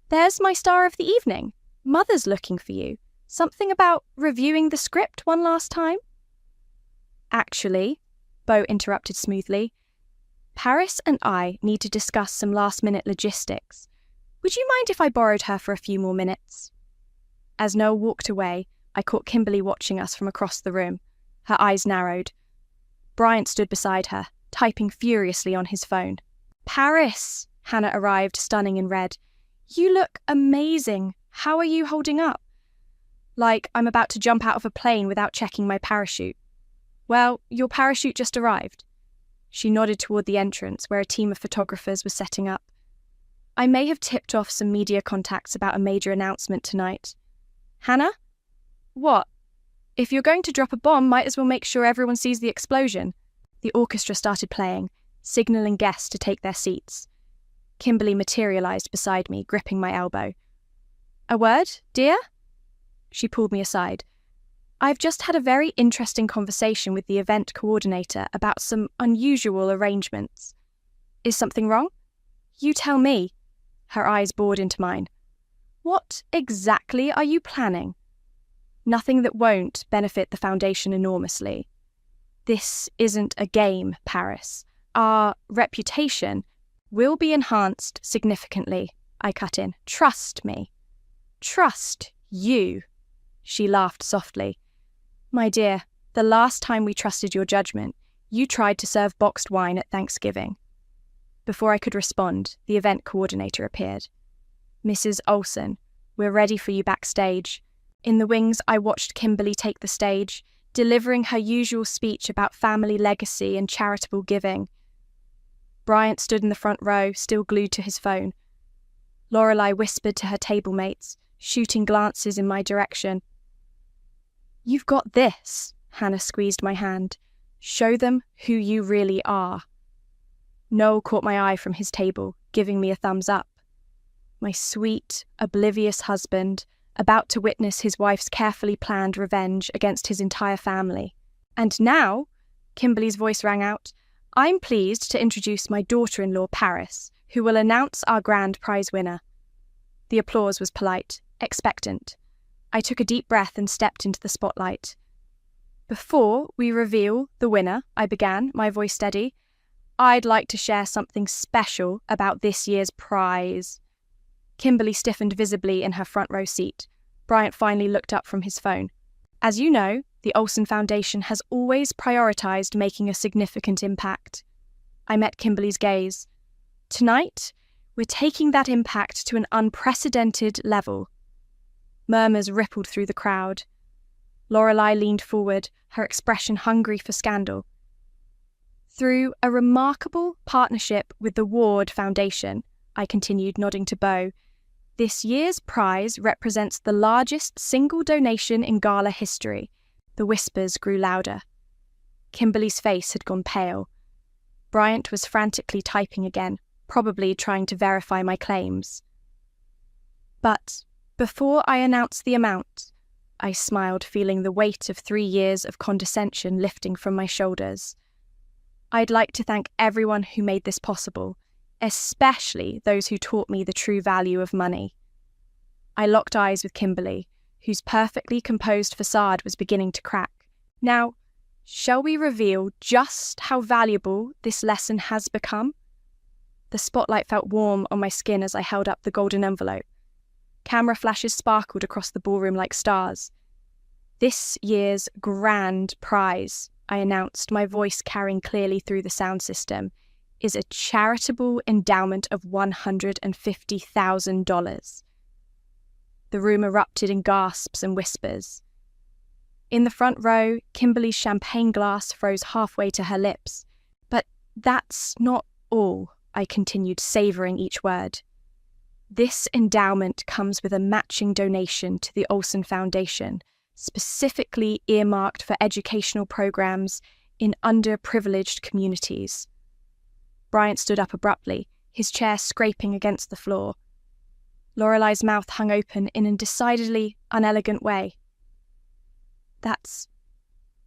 There's my star of the evening. Mother's looking for you. Something about reviewing the script one last time? Actually, Beau interrupted smoothly, Paris and I need to discuss some last-minute logistics. Would you mind if I borrowed her for a few more minutes? As Noel walked away, I caught Kimberly watching us from across the room. Her eyes narrowed. Bryant stood beside her, typing furiously on his phone. Paris! Hannah arrived, stunning in red. You look amazing. How are you holding up? Like I'm about to jump out of a plane without checking my parachute. Well, your parachute just arrived. She nodded toward the entrance, where a team of photographers was setting up. I may have tipped off some media contacts about a major announcement tonight. Hannah? What? If you're going to drop a bomb, might as well make sure everyone sees the explosion. The orchestra started playing, signalling guests to take their seats. Kimberly materialized beside me, gripping my elbow. A word, dear? She pulled me aside. I've just had a very interesting conversation with the event coordinator about some unusual arrangements. Is something wrong? You tell me. Her eyes bored into mine. What exactly are you planning? Nothing that won't benefit the foundation enormously. This isn't a game, Paris. Our reputation will be enhanced significantly, I cut in. Trust me. Trust you. She laughed softly. My dear, the last time we trusted your judgment, you tried to serve boxed wine at Thanksgiving. Before I could respond, the event coordinator appeared. Mrs. Olsen, we're ready for you backstage. In the wings, I watched Kimberly take the stage, delivering her usual speech about family legacy and charitable giving. Bryant stood in the front row, still glued to his phone. Lorelei whispered to her table mates, shooting glances in my direction. You've got this, Hannah squeezed my hand. Show them who you really are. Noel caught my eye from his table, giving me a thumbs up. My sweet, oblivious husband, about to witness his wife's carefully planned revenge against his entire family. And now, Kimberly's voice rang out, I'm pleased to introduce my daughter-in-law, Paris, who will announce our grand prize winner. The applause was polite, expectant. I took a deep breath and stepped into the spotlight. Before we reveal the winner, I began, my voice steady, I'd like to share something special about this year's prize. Kimberly stiffened visibly in her front row seat. Bryant finally looked up from his phone. As you know, the Olsen Foundation has always prioritized making a significant impact. I met Kimberly's gaze. Tonight, we're taking that impact to an unprecedented level. Murmurs rippled through the crowd. Lorelei leaned forward, her expression hungry for scandal. Through a remarkable partnership with the Ward Foundation, I continued, nodding to Beau, this year's prize represents the largest single donation in gala history. The whispers grew louder. Kimberly's face had gone pale. Bryant was frantically typing again, probably trying to verify my claims. But before I announced the amount, I smiled, feeling the weight of 3 years of condescension lifting from my shoulders. I'd like to thank everyone who made this possible, especially those who taught me the true value of money. I locked eyes with Kimberly, whose perfectly composed facade was beginning to crack. Now, shall we reveal just how valuable this lesson has become? The spotlight felt warm on my skin as I held up the golden envelope. Camera flashes sparkled across the ballroom like stars. This year's grand prize, I announced, my voice carrying clearly through the sound system, is a charitable endowment of $150,000. The room erupted in gasps and whispers. In the front row, Kimberly's champagne glass froze halfway to her lips. But that's not all, I continued, savouring each word. This endowment comes with a matching donation to the Olsen Foundation, specifically earmarked for educational programs in underprivileged communities. Bryant stood up abruptly, his chair scraping against the floor. Lorelei's mouth hung open in a decidedly unelegant way. That's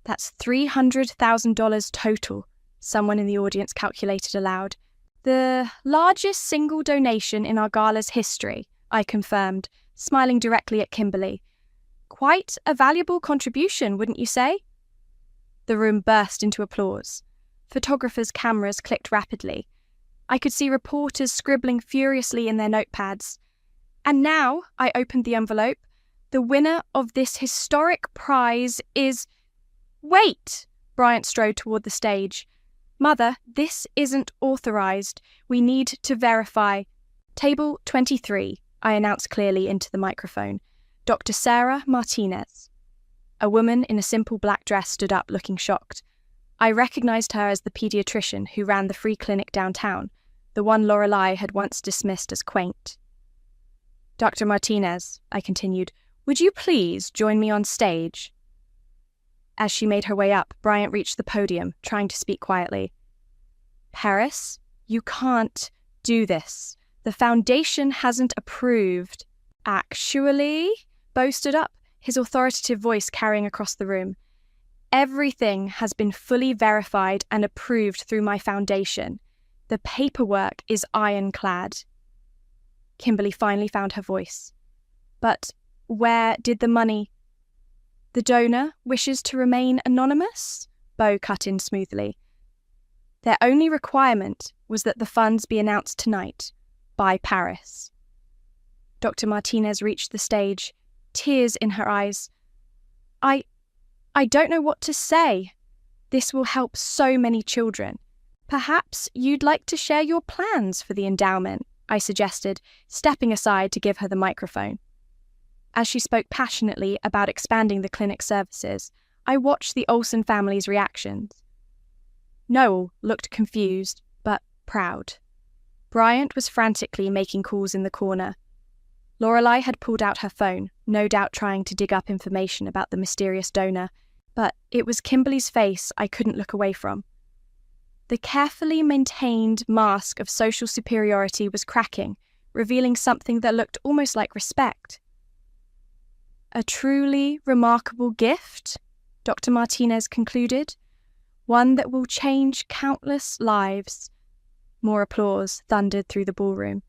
$300,000 total, someone in the audience calculated aloud. The largest single donation in our gala's history, I confirmed, smiling directly at Kimberly. Quite a valuable contribution, wouldn't you say? The room burst into applause. Photographers' cameras clicked rapidly. I could see reporters scribbling furiously in their notepads. And now, I opened the envelope, the winner of this historic prize is... Wait! Bryant strode toward the stage. Mother, this isn't authorized. We need to verify. Table 23, I announced clearly into the microphone. Dr. Sarah Martinez. A woman in a simple black dress stood up looking shocked. I recognized her as the pediatrician who ran the free clinic downtown, the one Lorelei had once dismissed as quaint. Dr. Martinez, I continued, would you please join me on stage? As she made her way up, Bryant reached the podium, trying to speak quietly. Paris, you can't do this. The foundation hasn't approved. Actually, Bo stood up, his authoritative voice carrying across the room. Everything has been fully verified and approved through my foundation. The paperwork is ironclad. Kimberly finally found her voice. But where did the money... The donor wishes to remain anonymous? Bo cut in smoothly. Their only requirement was that the funds be announced tonight, by Paris. Dr. Martinez reached the stage, tears in her eyes. I don't know what to say. This will help so many children. Perhaps you'd like to share your plans for the endowment, I suggested, stepping aside to give her the microphone. As she spoke passionately about expanding the clinic services, I watched the Olsen family's reactions. Noel looked confused, but proud. Bryant was frantically making calls in the corner. Lorelei had pulled out her phone, no doubt trying to dig up information about the mysterious donor, but it was Kimberly's face I couldn't look away from. The carefully maintained mask of social superiority was cracking, revealing something that looked almost like respect. A truly remarkable gift, Dr. Martinez concluded, one that will change countless lives. More applause thundered through the ballroom.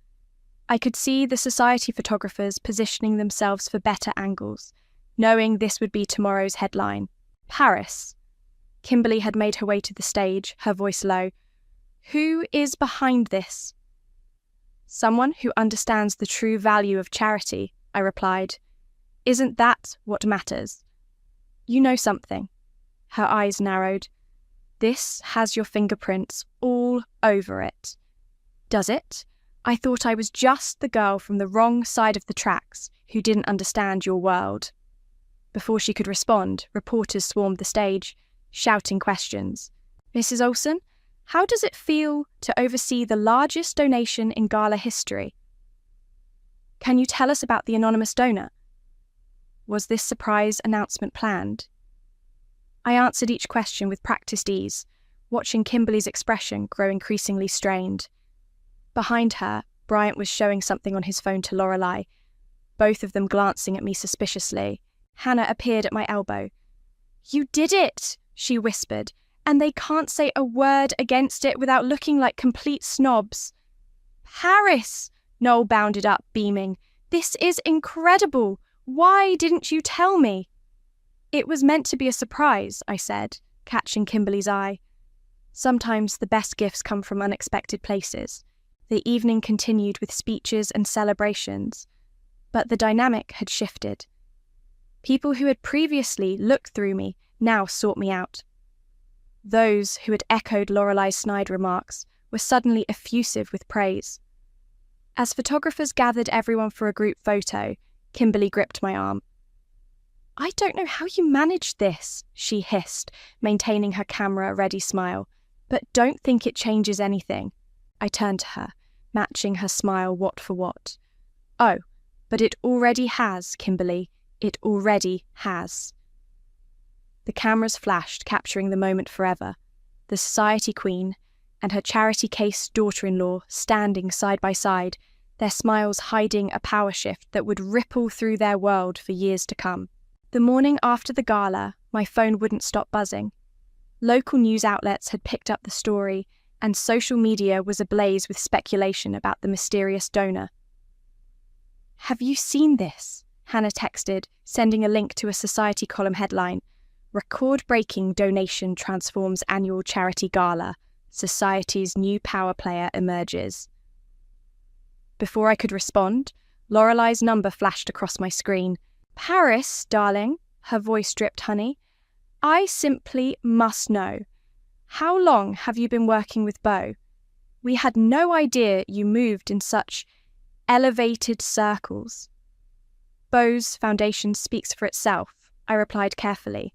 I could see the society photographers positioning themselves for better angles, knowing this would be tomorrow's headline. Paris. Kimberly had made her way to the stage, her voice low. Who is behind this? Someone who understands the true value of charity, I replied. Isn't that what matters? You know something. Her eyes narrowed. This has your fingerprints all over it. Does it? I thought I was just the girl from the wrong side of the tracks who didn't understand your world. Before she could respond, reporters swarmed the stage, shouting questions. Mrs. Olsen, how does it feel to oversee the largest donation in gala history? Can you tell us about the anonymous donor? Was this surprise announcement planned? I answered each question with practiced ease, watching Kimberly's expression grow increasingly strained. Behind her, Bryant was showing something on his phone to Lorelei, both of them glancing at me suspiciously. Hannah appeared at my elbow. You did it, she whispered, and they can't say a word against it without looking like complete snobs. Paris! Noel bounded up, beaming. This is incredible! Why didn't you tell me? It was meant to be a surprise, I said, catching Kimberly's eye. Sometimes the best gifts come from unexpected places. The evening continued with speeches and celebrations, but the dynamic had shifted. People who had previously looked through me now sought me out. Those who had echoed Lorelei's snide remarks were suddenly effusive with praise. As photographers gathered everyone for a group photo, Kimberly gripped my arm. I don't know how you managed this, she hissed, maintaining her camera-ready smile, but don't think it changes anything. I turned to her, matching her smile watt for watt. Oh, but it already has, Kimberly. It already has. The cameras flashed, capturing the moment forever. The society queen and her charity case daughter-in-law standing side by side, their smiles hiding a power shift that would ripple through their world for years to come. The morning after the gala, My phone wouldn't stop buzzing. Local news outlets had picked up the story, and social media was ablaze with speculation about the mysterious donor. "Have you seen this?" Hannah texted, sending a link to a Society column headline. "Record-breaking donation transforms annual charity gala. Society's new power player emerges." Before I could respond, Lorelei's number flashed across my screen. "Paris, darling," her voice dripped honey. "I simply must know. How long have you been working with Beau? We had no idea you moved in such elevated circles." "Beau's foundation speaks for itself," I replied carefully.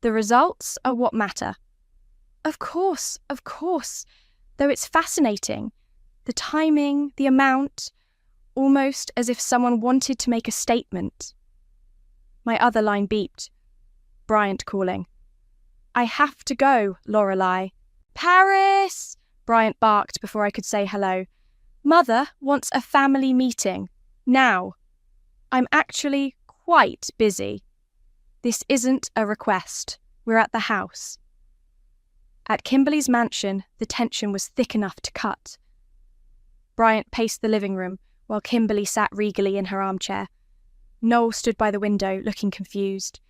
"The results are what matter." Of course, though it's fascinating. The timing, the amount, almost as if someone wanted to make a statement. My other line beeped. Bryant calling. "I have to go, Lorelei." "Paris!" Bryant barked before I could say hello. "Mother wants a family meeting. Now. I'm actually quite busy. This isn't a request. We're at the house." At Kimberly's mansion, the tension was thick enough to cut. Bryant paced the living room, while Kimberly sat regally in her armchair. Noel stood by the window, looking confused.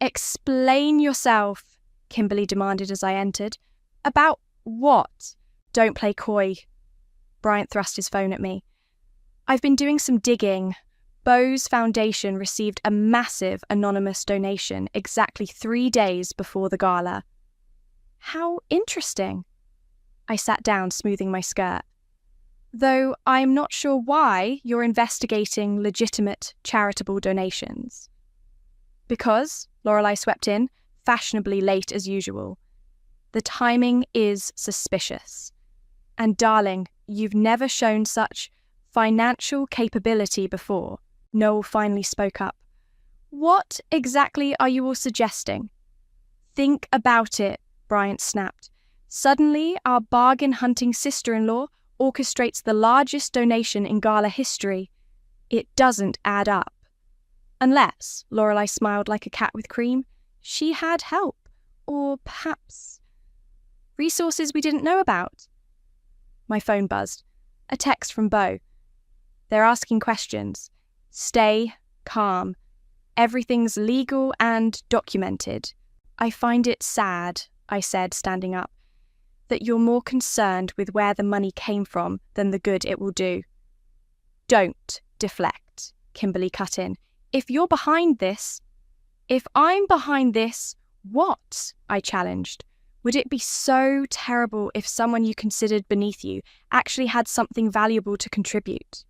"Explain yourself," Kimberly demanded as I entered. "About what?" "Don't play coy." Bryant thrust his phone at me. "I've been doing some digging. Beau's foundation received a massive anonymous donation exactly 3 days before the gala." "How interesting." I sat down, smoothing my skirt. "Though I'm not sure why you're investigating legitimate charitable donations." "Because," Lorelei swept in, fashionably late as usual, "the timing is suspicious. And darling, you've never shown such financial capability before." Noel finally spoke up. "What exactly are you all suggesting?" "Think about it," Bryant snapped. "Suddenly, our bargain-hunting sister-in-law orchestrates the largest donation in gala history. It doesn't add up. Unless," Lorelei smiled like a cat with cream, "she had help. Or perhaps resources we didn't know about." My phone buzzed. A text from Beau. "They're asking questions. Stay calm. Everything's legal and documented. I find it sad," I said, standing up, "that you're more concerned with where the money came from than the good it will do." "Don't deflect," Kimberly cut in. "If you're behind this..." "If I'm behind this, what?" I challenged. "Would it be so terrible if someone you considered beneath you actually had something valuable to contribute?"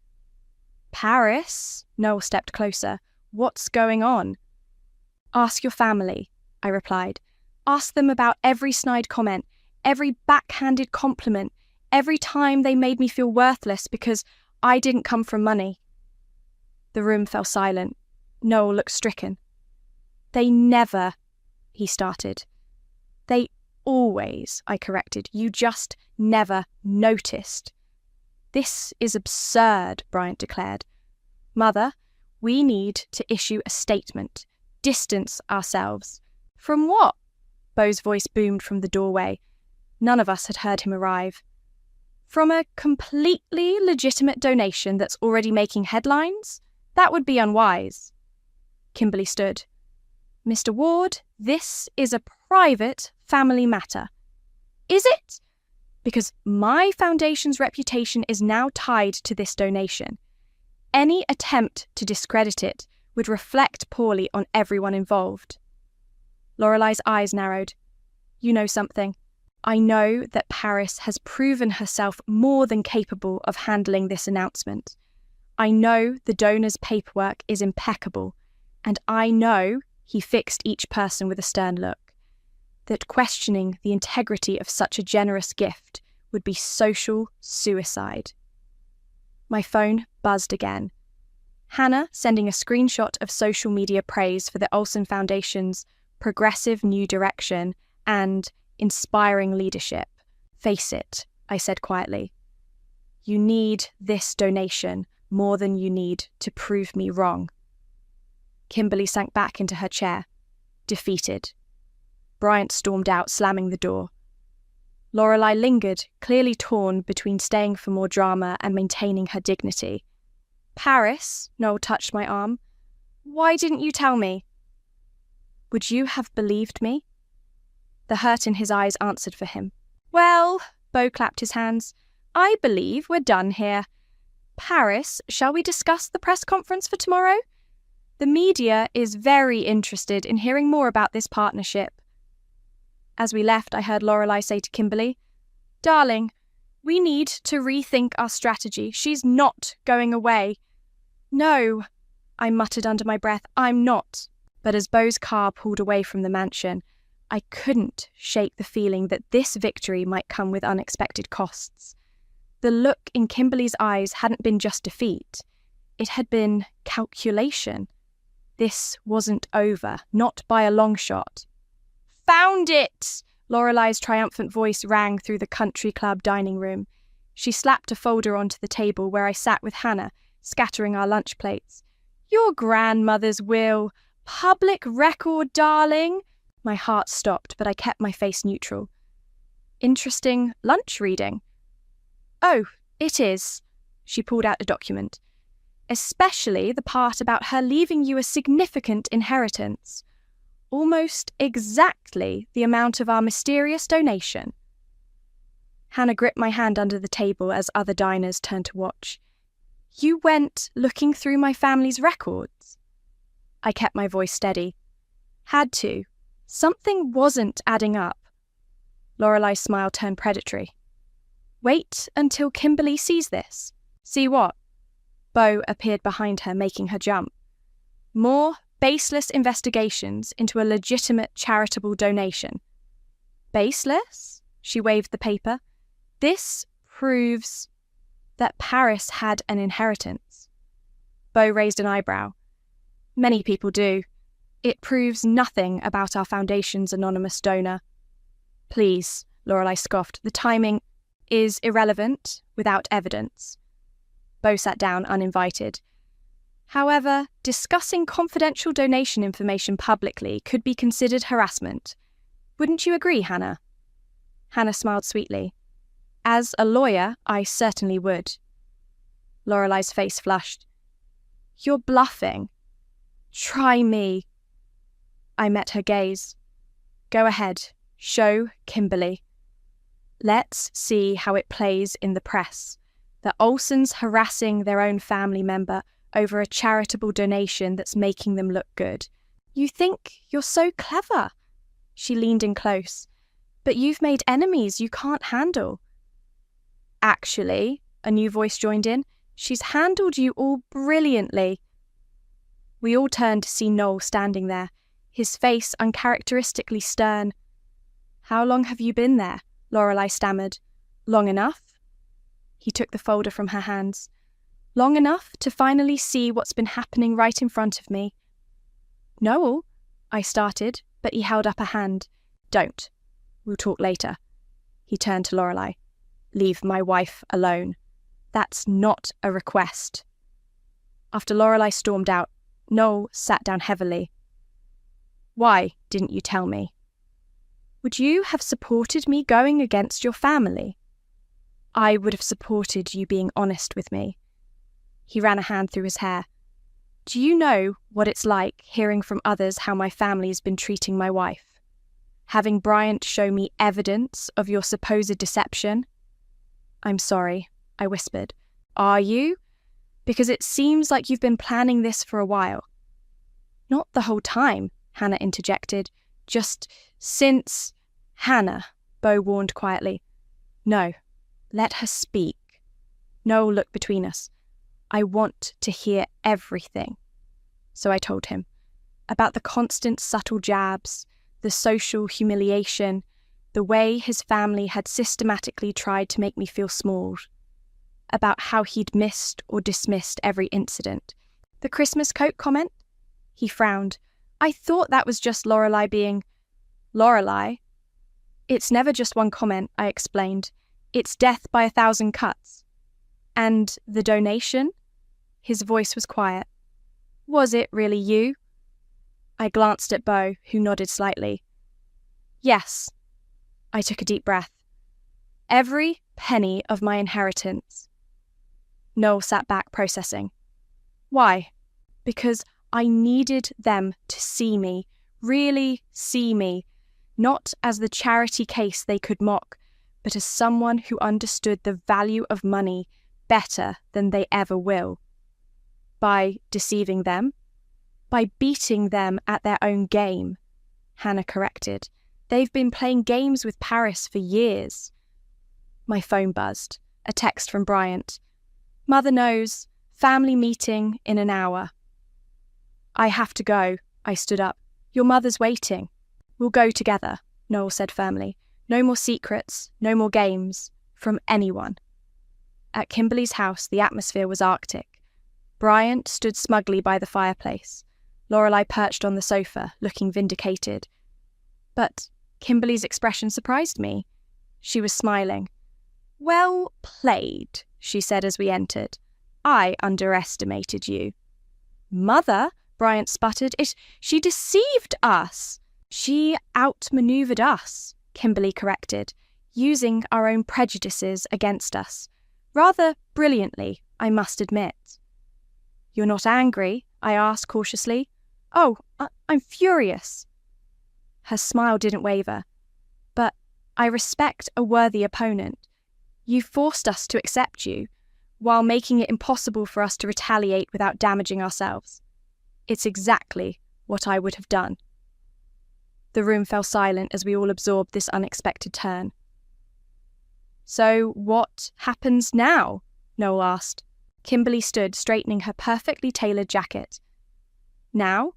"Paris," Noel stepped closer. "What's going on?" "Ask your family," I replied. "Ask them about every snide comment, every backhanded compliment, every time they made me feel worthless because I didn't come from money." The room fell silent. Noel looked stricken. "They never," he started. "They always," I corrected. "You just never noticed." "This is absurd," Bryant declared. "Mother, we need to issue a statement. Distance ourselves." "From what?" Beau's voice boomed from the doorway. None of us had heard him arrive. "From a completely legitimate donation that's already making headlines? That would be unwise." Kimberly stood. "Mr. Ward, this is a private family matter." "Is it?" "Because my foundation's reputation is now tied to this donation. Any attempt to discredit it would reflect poorly on everyone involved." Lorelei's eyes narrowed. "You know something. I know that Paris has proven herself more than capable of handling this announcement. I know the donor's paperwork is impeccable, and I know," he fixed each person with a stern look, "that questioning the integrity of such a generous gift would be social suicide." My phone buzzed again. Hannah sending a screenshot of social media praise for the Olsen Foundation's progressive new direction and inspiring leadership. "Face it," I said quietly. "You need this donation more than you need to prove me wrong." Kimberly sank back into her chair. defeated. Bryant stormed out, slamming the door. Lorelei lingered, clearly torn between staying for more drama and maintaining her dignity. Paris, Noel touched my arm. Why didn't you tell me? Would you have believed me? The hurt in his eyes answered for him. Well, Beau clapped his hands, I believe we're done here. Paris, shall we discuss the press conference for tomorrow? The media is very interested in hearing more about this partnership. As we left, I heard Lorelei say to Kimberly, Darling, we need to rethink our strategy. She's not going away. No, I muttered under my breath, I'm not. But as Beau's car pulled away from the mansion, I couldn't shake the feeling that this victory might come with unexpected costs. The look in Kimberly's eyes hadn't been just defeat. It had been calculation. This wasn't over, not by a long shot. Found it! Lorelei's triumphant voice rang through the country club dining room. She slapped a folder onto the table where I sat with Hannah, scattering our lunch plates. Your grandmother's will. Public record, darling. My heart stopped, but I kept my face neutral. Interesting lunch reading. Oh, it is. She pulled out a document. Especially the part about her leaving you a significant inheritance. Almost exactly the amount of our mysterious donation. Hannah gripped my hand under the table as other diners turned to watch. You went looking through my family's records? I kept my voice steady. Had to. Something wasn't adding up. Lorelei's smile turned predatory. Wait until Kimberly sees this. See what? Beau appeared behind her, making her jump. More baseless investigations into a legitimate charitable donation. Baseless? She waved the paper. This proves that Paris had an inheritance. Beau raised an eyebrow. Many people do. It proves nothing about our foundation's anonymous donor. Please, Lorelei scoffed, the timing is irrelevant without evidence. Beau sat down uninvited. However, discussing confidential donation information publicly could be considered harassment. Wouldn't you agree, Hannah? Hannah smiled sweetly. As a lawyer, I certainly would. Lorelei's face flushed. You're bluffing. Try me. I met her gaze. Go ahead. Show Kimberly. Let's see how it plays in the press. The Olsons harassing their own family member over a charitable donation that's making them look good. You think you're so clever. She leaned in close. But you've made enemies you can't handle. Actually, a new voice joined in, she's handled you all brilliantly. We all turned to see Noel standing there, his face uncharacteristically stern. How long have you been there? Lorelei stammered. Long enough? He took the folder from her hands. Long enough to finally see what's been happening right in front of me. Noel, I started, but he held up a hand. Don't. We'll talk later. He turned to Lorelei. Leave my wife alone. That's not a request. After Lorelei stormed out, Noel sat down heavily. Why didn't you tell me? Would you have supported me going against your family? I would have supported you being honest with me. He ran a hand through his hair. Do you know what it's like hearing from others how my family's been treating my wife? Having Bryant show me evidence of your supposed deception? I'm sorry, I whispered. Are you? Because it seems like you've been planning this for a while. Not the whole time, Hannah interjected. Just since... Hannah, Beau warned quietly. No, let her speak. Noel looked between us. I want to hear everything. So I told him. About the constant subtle jabs, the social humiliation, the way his family had systematically tried to make me feel small. About how he'd missed or dismissed every incident. The Christmas coat comment? He frowned. I thought that was just Lorelei being... Lorelei? It's never just one comment, I explained. It's death by 1,000 cuts. And the donation? His voice was quiet. Was it really you? I glanced at Beau, who nodded slightly. Yes. I took a deep breath. Every penny of my inheritance. Noel sat back, processing. Why? Because I needed them to see me, really see me, not as the charity case they could mock, but as someone who understood the value of money better than they ever will. By deceiving them? By beating them at their own game, Hannah corrected. They've been playing games with Paris for years. My phone buzzed. A text from Bryant. Mother knows. Family meeting in an hour. I have to go. I stood up. Your mother's waiting. We'll go together, Noel said firmly. No more secrets, no more games, from anyone. At Kimberly's house, the atmosphere was arctic. Bryant stood smugly by the fireplace. Lorelei perched on the sofa, looking vindicated. But Kimberly's expression surprised me. She was smiling. Well played, she said as we entered. I underestimated you. Mother, Bryant sputtered. She deceived us. She outmaneuvered us, Kimberly corrected, using our own prejudices against us. Rather brilliantly, I must admit. You're not angry? I asked cautiously. Oh, I'm furious. Her smile didn't waver. But I respect a worthy opponent. You forced us to accept you, while making it impossible for us to retaliate without damaging ourselves. It's exactly what I would have done. The room fell silent as we all absorbed this unexpected turn. So what happens now? Noel asked. Kimberly stood, straightening her perfectly tailored jacket. Now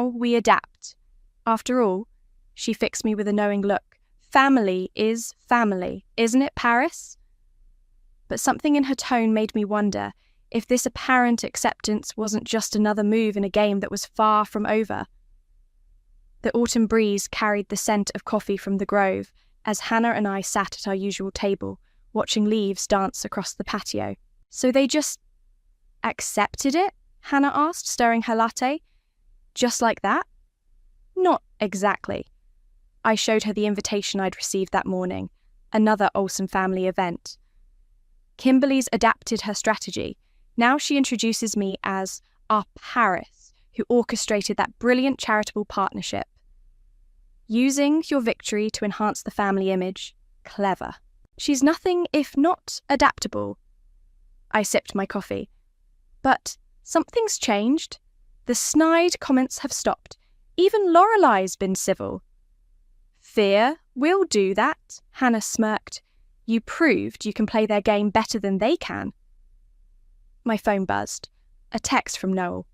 we adapt. After all, she fixed me with a knowing look. Family is family, isn't it, Paris? But something in her tone made me wonder if this apparent acceptance wasn't just another move in a game that was far from over. The autumn breeze carried the scent of coffee from the grove as Hannah and I sat at our usual table, watching leaves dance across the patio. So they just accepted it? Hannah asked, stirring her latte. Just like that? Not exactly. I showed her the invitation I'd received that morning, another Olsen family event. Kimberly's adapted her strategy. Now she introduces me as our Paris, who orchestrated that brilliant charitable partnership. Using your victory to enhance the family image. Clever. She's nothing if not adaptable. I sipped my coffee. But something's changed. The snide comments have stopped. Even Lorelei's been civil. Fear will do that, Hannah smirked. You proved you can play their game better than they can. My phone buzzed. A text from Noel.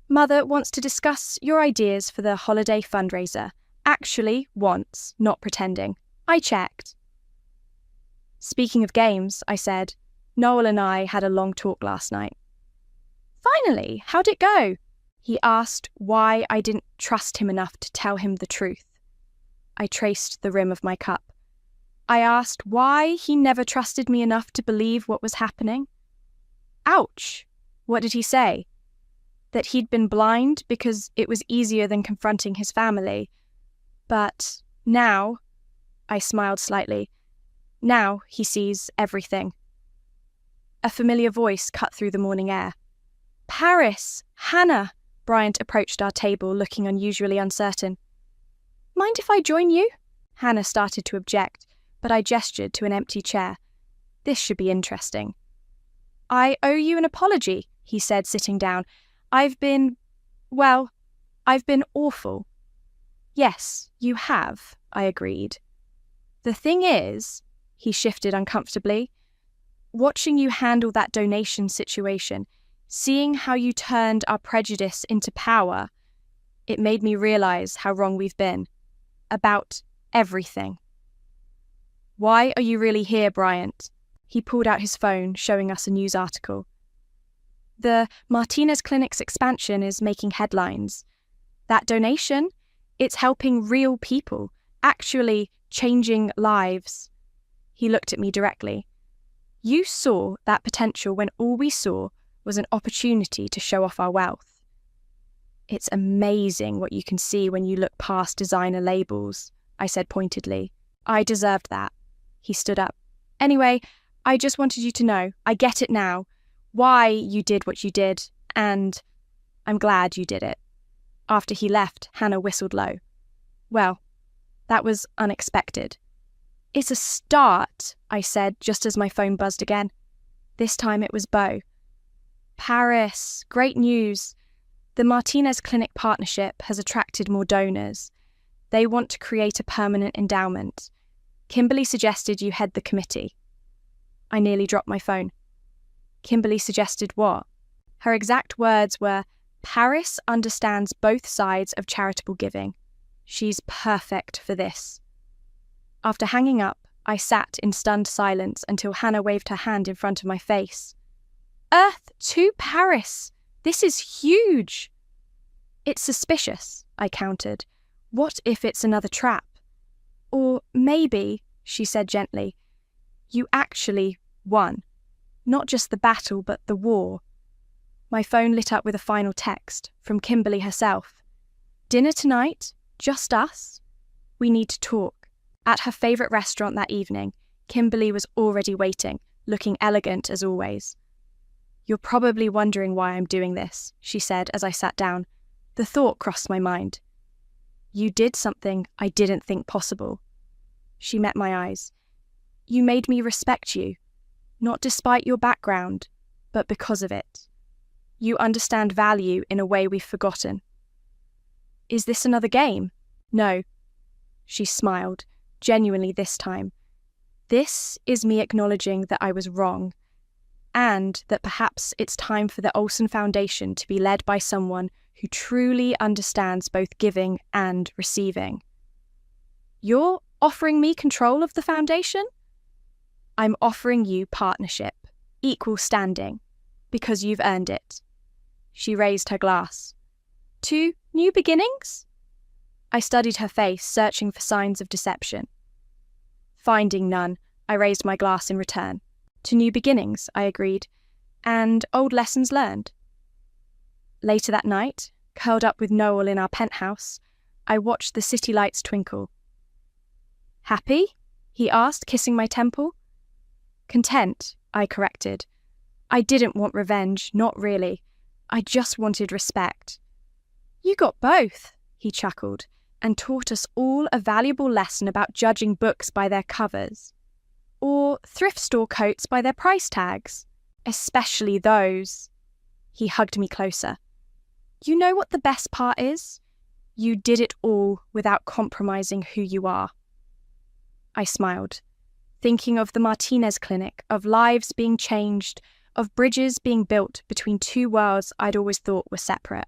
Mother wants to discuss your ideas for the holiday fundraiser. Actually wants, not pretending. I checked. Speaking of games, I said, Noel and I had a long talk last night. Finally, how'd it go? He asked why I didn't trust him enough to tell him the truth. I traced the rim of my cup. I asked why he never trusted me enough to believe what was happening. Ouch! What did he say? That he'd been blind because it was easier than confronting his family. But now, I smiled slightly, now he sees everything. A familiar voice cut through the morning air. Paris! Hannah! Bryant approached our table, looking unusually uncertain. Mind if I join you? Hannah started to object, but I gestured to an empty chair. This should be interesting. I owe you an apology, he said, sitting down. I've been awful. Yes, you have, I agreed. The thing is, he shifted uncomfortably, watching you handle that donation situation, seeing how you turned our prejudice into power, it made me realize how wrong we've been. About everything. Why are you really here, Bryant? He pulled out his phone, showing us a news article. The Martinez Clinic's expansion is making headlines. That donation, it's helping real people, actually changing lives. He looked at me directly. You saw that potential when all we saw was an opportunity to show off our wealth. It's amazing what you can see when you look past designer labels, I said pointedly. I deserved that. He stood up. Anyway, I just wanted you to know, I get it now, why you did what you did, and I'm glad you did it. After he left, Hannah whistled low. Well, that was unexpected. It's a start, I said, just as my phone buzzed again. This time it was Beau. Paris, great news. The Martinez Clinic partnership has attracted more donors. They want to create a permanent endowment. Kimberly suggested you head the committee. I nearly dropped my phone. Kimberly suggested what? Her exact words were, Paris understands both sides of charitable giving. She's perfect for this. After hanging up, I sat in stunned silence until Hannah waved her hand in front of my face. Earth to Paris! This is huge! It's suspicious, I countered. What if it's another trap? Or maybe, she said gently, you actually won. Not just the battle, but the war. My phone lit up with a final text from Kimberly herself. Dinner tonight? Just us? We need to talk. At her favourite restaurant that evening, Kimberly was already waiting, looking elegant as always. You're probably wondering why I'm doing this, she said as I sat down. The thought crossed my mind. You did something I didn't think possible. She met my eyes. You made me respect you, not despite your background, but because of it. You understand value in a way we've forgotten. Is this another game? No. She smiled, genuinely this time. This is me acknowledging that I was wrong, and that perhaps it's time for the Olsen Foundation to be led by someone who truly understands both giving and receiving. You're offering me control of the foundation? I'm offering you partnership, equal standing, because you've earned it. She raised her glass. To new beginnings? I studied her face, searching for signs of deception. Finding none, I raised my glass in return. To new beginnings, I agreed, and old lessons learned. Later that night, curled up with Noel in our penthouse, I watched the city lights twinkle. Happy? He asked, kissing my temple. Content, I corrected. I didn't want revenge, not really. I just wanted respect. You got both, he chuckled, and taught us all a valuable lesson about judging books by their covers. Or thrift store coats by their price tags. Especially those. He hugged me closer. You know what the best part is? You did it all without compromising who you are. I smiled, thinking of the Martinez Clinic, of lives being changed, of bridges being built between two worlds I'd always thought were separate.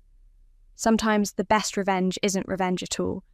Sometimes the best revenge isn't revenge at all.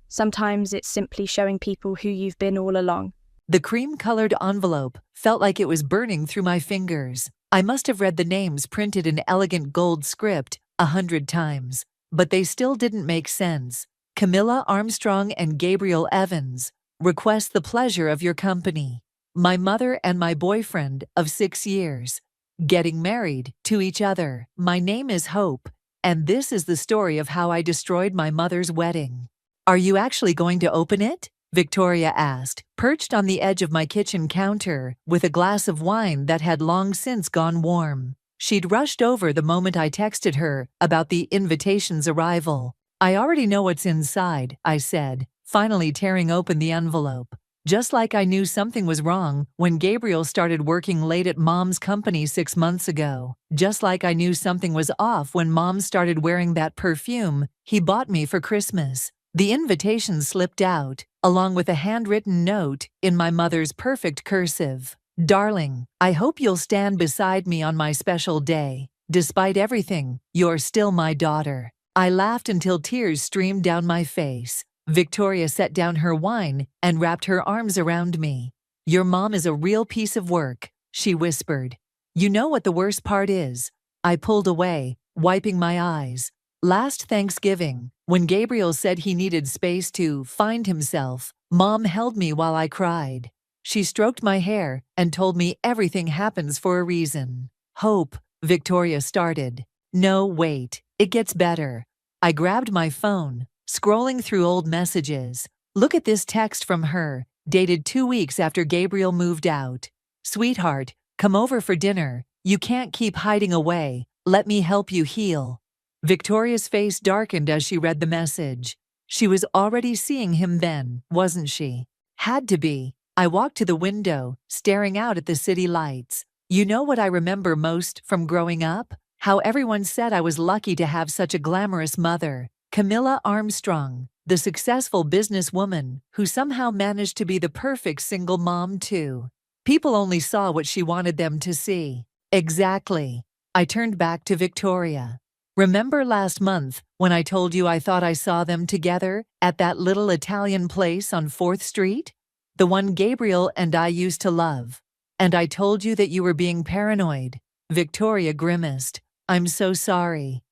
Sometimes it's simply showing people who you've been all along. The cream-colored envelope felt like it was burning through my fingers. I must have read the names printed in elegant gold script 100 times, but they still didn't make sense. Camilla Armstrong and Gabriel Evans request the pleasure of your company. My mother and my boyfriend of 6 years, getting married to each other. My name is Hope, and this is the story of how I destroyed my mother's wedding. Are you actually going to open it? Victoria asked, perched on the edge of my kitchen counter with a glass of wine that had long since gone warm. She'd rushed over the moment I texted her about the invitation's arrival. I already know what's inside, I said, finally tearing open the envelope. Just like I knew something was wrong when Gabriel started working late at Mom's company 6 months ago. Just like I knew something was off when Mom started wearing that perfume he bought me for Christmas. The invitation slipped out, along with a handwritten note in my mother's perfect cursive. Darling, I hope you'll stand beside me on my special day. Despite everything, you're still my daughter. I laughed until tears streamed down my face. Victoria set down her wine and wrapped her arms around me. Your mom is a real piece of work, she whispered. You know what the worst part is? I pulled away, wiping my eyes. Last Thanksgiving, when Gabriel said he needed space to find himself, Mom held me while I cried. She stroked my hair and told me everything happens for a reason. Hope, Victoria started. No, wait, it gets better. I grabbed my phone, scrolling through old messages. Look at this text from her, dated 2 weeks after Gabriel moved out. "Sweetheart, come over for dinner. You can't keep hiding away. Let me help you heal." Victoria's face darkened as she read the message. She was already seeing him then, wasn't she? Had to be. I walked to the window, staring out at the city lights. You know what I remember most from growing up? How everyone said I was lucky to have such a glamorous mother. Camilla Armstrong, the successful businesswoman who somehow managed to be the perfect single mom too. People only saw what she wanted them to see. Exactly. I turned back to Victoria. "Remember last month when I told you I thought I saw them together at that little Italian place on 4th Street? The one Gabriel and I used to love. And I told you that you were being paranoid." Victoria grimaced. "I'm so sorry."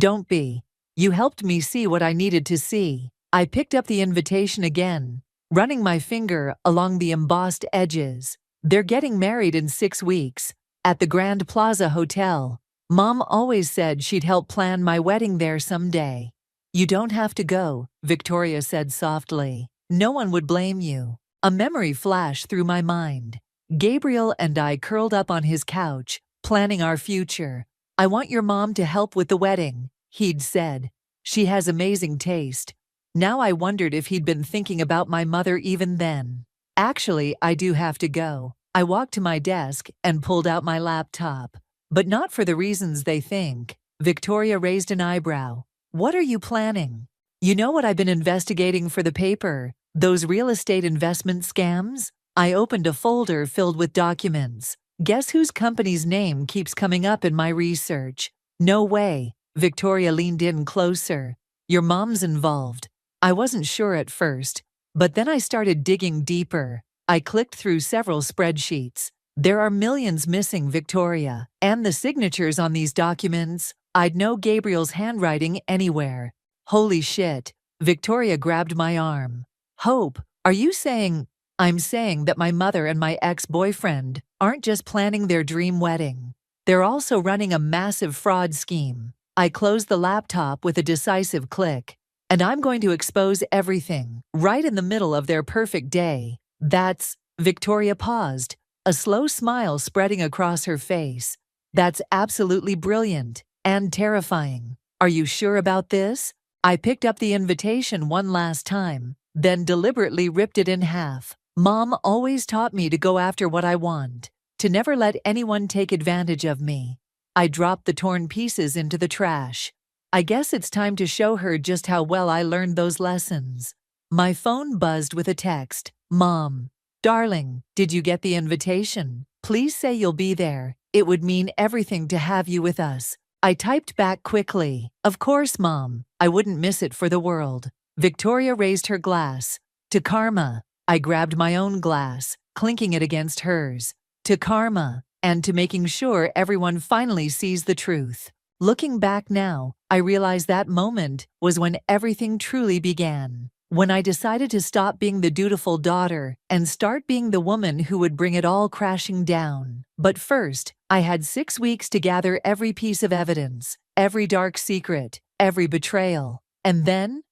"Don't be. You helped me see what I needed to see." I picked up the invitation again, running my finger along the embossed edges. "They're getting married in 6 weeks, at the Grand Plaza Hotel. Mom always said she'd help plan my wedding there someday." "You don't have to go," Victoria said softly. "No one would blame you." A memory flashed through my mind. Gabriel and I curled up on his couch, planning our future. "I want your mom to help with the wedding," he'd said. "She has amazing taste." Now I wondered if he'd been thinking about my mother even then. "Actually, I do have to go." I walked to my desk and pulled out my laptop. "But not for the reasons they think." Victoria raised an eyebrow. "What are you planning?" "You know what I've been investigating for the paper? Those real estate investment scams?" I opened a folder filled with documents. "Guess whose company's name keeps coming up in my research?" "No way." Victoria leaned in closer. "Your mom's involved." I wasn't sure at first, but then I started digging deeper. I clicked through several spreadsheets. "There are millions missing, Victoria, and the signatures on these documents, I'd know Gabriel's handwriting anywhere." "Holy shit." Victoria grabbed my arm. "Hope, are you saying—" "I'm saying that my mother and my ex-boyfriend aren't just planning their dream wedding. They're also running a massive fraud scheme." I closed the laptop with a decisive click. "And I'm going to expose everything, right in the middle of their perfect day." "That's—" Victoria paused, a slow smile spreading across her face. "That's absolutely brilliant and terrifying. Are you sure about this?" I picked up the invitation one last time, then deliberately ripped it in half. "Mom always taught me to go after what I want, to never let anyone take advantage of me." I dropped the torn pieces into the trash. I guess it's time to show her just how well I learned those lessons. My phone buzzed with a text. "Mom. Darling, did you get the invitation? Please say you'll be there. It would mean everything to have you with us." I typed back quickly. "Of course, Mom. I wouldn't miss it for the world." Victoria raised her glass. "To Karma." I grabbed my own glass, clinking it against hers. "To karma, and to making sure everyone finally sees the truth." Looking back now, I realize that moment was when everything truly began. When I decided to stop being the dutiful daughter and start being the woman who would bring it all crashing down. But first, I had 6 weeks to gather every piece of evidence, every dark secret, every betrayal. And then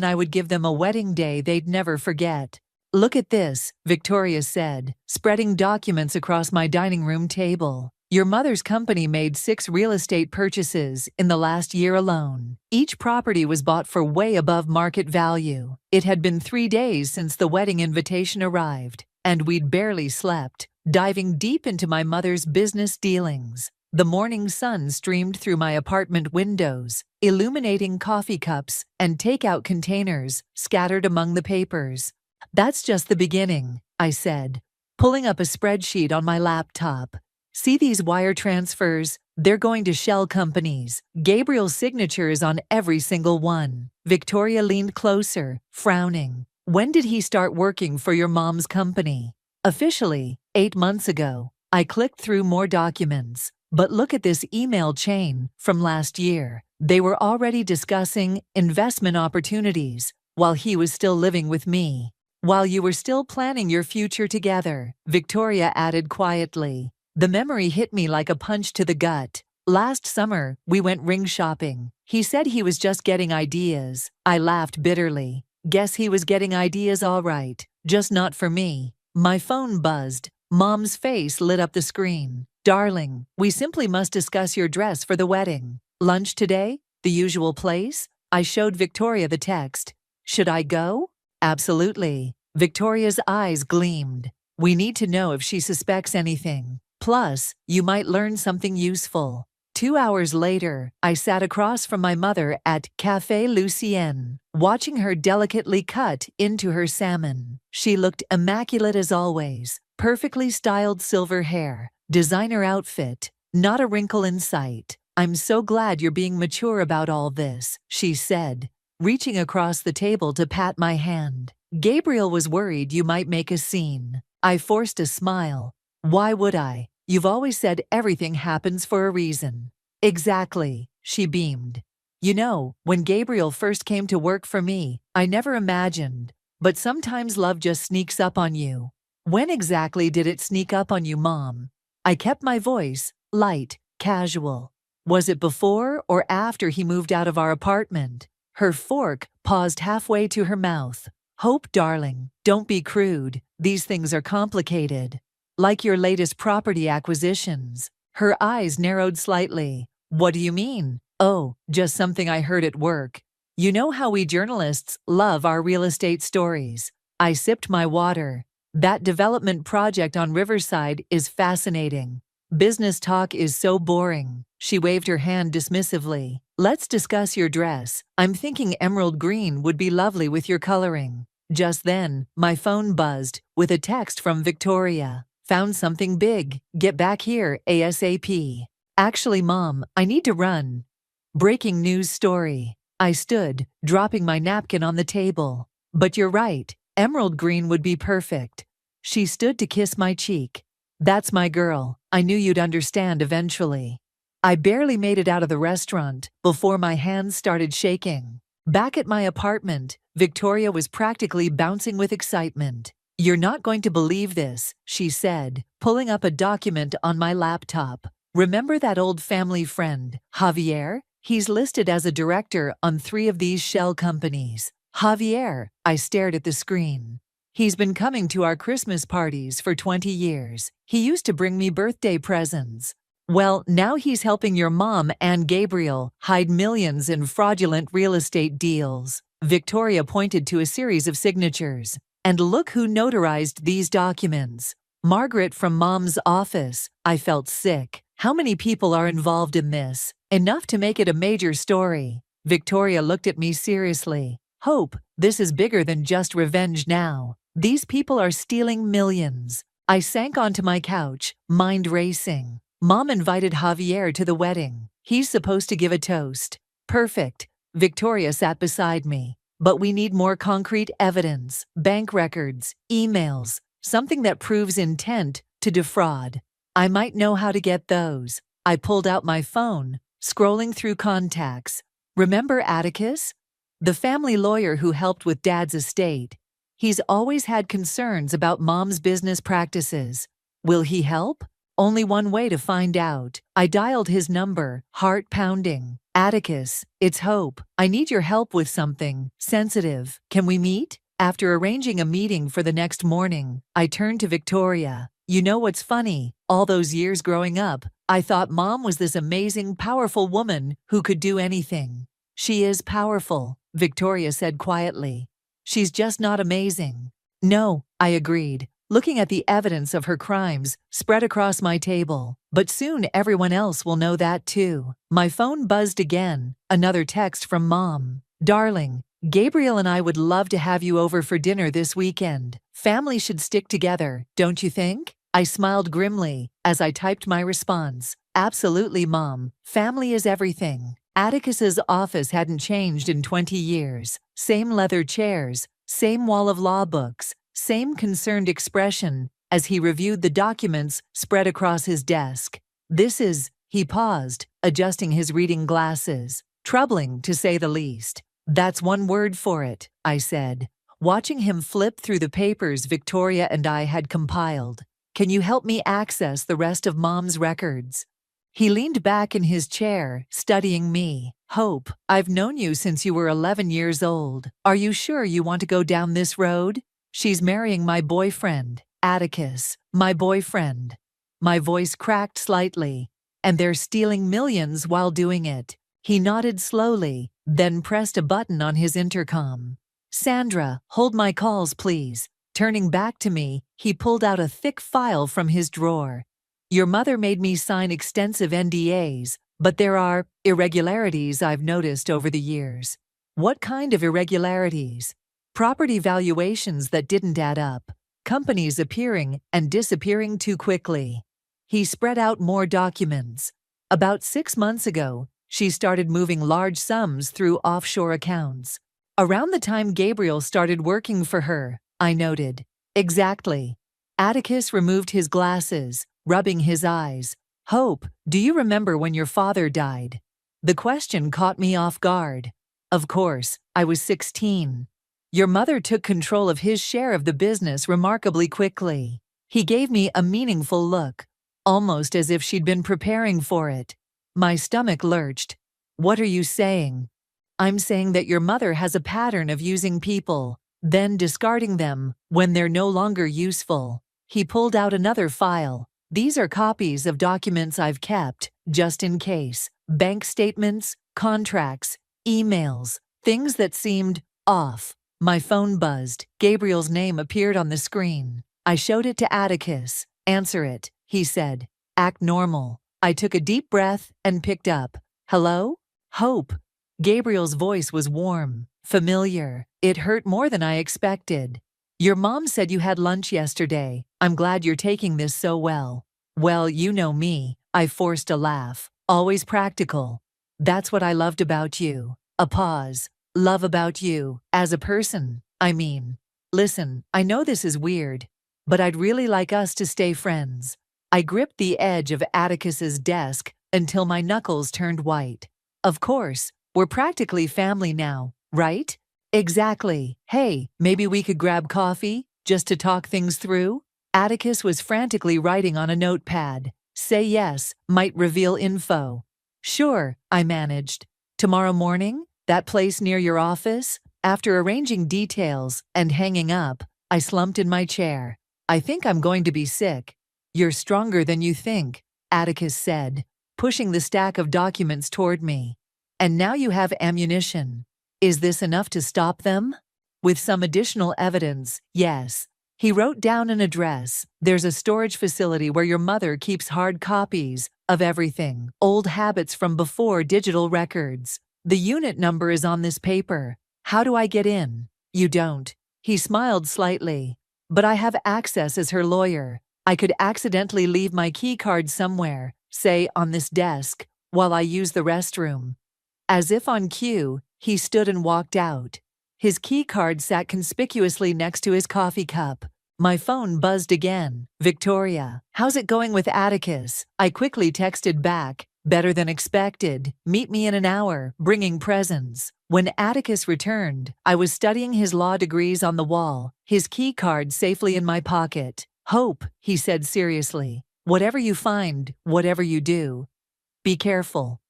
I would give them a wedding day they'd never forget. "Look at this," Victoria said, spreading documents across my dining room table. "Your mother's company made 6 real estate purchases in the last year alone. Each property was bought for way above market value. It had been 3 days since the wedding invitation arrived, and we'd barely slept, diving deep into my mother's business dealings. The morning sun streamed through my apartment windows, illuminating coffee cups and takeout containers scattered among the papers. "That's just the beginning," I said, pulling up a spreadsheet on my laptop. "See these wire transfers? They're going to shell companies. Gabriel's signature is on every single one." Victoria leaned closer, frowning. "When did he start working for your mom's company?" "Officially, 8 months ago." I clicked through more documents. "But look at this email chain from last year. They were already discussing investment opportunities while he was still living with me. While you were still planning your future together," Victoria added quietly. The memory hit me like a punch to the gut. "Last summer, we went ring shopping. He said he was just getting ideas. I laughed bitterly. Guess he was getting ideas all right, just not for me. My phone buzzed. Mom's face lit up the screen. Darling, we simply must discuss your dress for the wedding. Lunch today? The usual place? I showed Victoria the text. Should I go? Absolutely. Victoria's eyes gleamed. We need to know if she suspects anything. Plus, you might learn something useful. 2 hours later, I sat across from my mother at Café Lucien, watching her delicately cut into her salmon. She looked immaculate as always, perfectly styled silver hair, designer outfit, not a wrinkle in sight. I'm so glad you're being mature about all this, she said, reaching across the table to pat my hand. Gabriel was worried you might make a scene. I forced a smile. Why would I? You've always said everything happens for a reason. Exactly, she beamed. You know, when Gabriel first came to work for me, I never imagined, but sometimes love just sneaks up on you. When exactly did it sneak up on you, Mom? I kept my voice light, casual. Was it before or after he moved out of our apartment? Her fork paused halfway to her mouth. Hope, darling, don't be crude. These things are complicated. Like your latest property acquisitions. Her eyes narrowed slightly. What do you mean? Oh, just something I heard at work. You know how we journalists love our real estate stories. I sipped my water. That development project on Riverside is fascinating. Business talk is so boring. She waved her hand dismissively. Let's discuss your dress. I'm thinking emerald green would be lovely with your coloring. Just then, my phone buzzed with a text from Victoria. Found something big. Get back here ASAP. Actually, Mom, I need to run. Breaking news story. I stood, dropping my napkin on the table. But you're right. Emerald green would be perfect. She stood to kiss my cheek. That's my girl. I knew you'd understand eventually. I barely made it out of the restaurant before my hands started shaking. Back at my apartment, Victoria was practically bouncing with excitement. You're not going to believe this, she said, pulling up a document on my laptop. Remember that old family friend, Javier? He's listed as a director on 3 of these shell companies. Javier, I stared at the screen. He's been coming to our Christmas parties for 20 years. He used to bring me birthday presents. Well, now he's helping your mom and Gabriel hide millions in fraudulent real estate deals. Victoria pointed to a series of signatures. And look who notarized these documents. Margaret from Mom's office. I felt sick. How many people are involved in this? Enough to make it a major story. Victoria looked at me seriously. Hope, this is bigger than just revenge now. These people are stealing millions. I sank onto my couch, mind racing. Mom invited Javier to the wedding. He's supposed to give a toast. Perfect. Victoria sat beside me. But we need more concrete evidence, bank records, emails, something that proves intent to defraud. I might know how to get those. I pulled out my phone, scrolling through contacts. Remember Atticus? The family lawyer who helped with Dad's estate. He's always had concerns about Mom's business practices. Will he help? Only one way to find out. I dialed his number, heart pounding. Atticus, it's Hope. I need your help with something sensitive. Can we meet? After arranging a meeting for the next morning, I turned to Victoria. You know what's funny? All those years growing up, I thought Mom was this amazing, powerful woman who could do anything. She is powerful, Victoria said quietly. She's just not amazing. No, I agreed, looking at the evidence of her crimes spread across my table. But soon everyone else will know that too. My phone buzzed again, another text from Mom. Darling, Gabriel and I would love to have you over for dinner this weekend. Family should stick together, don't you think? I smiled grimly as I typed my response. Absolutely, Mom. Family is everything. Atticus's office hadn't changed in 20 years. Same leather chairs, same wall of law books, same concerned expression as he reviewed the documents spread across his desk. He paused, adjusting his reading glasses. Troubling, to say the least. That's one word for it, I said, watching him flip through the papers Victoria and I had compiled. Can you help me access the rest of Mom's records? He leaned back in his chair, studying me. Hope, I've known you since you were 11 years old. Are you sure you want to go down this road? She's marrying my boyfriend, Atticus, my boyfriend. My voice cracked slightly. And they're stealing millions while doing it. He nodded slowly, then pressed a button on his intercom. Sandra, hold my calls, please. Turning back to me, he pulled out a thick file from his drawer. Your mother made me sign extensive NDAs, but there are irregularities I've noticed over the years. What kind of irregularities? Property valuations that didn't add up, companies appearing and disappearing too quickly. He spread out more documents. About 6 months ago, she started moving large sums through offshore accounts. Around the time Gabriel started working for her, I noted. Exactly. Atticus removed his glasses, rubbing his eyes. Hope, do you remember when your father died? The question caught me off guard. Of course, I was 16. Your mother took control of his share of the business remarkably quickly. He gave me a meaningful look, almost as if she'd been preparing for it. My stomach lurched. What are you saying? I'm saying that your mother has a pattern of using people, then discarding them when they're no longer useful. He pulled out another file. These are copies of documents I've kept, just in case. Bank statements, contracts, emails, things that seemed off. My phone buzzed. Gabriel's name appeared on the screen. I showed it to Atticus. Answer it, he said. Act normal. I took a deep breath and picked up. Hello? Hope. Gabriel's voice was warm, familiar. It hurt more than I expected. Your mom said you had lunch yesterday. I'm glad you're taking this so well. Well, you know me. I forced a laugh. Always practical. That's what I loved about you. A pause. Love about you. As a person, I mean. Listen, I know this is weird, but I'd really like us to stay friends. I gripped the edge of Atticus's desk until my knuckles turned white. Of course, we're practically family now, right? Exactly. Hey, maybe we could grab coffee, just to talk things through? Atticus was frantically writing on a notepad. Say yes, might reveal info. Sure, I managed. Tomorrow morning? That place near your office? After arranging details and hanging up, I slumped in my chair. I think I'm going to be sick. You're stronger than you think, Atticus said, pushing the stack of documents toward me. And now you have ammunition. Is this enough to stop them? With some additional evidence, yes. He wrote down an address. There's a storage facility where your mother keeps hard copies of everything, old habits from before digital records. The unit number is on this paper. How do I get in? You don't. He smiled slightly. But I have access as her lawyer. I could accidentally leave my key card somewhere, say on this desk, while I use the restroom. As if on cue, he stood and walked out. His key card sat conspicuously next to his coffee cup. My phone buzzed again. Victoria, how's it going with Atticus? I quickly texted back. Better than expected. Meet me in an hour, bringing presents. When Atticus returned, I was studying his law degrees on the wall, his key card safely in my pocket. Hope, he said seriously. Whatever you find, whatever you do, be careful.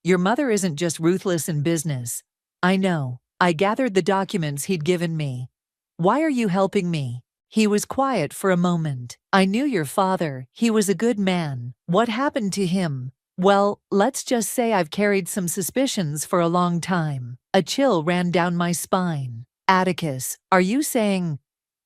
Your mother isn't just ruthless in business. I know. I gathered the documents he'd given me. Why are you helping me? He was quiet for a moment. I knew your father. He was a good man. What happened to him? Well, let's just say I've carried some suspicions for a long time. A chill ran down my spine. Atticus, are you saying?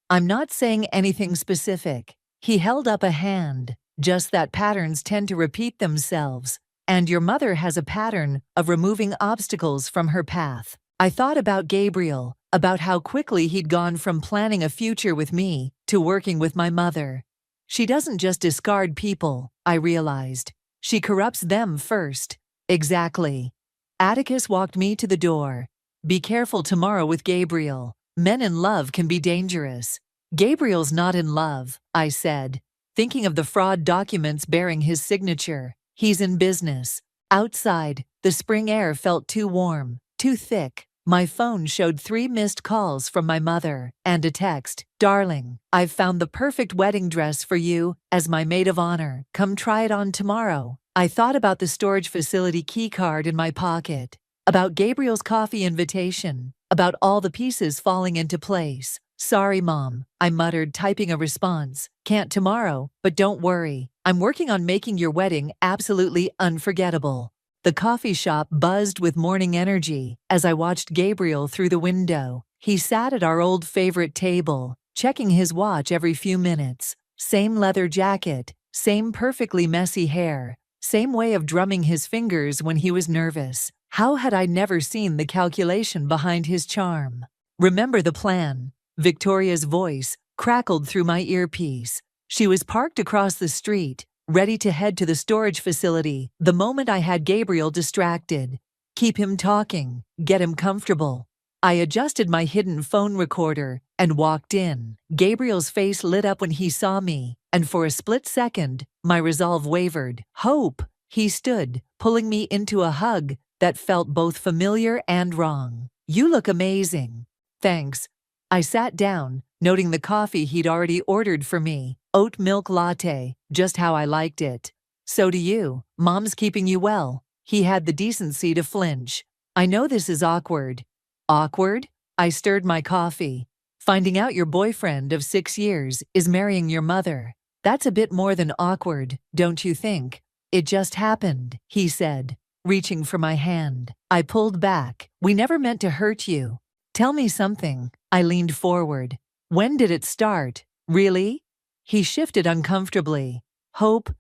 I'm not saying anything specific. He held up a hand. Just that patterns tend to repeat themselves. And your mother has a pattern of removing obstacles from her path. I thought about Gabriel, about how quickly he'd gone from planning a future with me to working with my mother. She doesn't just discard people, I realized. She corrupts them first. Exactly. Atticus walked me to the door. Be careful tomorrow with Gabriel. Men in love can be dangerous. Gabriel's not in love, I said, thinking of the fraud documents bearing his signature. He's in business. Outside, the spring air felt too warm, too thick. My phone showed 3 missed calls from my mother, and a text. Darling, I've found the perfect wedding dress for you as my maid of honor. Come try it on tomorrow. I thought about the storage facility keycard in my pocket, about Gabriel's coffee invitation, about all the pieces falling into place. Sorry, Mom, I muttered, typing a response. Can't tomorrow, but don't worry. I'm working on making your wedding absolutely unforgettable. The coffee shop buzzed with morning energy as I watched Gabriel through the window. He sat at our old favorite table, checking his watch every few minutes. Same leather jacket, same perfectly messy hair, same way of drumming his fingers when he was nervous. How had I never seen the calculation behind his charm? Remember the plan? Victoria's voice crackled through my earpiece. She was parked across the street, ready to head to the storage facility the moment I had Gabriel distracted. Keep him talking, get him comfortable. I adjusted my hidden phone recorder and walked in. Gabriel's face lit up when he saw me, and for a split second, my resolve wavered. Hope! He stood, pulling me into a hug that felt both familiar and wrong. You look amazing. Thanks. I sat down, noting the coffee he'd already ordered for me. Oat milk latte, just how I liked it. So do you. Mom's keeping you well. He had the decency to flinch. I know this is awkward. Awkward? I stirred my coffee. Finding out your boyfriend of 6 years is marrying your mother. That's a bit more than awkward, don't you think? It just happened, he said, reaching for my hand. I pulled back. We never meant to hurt you. Tell me something. I leaned forward. When did it start? Really? He shifted uncomfortably. Hope?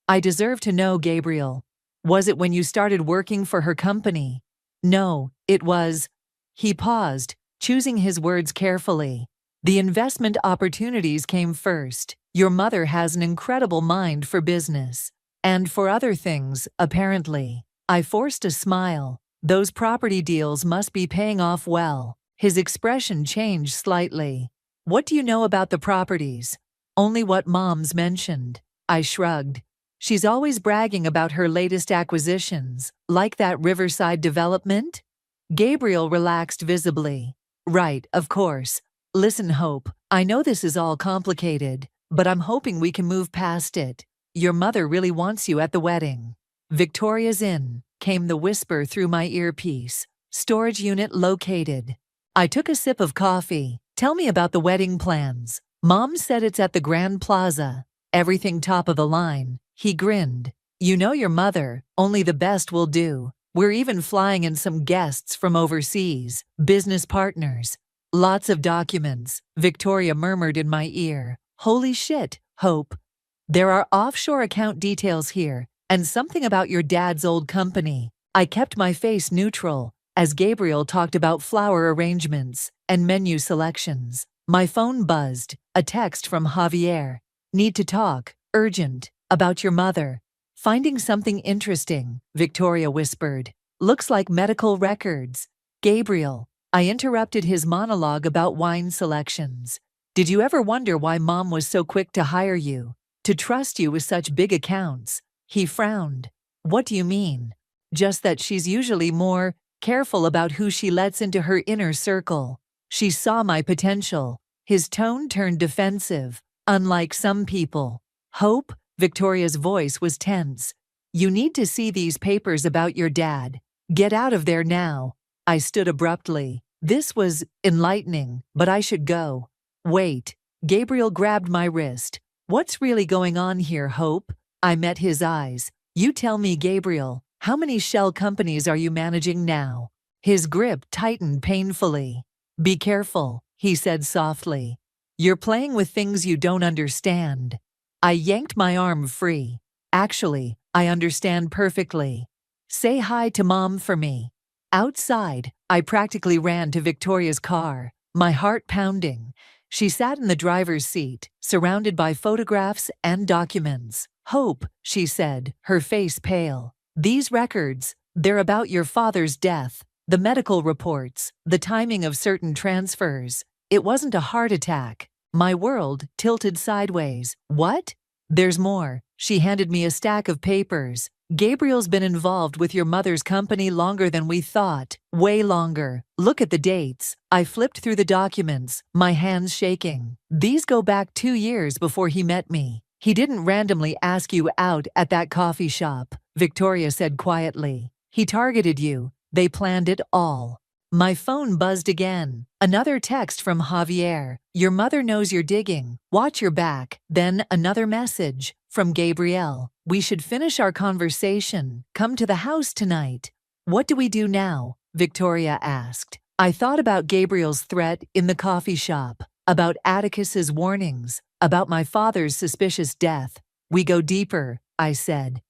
I deserve to know, Gabriel. Was it when you started working for her company? No, it was. He paused, choosing his words carefully. The investment opportunities came first. Your mother has an incredible mind for business. And for other things, apparently. I forced a smile. Those property deals must be paying off well. His expression changed slightly. What do you know about the properties? Only what Mom's mentioned. I shrugged. She's always bragging about her latest acquisitions, like that riverside development? Gabriel relaxed visibly. Right, of course. Listen, Hope, I know this is all complicated, but I'm hoping we can move past it. Your mother really wants you at the wedding. Victoria's Inn, came the whisper through my earpiece. Storage unit located. I took a sip of coffee. Tell me about the wedding plans. Mom said it's at the Grand Plaza. Everything top of the line. He grinned. You know your mother, only the best will do. We're even flying in some guests from overseas, business partners. Lots of documents, Victoria murmured in my ear. Holy shit, Hope. There are offshore account details here, and something about your dad's old company. I kept my face neutral as Gabriel talked about flower arrangements and menu selections. My phone buzzed, a text from Javier. Need to talk, urgent, about your mother. Finding something interesting, Victoria whispered. Looks like medical records. Gabriel. I interrupted his monologue about wine selections. Did you ever wonder why Mom was so quick to hire you? To trust you with such big accounts? He frowned. What do you mean? Just that she's usually more careful about who she lets into her inner circle. She saw my potential. His tone turned defensive, unlike some people. Hope? Victoria's voice was tense. You need to see these papers about your dad. Get out of there now. I stood abruptly. This was enlightening, but I should go. Wait. Gabriel grabbed my wrist. What's really going on here, Hope? I met his eyes. You tell me, Gabriel, how many shell companies are you managing now? His grip tightened painfully. Be careful, he said softly. You're playing with things you don't understand. I yanked my arm free. Actually, I understand perfectly. Say hi to Mom for me. Outside, I practically ran to Victoria's car, my heart pounding. She sat in the driver's seat, surrounded by photographs and documents. Hope, she said, her face pale. These records, they're about your father's death, the medical reports, the timing of certain transfers. It wasn't a heart attack. My world tilted sideways. What? There's more. She handed me a stack of papers. Gabriel's been involved with your mother's company longer than we thought. Way longer. Look at the dates. I flipped through the documents, my hands shaking. These go back 2 years before he met me. He didn't randomly ask you out at that coffee shop. Victoria said quietly. He targeted you. They planned it all. My phone buzzed again. Another text from Javier. Your mother knows you're digging. Watch your back. Then another message from Gabriel. We should finish our conversation. Come to the house tonight. What do we do now? Victoria asked. I thought about Gabriel's threat in the coffee shop, about Atticus's warnings, about my father's suspicious death. We go deeper, I said.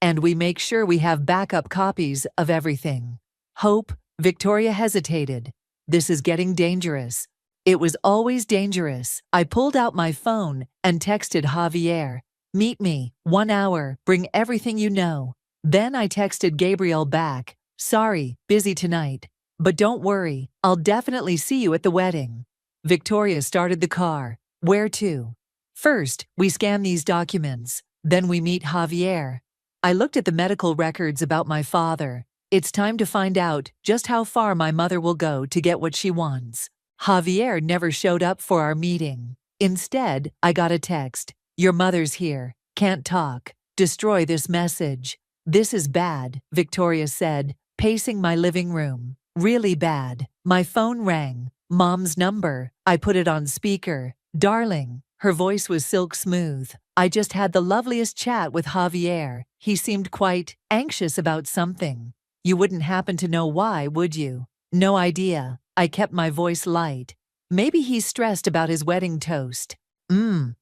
And we make sure we have backup copies of everything. Hope. Victoria hesitated. This is getting dangerous. It was always dangerous. I pulled out my phone and texted Javier. Meet me, 1 hour, bring everything you know. Then I texted Gabriel back. Sorry, busy tonight. But don't worry, I'll definitely see you at the wedding. Victoria started the car. Where to? First, we scan these documents. Then we meet Javier. I looked at the medical records about my father. It's time to find out just how far my mother will go to get what she wants. Javier never showed up for our meeting. Instead, I got a text. Your mother's here. Can't talk. Destroy this message. This is bad, Victoria said, pacing my living room. Really bad. My phone rang. Mom's number. I put it on speaker. Darling. Her voice was silk smooth. I just had the loveliest chat with Javier. He seemed quite anxious about something. You wouldn't happen to know why, would you? No idea. I kept my voice light. Maybe he's stressed about his wedding toast.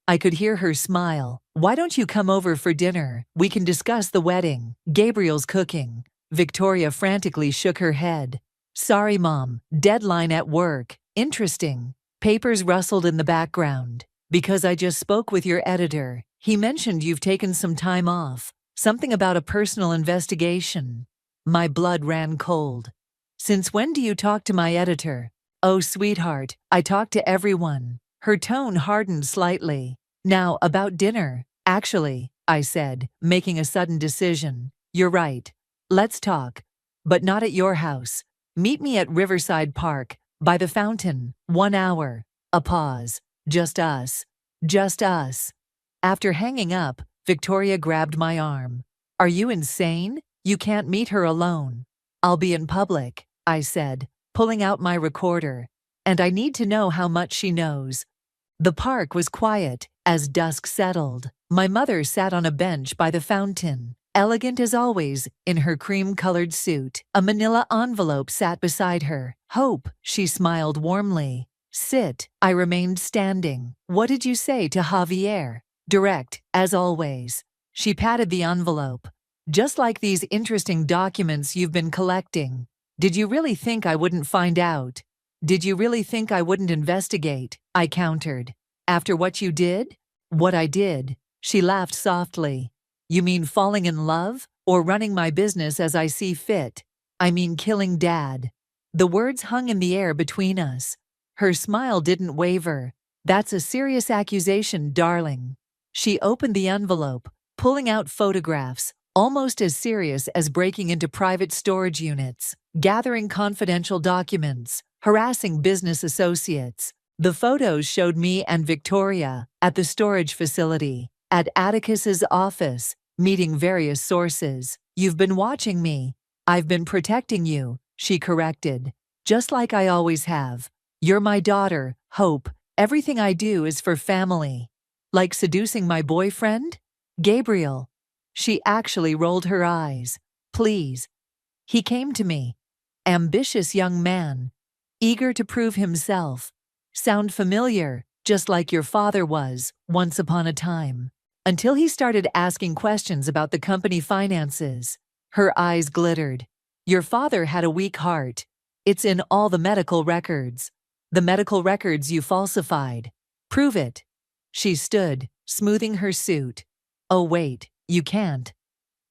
I could hear her smile. Why don't you come over for dinner? We can discuss the wedding. Gabriel's cooking. Victoria frantically shook her head. Sorry, Mom. Deadline at work. Interesting. Papers rustled in the background. Because I just spoke with your editor. He mentioned you've taken some time off. Something about a personal investigation. My blood ran cold. Since when do you talk to my editor? Oh, sweetheart, I talk to everyone. Her tone hardened slightly. Now, about dinner. Actually, I said, making a sudden decision. You're right. Let's talk. But not at your house. Meet me at Riverside Park, by the fountain. 1 hour. A pause. Just us. Just us. After hanging up, Victoria grabbed my arm. Are you insane? You can't meet her alone. I'll be in public, I said, pulling out my recorder. And I need to know how much she knows. The park was quiet as dusk settled. My mother sat on a bench by the fountain, elegant as always, in her cream-colored suit. A manila envelope sat beside her. Hope, she smiled warmly. Sit. I remained standing. What did you say to Javier? Direct, as always. She patted the envelope. Just like these interesting documents you've been collecting. Did you really think I wouldn't find out? Did you really think I wouldn't investigate? I countered. After what you did? What I did. She laughed softly. You mean falling in love? Or running my business as I see fit? I mean killing Dad. The words hung in the air between us. Her smile didn't waver. That's a serious accusation, darling. She opened the envelope, pulling out photographs, almost as serious as breaking into private storage units, gathering confidential documents, harassing business associates. The photos showed me and Victoria at the storage facility, at Atticus's office, meeting various sources. You've been watching me. I've been protecting you, she corrected, just like I always have. You're my daughter, Hope. Everything I do is for family. Like seducing my boyfriend? Gabriel. She actually rolled her eyes. Please. He came to me. Ambitious young man. Eager to prove himself. Sound familiar, just like your father was, once upon a time. Until he started asking questions about the company finances. Her eyes glittered. Your father had a weak heart. It's in all the medical records. The medical records you falsified. Prove it. She stood, smoothing her suit. Oh wait, you can't.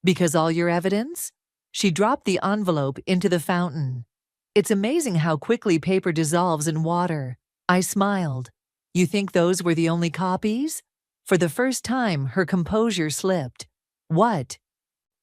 Because all your evidence? She dropped the envelope into the fountain. It's amazing how quickly paper dissolves in water. I smiled. You think those were the only copies? For the first time, her composure slipped. What?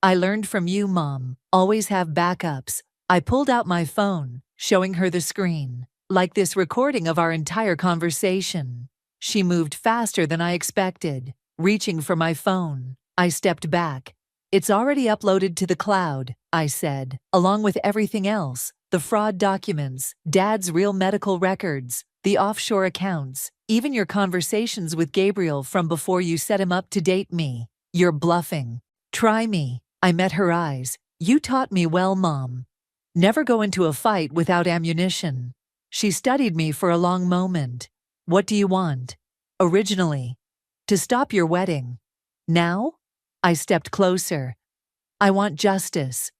I learned from you, Mom. Always have backups. I pulled out my phone, showing her the screen. Like this recording of our entire conversation. She moved faster than I expected, reaching for my phone. I stepped back. It's already uploaded to the cloud, I said, along with everything else, the fraud documents, Dad's real medical records, the offshore accounts, even your conversations with Gabriel from before you set him up to date me. You're bluffing. Try me. I met her eyes. You taught me well, Mom. Never go into a fight without ammunition. She studied me for a long moment. What do you want? Originally, to stop your wedding. Now? I stepped closer. I want justice.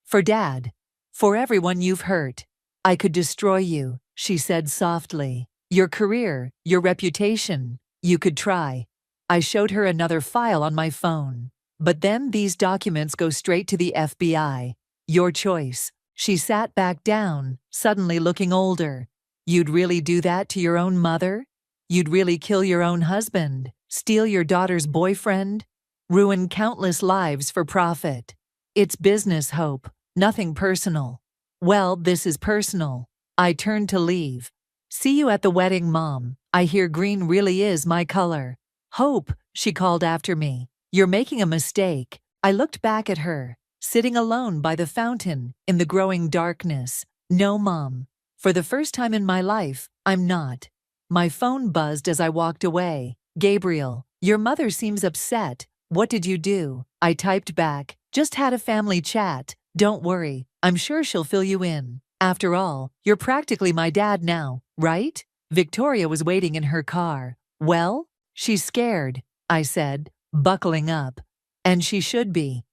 For Dad. For everyone you've hurt. I could destroy you, she said softly. Your career, your reputation. You could try. I showed her another file on my phone. But then these documents go straight to the FBI. Your choice. She sat back down, suddenly looking older. You'd really do that to your own mother? You'd really kill your own husband? Steal your daughter's boyfriend? Ruin countless lives for profit? It's business, Hope, nothing personal. Well, this is personal. I turned to leave. See you at the wedding, Mom. I hear green really is my color. Hope, she called after me. You're making a mistake. I looked back at her, sitting alone by the fountain in the growing darkness. No, Mom. For the first time in my life, I'm not. My phone buzzed as I walked away. Gabriel, your mother seems upset. What did you do? I typed back. Just had a family chat. Don't worry. I'm sure she'll fill you in. After all, you're practically my dad now, right? Victoria was waiting in her car. Well? She's scared, I said, buckling up. And she should be.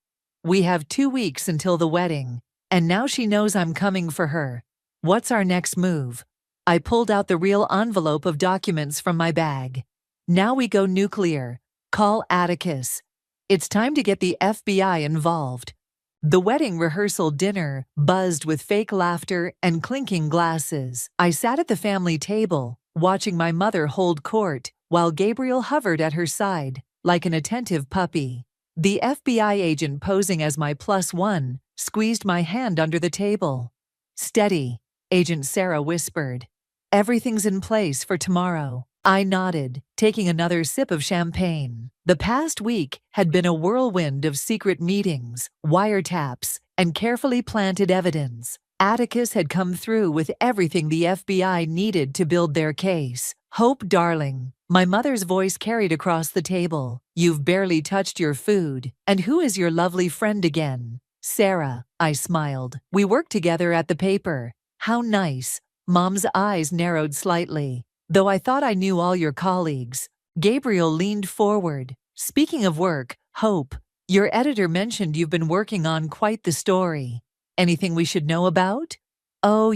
We have 2 weeks until the wedding, and now she knows I'm coming for her. What's our next move? I pulled out the real envelope of documents from my bag. Now we go nuclear. Call Atticus. It's time to get the FBI involved. The wedding rehearsal dinner buzzed with fake laughter and clinking glasses. I sat at the family table, watching my mother hold court, while Gabriel hovered at her side, like an attentive puppy. The FBI agent posing as my +1 squeezed my hand under the table. Steady, Agent Sarah whispered. Everything's in place for tomorrow. I nodded, taking another sip of champagne. The past week had been a whirlwind of secret meetings, wiretaps, and carefully planted evidence. Atticus had come through with everything the FBI needed to build their case. Hope, darling, my mother's voice carried across the table. You've barely touched your food. And who is your lovely friend again? Sarah, I smiled. We worked together at the paper. How nice. Mom's eyes narrowed slightly. Though I thought I knew all your colleagues. Gabriel leaned forward. Speaking of work, Hope, your editor mentioned you've been working on quite the story. Anything we should know about? Oh,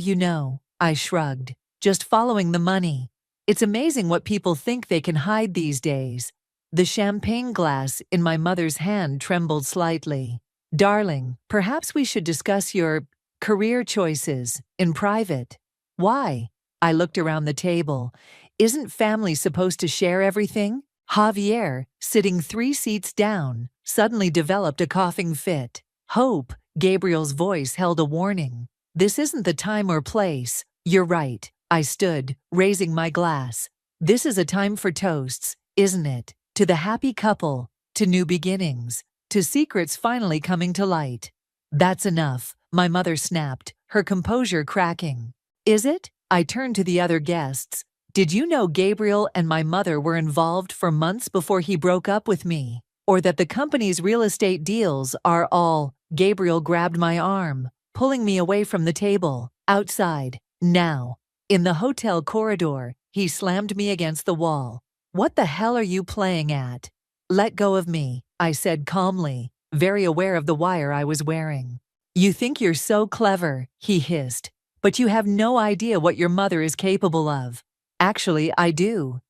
I shrugged. Just following the money. It's amazing what people think they can hide these days. The champagne glass in my mother's hand trembled slightly. Darling, perhaps we should discuss your career choices in private. Why? I looked around the table. Isn't family supposed to share everything? Javier, sitting 3 seats down, suddenly developed a coughing fit. Hope, Gabriel's voice held a warning. This isn't the time or place. You're right. I stood, raising my glass. This is a time for toasts, isn't it? To the happy couple, to new beginnings, to secrets finally coming to light. That's enough, my mother snapped, her composure cracking. Is it? I turned to the other guests. Did you know Gabriel and my mother were involved for months before he broke up with me? Or that the company's real estate deals are all… Gabriel grabbed my arm, pulling me away from the table. Outside. Now. In the hotel corridor, he slammed me against the wall. What the hell are you playing at? Let go of me, I said calmly, very aware of the wire I was wearing. You think you're so clever, he hissed. But you have no idea what your mother is capable of. Actually, I do.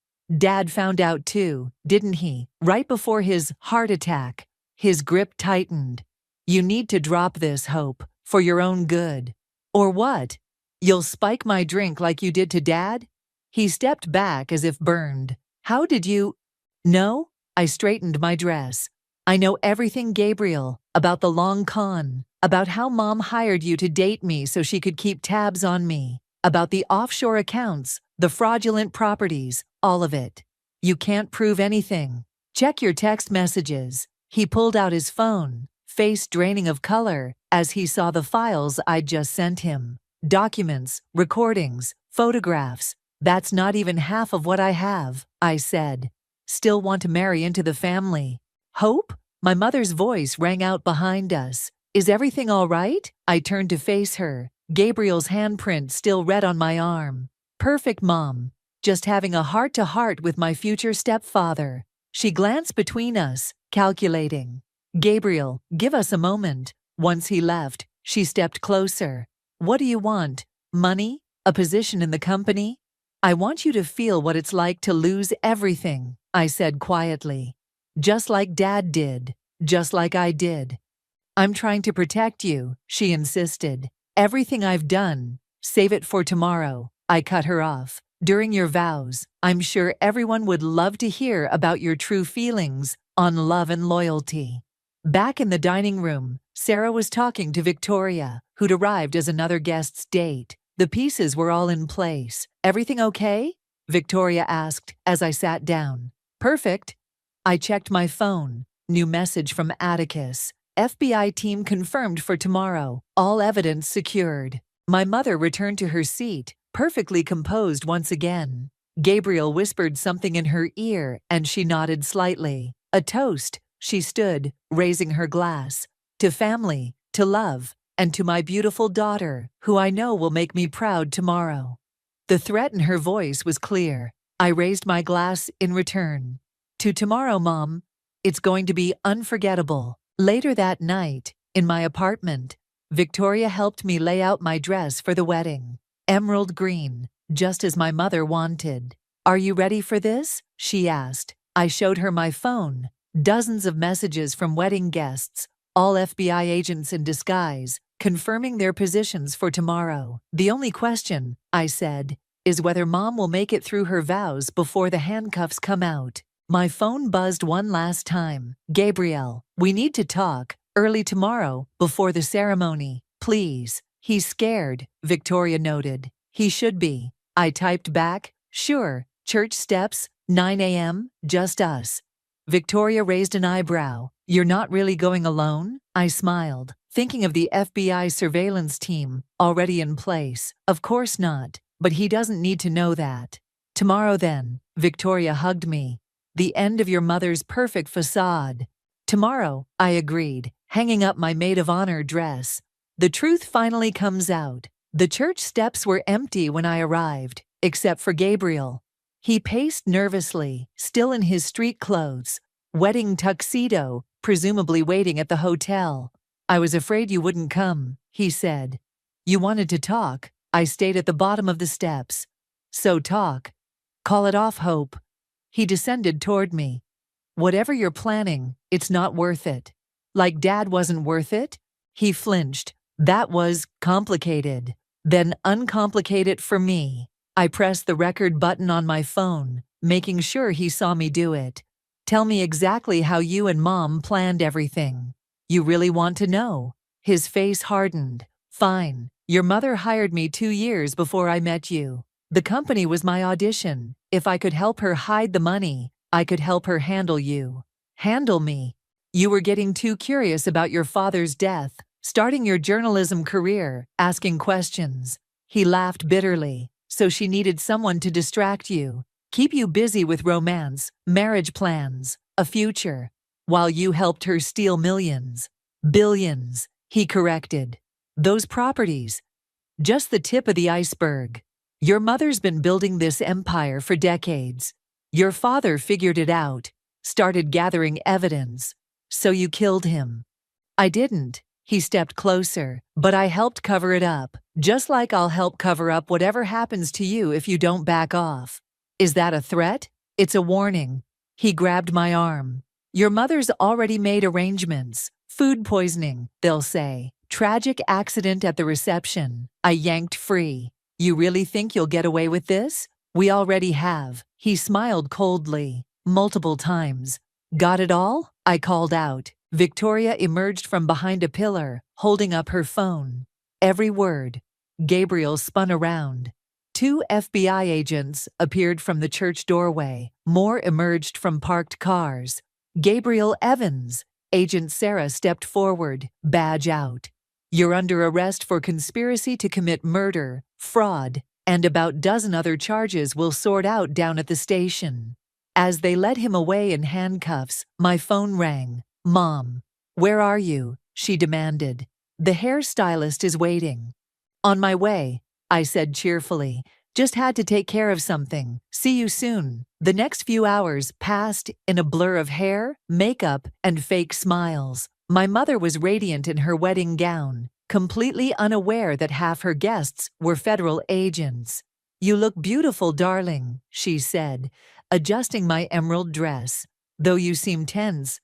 Dad found out too, didn't he? Right before his heart attack. His grip tightened. You need to drop this, Hope, for your own good. Or what? You'll spike my drink like you did to Dad? He stepped back as if burned. How did you… No? I straightened my dress. I know everything, Gabriel, about the long con, about how Mom hired you to date me so she could keep tabs on me, about the offshore accounts, the fraudulent properties, all of it. You can't prove anything. Check your text messages. He pulled out his phone, face draining of color as he saw the files I'd just sent him. Documents, recordings, photographs. That's not even half of what I have, I said. Still want to marry into the family. Hope? My mother's voice rang out behind us. Is everything all right? I turned to face her, Gabriel's handprint still red on my arm. Perfect, Mom. Just having a heart-to-heart with my future stepfather. She glanced between us, calculating. Gabriel, give us a moment. Once he left, she stepped closer. What do you want? Money? A position in the company? I want you to feel what it's like to lose everything, I said quietly. Just like Dad did. Just like I did. I'm trying to protect you, she insisted. Everything I've done. Save it for tomorrow. I cut her off. During your vows, I'm sure everyone would love to hear about your true feelings on love and loyalty. Back in the dining room, Sarah was talking to Victoria, who'd arrived as another guest's date. The pieces were all in place. Everything okay? Victoria asked as I sat down. Perfect. I checked my phone. New message from Atticus. FBI team confirmed for tomorrow. All evidence secured. My mother returned to her seat, perfectly composed once again. Gabriel whispered something in her ear, and she nodded slightly. A toast. She stood, raising her glass. To family, to love, and to my beautiful daughter, who I know will make me proud tomorrow. The threat in her voice was clear. I raised my glass in return. To tomorrow, Mom. It's going to be unforgettable. Later that night, in my apartment, Victoria helped me lay out my dress for the wedding. Emerald green, just as my mother wanted. Are you ready for this? She asked. I showed her my phone. Dozens of messages from wedding guests, all FBI agents in disguise, confirming their positions for tomorrow. The only question, I said, is whether Mom will make it through her vows before the handcuffs come out. My phone buzzed one last time. Gabriel, we need to talk, early tomorrow, before the ceremony, please. He's scared, Victoria noted. He should be. I typed back, sure, church steps, 9 a.m., just us. Victoria raised an eyebrow. You're not really going alone? I smiled, thinking of the FBI surveillance team, already in place. Of course not, but he doesn't need to know that. Tomorrow then, Victoria hugged me. The end of your mother's perfect facade. Tomorrow, I agreed, hanging up my maid of honor dress. The truth finally comes out. The church steps were empty when I arrived, except for Gabriel. He paced nervously, still in his street clothes, wedding tuxedo, presumably waiting at the hotel. I was afraid you wouldn't come, he said. You wanted to talk. I stayed at the bottom of the steps. So talk. Call it off, Hope. He descended toward me. Whatever you're planning, it's not worth it. Like Dad wasn't worth it? He flinched. That was complicated. Then uncomplicate it for me. I pressed the record button on my phone, making sure he saw me do it. Tell me exactly how you and Mom planned everything. You really want to know? His face hardened. Fine. Your mother hired me 2 years before I met you. The company was my audition. If I could help her hide the money, I could help her handle you. Handle me? You were getting too curious about your father's death, starting your journalism career, asking questions. He laughed bitterly. So she needed someone to distract you, keep you busy with romance, marriage plans, a future, while you helped her steal millions. Billions, he corrected. Those properties. Just the tip of the iceberg. Your mother's been building this empire for decades. Your father figured it out, started gathering evidence. So you killed him. I didn't. He stepped closer, but I helped cover it up, just like I'll help cover up whatever happens to you if you don't back off. Is that a threat? It's a warning. He grabbed my arm. Your mother's already made arrangements. Food poisoning, they'll say. Tragic accident at the reception. I yanked free. You really think you'll get away with this? We already have. He smiled coldly, multiple times. Got it all? I called out. Victoria emerged from behind a pillar, holding up her phone. Every word. Gabriel spun around. 2 FBI agents appeared from the church doorway. More emerged from parked cars. Gabriel Evans, Agent Sarah stepped forward, badge out. You're under arrest for conspiracy to commit murder, fraud, and about dozen other charges we'll sort out down at the station. As they led him away in handcuffs, my phone rang. Mom, where are you? She demanded. The hairstylist is waiting. On my way, I said cheerfully. Just had to take care of something. See you soon. The next few hours passed in a blur of hair, makeup, and fake smiles. My mother was radiant in her wedding gown, completely unaware that half her guests were federal agents. You look beautiful, darling, she said, adjusting my emerald dress. Though you seem tense.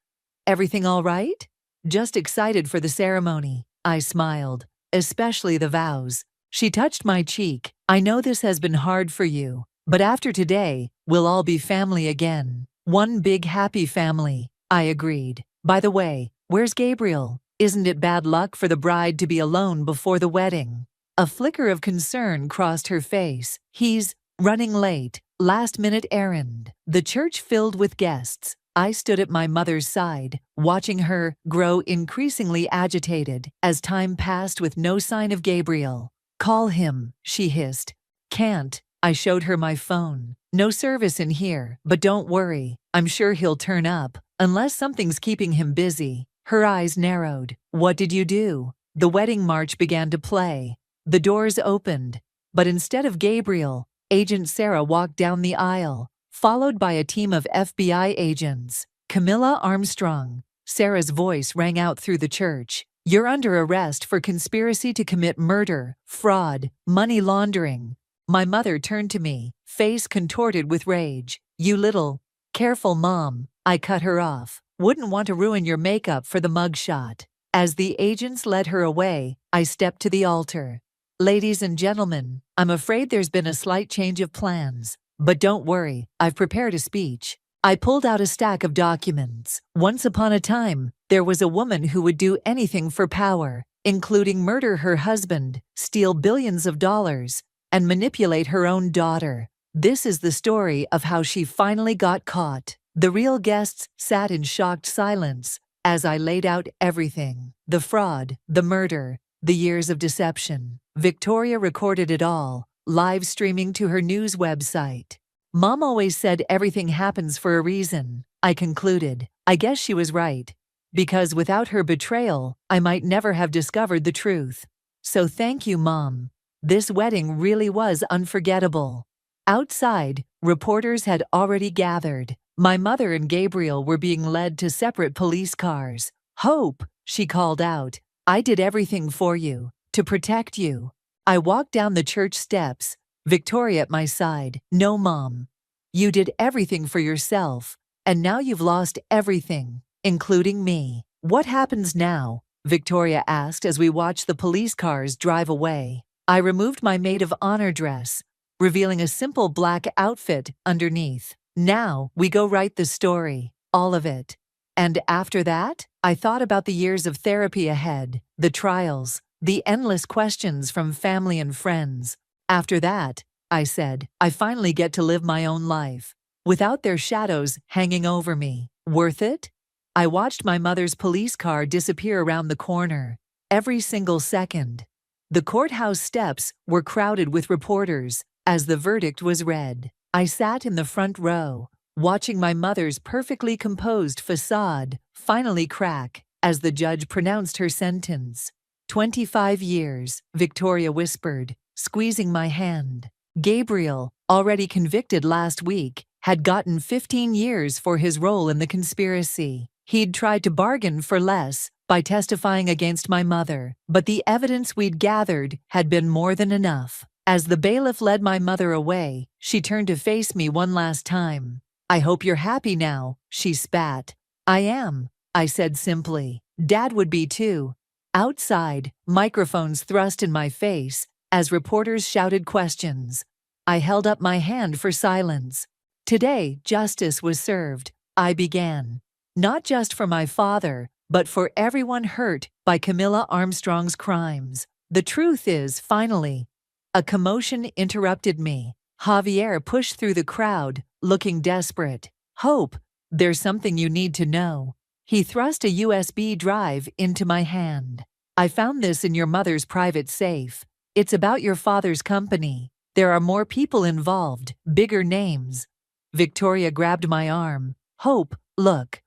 Everything all right? Just excited for the ceremony, I smiled, especially the vows. She touched my cheek. I know this has been hard for you, but after today, we'll all be family again. One big happy family, I agreed. By the way, where's Gabriel? Isn't it bad luck for the bride to be alone before the wedding? A flicker of concern crossed her face. He's running late, last-minute errand. The church filled with guests. I stood at my mother's side, watching her grow increasingly agitated as time passed with no sign of Gabriel. Call him, she hissed. Can't. I showed her my phone. No service in here, but don't worry. I'm sure he'll turn up, unless something's keeping him busy. Her eyes narrowed. What did you do? The wedding march began to play. The doors opened, but instead of Gabriel, Agent Sarah walked down the aisle, followed by a team of FBI agents. Camilla Armstrong. Sarah's voice rang out through the church. You're under arrest for conspiracy to commit murder, fraud, money laundering. My mother turned to me, face contorted with rage. You little. Careful, Mom. I cut her off. Wouldn't want to ruin your makeup for the mugshot. As the agents led her away, I stepped to the altar. Ladies and gentlemen, I'm afraid there's been a slight change of plans. But don't worry, I've prepared a speech. I pulled out a stack of documents. Once upon a time, there was a woman who would do anything for power, including murder her husband, steal billions of dollars, and manipulate her own daughter. This is the story of how she finally got caught. The real guests sat in shocked silence as I laid out everything. The fraud, the murder, the years of deception. Victoria recorded it all, live streaming to her news website. Mom always said everything happens for a reason, I concluded. I guess she was right. Because without her betrayal, I might never have discovered the truth. So thank you, Mom. This wedding really was unforgettable. Outside, reporters had already gathered. My mother and Gabriel were being led to separate police cars. Hope, she called out. I did everything for you, to protect you. I walked down the church steps, Victoria at my side. No, Mom. You did everything for yourself, and now you've lost everything, including me. What happens now? Victoria asked as we watched the police cars drive away. I removed my maid of honor dress, revealing a simple black outfit underneath. Now we go write the story, all of it. And after that, I thought about the years of therapy ahead, the trials, the endless questions from family and friends. After that, I said, I finally get to live my own life, without their shadows hanging over me. Worth it? I watched my mother's police car disappear around the corner, every single second. The courthouse steps were crowded with reporters as the verdict was read. I sat in the front row, watching my mother's perfectly composed facade finally crack as the judge pronounced her sentence. 25 years, Victoria whispered, squeezing my hand. Gabriel, already convicted last week, had gotten 15 years for his role in the conspiracy. He'd tried to bargain for less by testifying against my mother, but the evidence we'd gathered had been more than enough. As the bailiff led my mother away, she turned to face me one last time. I hope you're happy now, she spat. I am, I said simply. Dad would be too. Outside, microphones thrust in my face as reporters shouted questions. I held up my hand for silence. Today, justice was served, I began. Not just for my father, but for everyone hurt by Camilla Armstrong's crimes. The truth is, finally, a commotion interrupted me. Javier pushed through the crowd, looking desperate. Hope, there's something you need to know. He thrust a USB drive into my hand. I found this in your mother's private safe. It's about your father's company. There are more people involved, bigger names. Victoria grabbed my arm. Hope, look.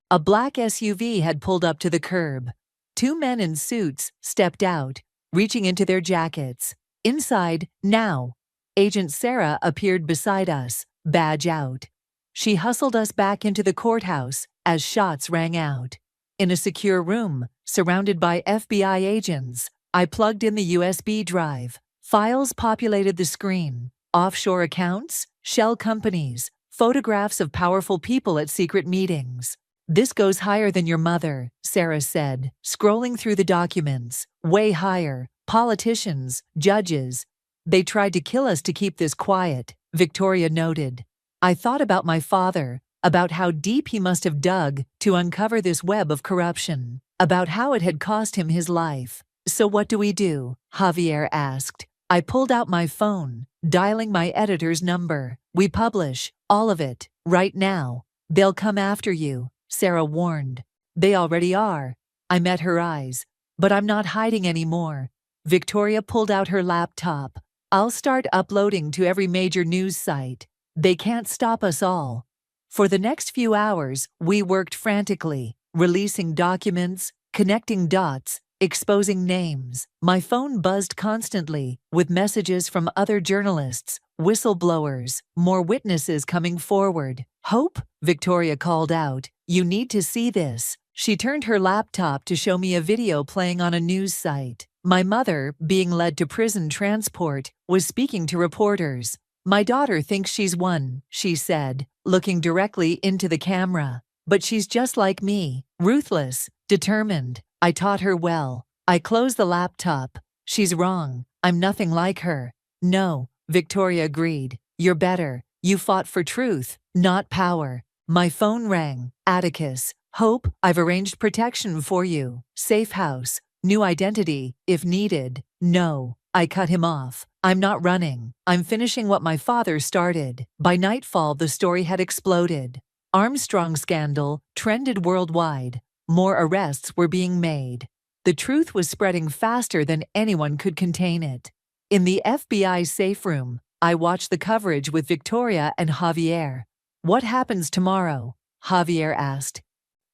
A black SUV had pulled up to the curb. Two men in suits stepped out, reaching into their jackets. Inside, now. Agent Sarah appeared beside us, badge out. She hustled us back into the courthouse as shots rang out. In a secure room, surrounded by FBI agents, I plugged in the USB drive. Files populated the screen. Offshore accounts, shell companies, photographs of powerful people at secret meetings. This goes higher than your mother, Sarah said, scrolling through the documents. Way higher. Politicians, judges. They tried to kill us to keep this quiet, Victoria noted. I thought about my father, about how deep he must have dug to uncover this web of corruption, about how it had cost him his life. So what do we do? Javier asked. I pulled out my phone, dialing my editor's number. We publish, all of it, right now. They'll come after you, Sarah warned. They already are. I met her eyes. But I'm not hiding anymore. Victoria pulled out her laptop. I'll start uploading to every major news site. They can't stop us all. For the next few hours, we worked frantically, releasing documents, connecting dots, exposing names. My phone buzzed constantly, with messages from other journalists, whistleblowers, more witnesses coming forward. Hope, Victoria called out, you need to see this. She turned her laptop to show me a video playing on a news site. My mother, being led to prison transport, was speaking to reporters. My daughter thinks she's won, she said, looking directly into the camera. But she's just like me, ruthless, determined. I taught her well. I closed the laptop. She's wrong. I'm nothing like her. No, Victoria agreed. You're better. You fought for truth, not power. My phone rang. Atticus. Hope, I've arranged protection for you. Safe house. New identity, if needed. No, I cut him off. I'm not running. I'm finishing what my father started. By nightfall, the story had exploded. Armstrong scandal trended worldwide. More arrests were being made. The truth was spreading faster than anyone could contain it. In the FBI safe room, I watched the coverage with Victoria and Javier. What happens tomorrow? Javier asked.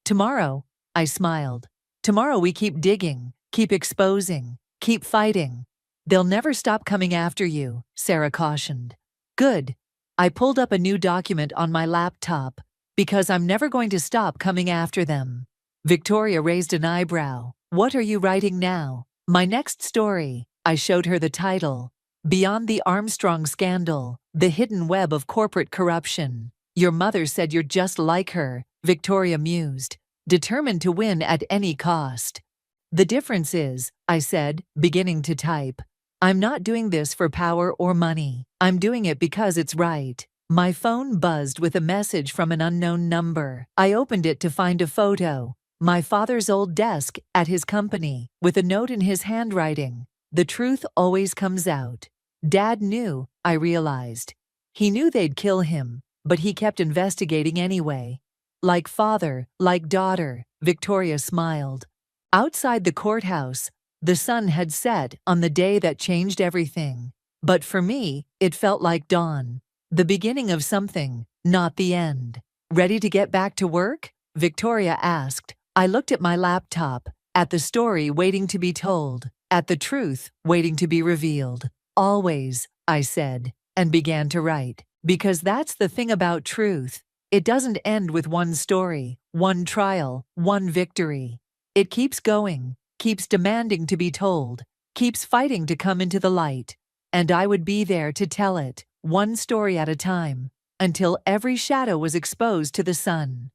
Tomorrow, I smiled. Tomorrow we keep digging, keep exposing, keep fighting. They'll never stop coming after you, Sarah cautioned. Good. I pulled up a new document on my laptop, because I'm never going to stop coming after them. Victoria raised an eyebrow. What are you writing now? My next story. I showed her the title. Beyond the Armstrong Scandal, the hidden web of corporate corruption. Your mother said you're just like her, Victoria mused, determined to win at any cost. The difference is, I said, beginning to type, I'm not doing this for power or money. I'm doing it because it's right. My phone buzzed with a message from an unknown number. I opened it to find a photo. My father's old desk at his company, with a note in his handwriting. The truth always comes out. Dad knew, I realized. He knew they'd kill him, but he kept investigating anyway. Like father, like daughter, Victoria smiled. Outside the courthouse, the sun had set on the day that changed everything. But for me, it felt like dawn. The beginning of something, not the end. Ready to get back to work? Victoria asked. I looked at my laptop, at the story waiting to be told, at the truth waiting to be revealed. Always, I said, and began to write. Because that's the thing about truth. It doesn't end with one story, one trial, one victory. It keeps going, keeps demanding to be told, keeps fighting to come into the light. And I would be there to tell it, one story at a time, until every shadow was exposed to the sun.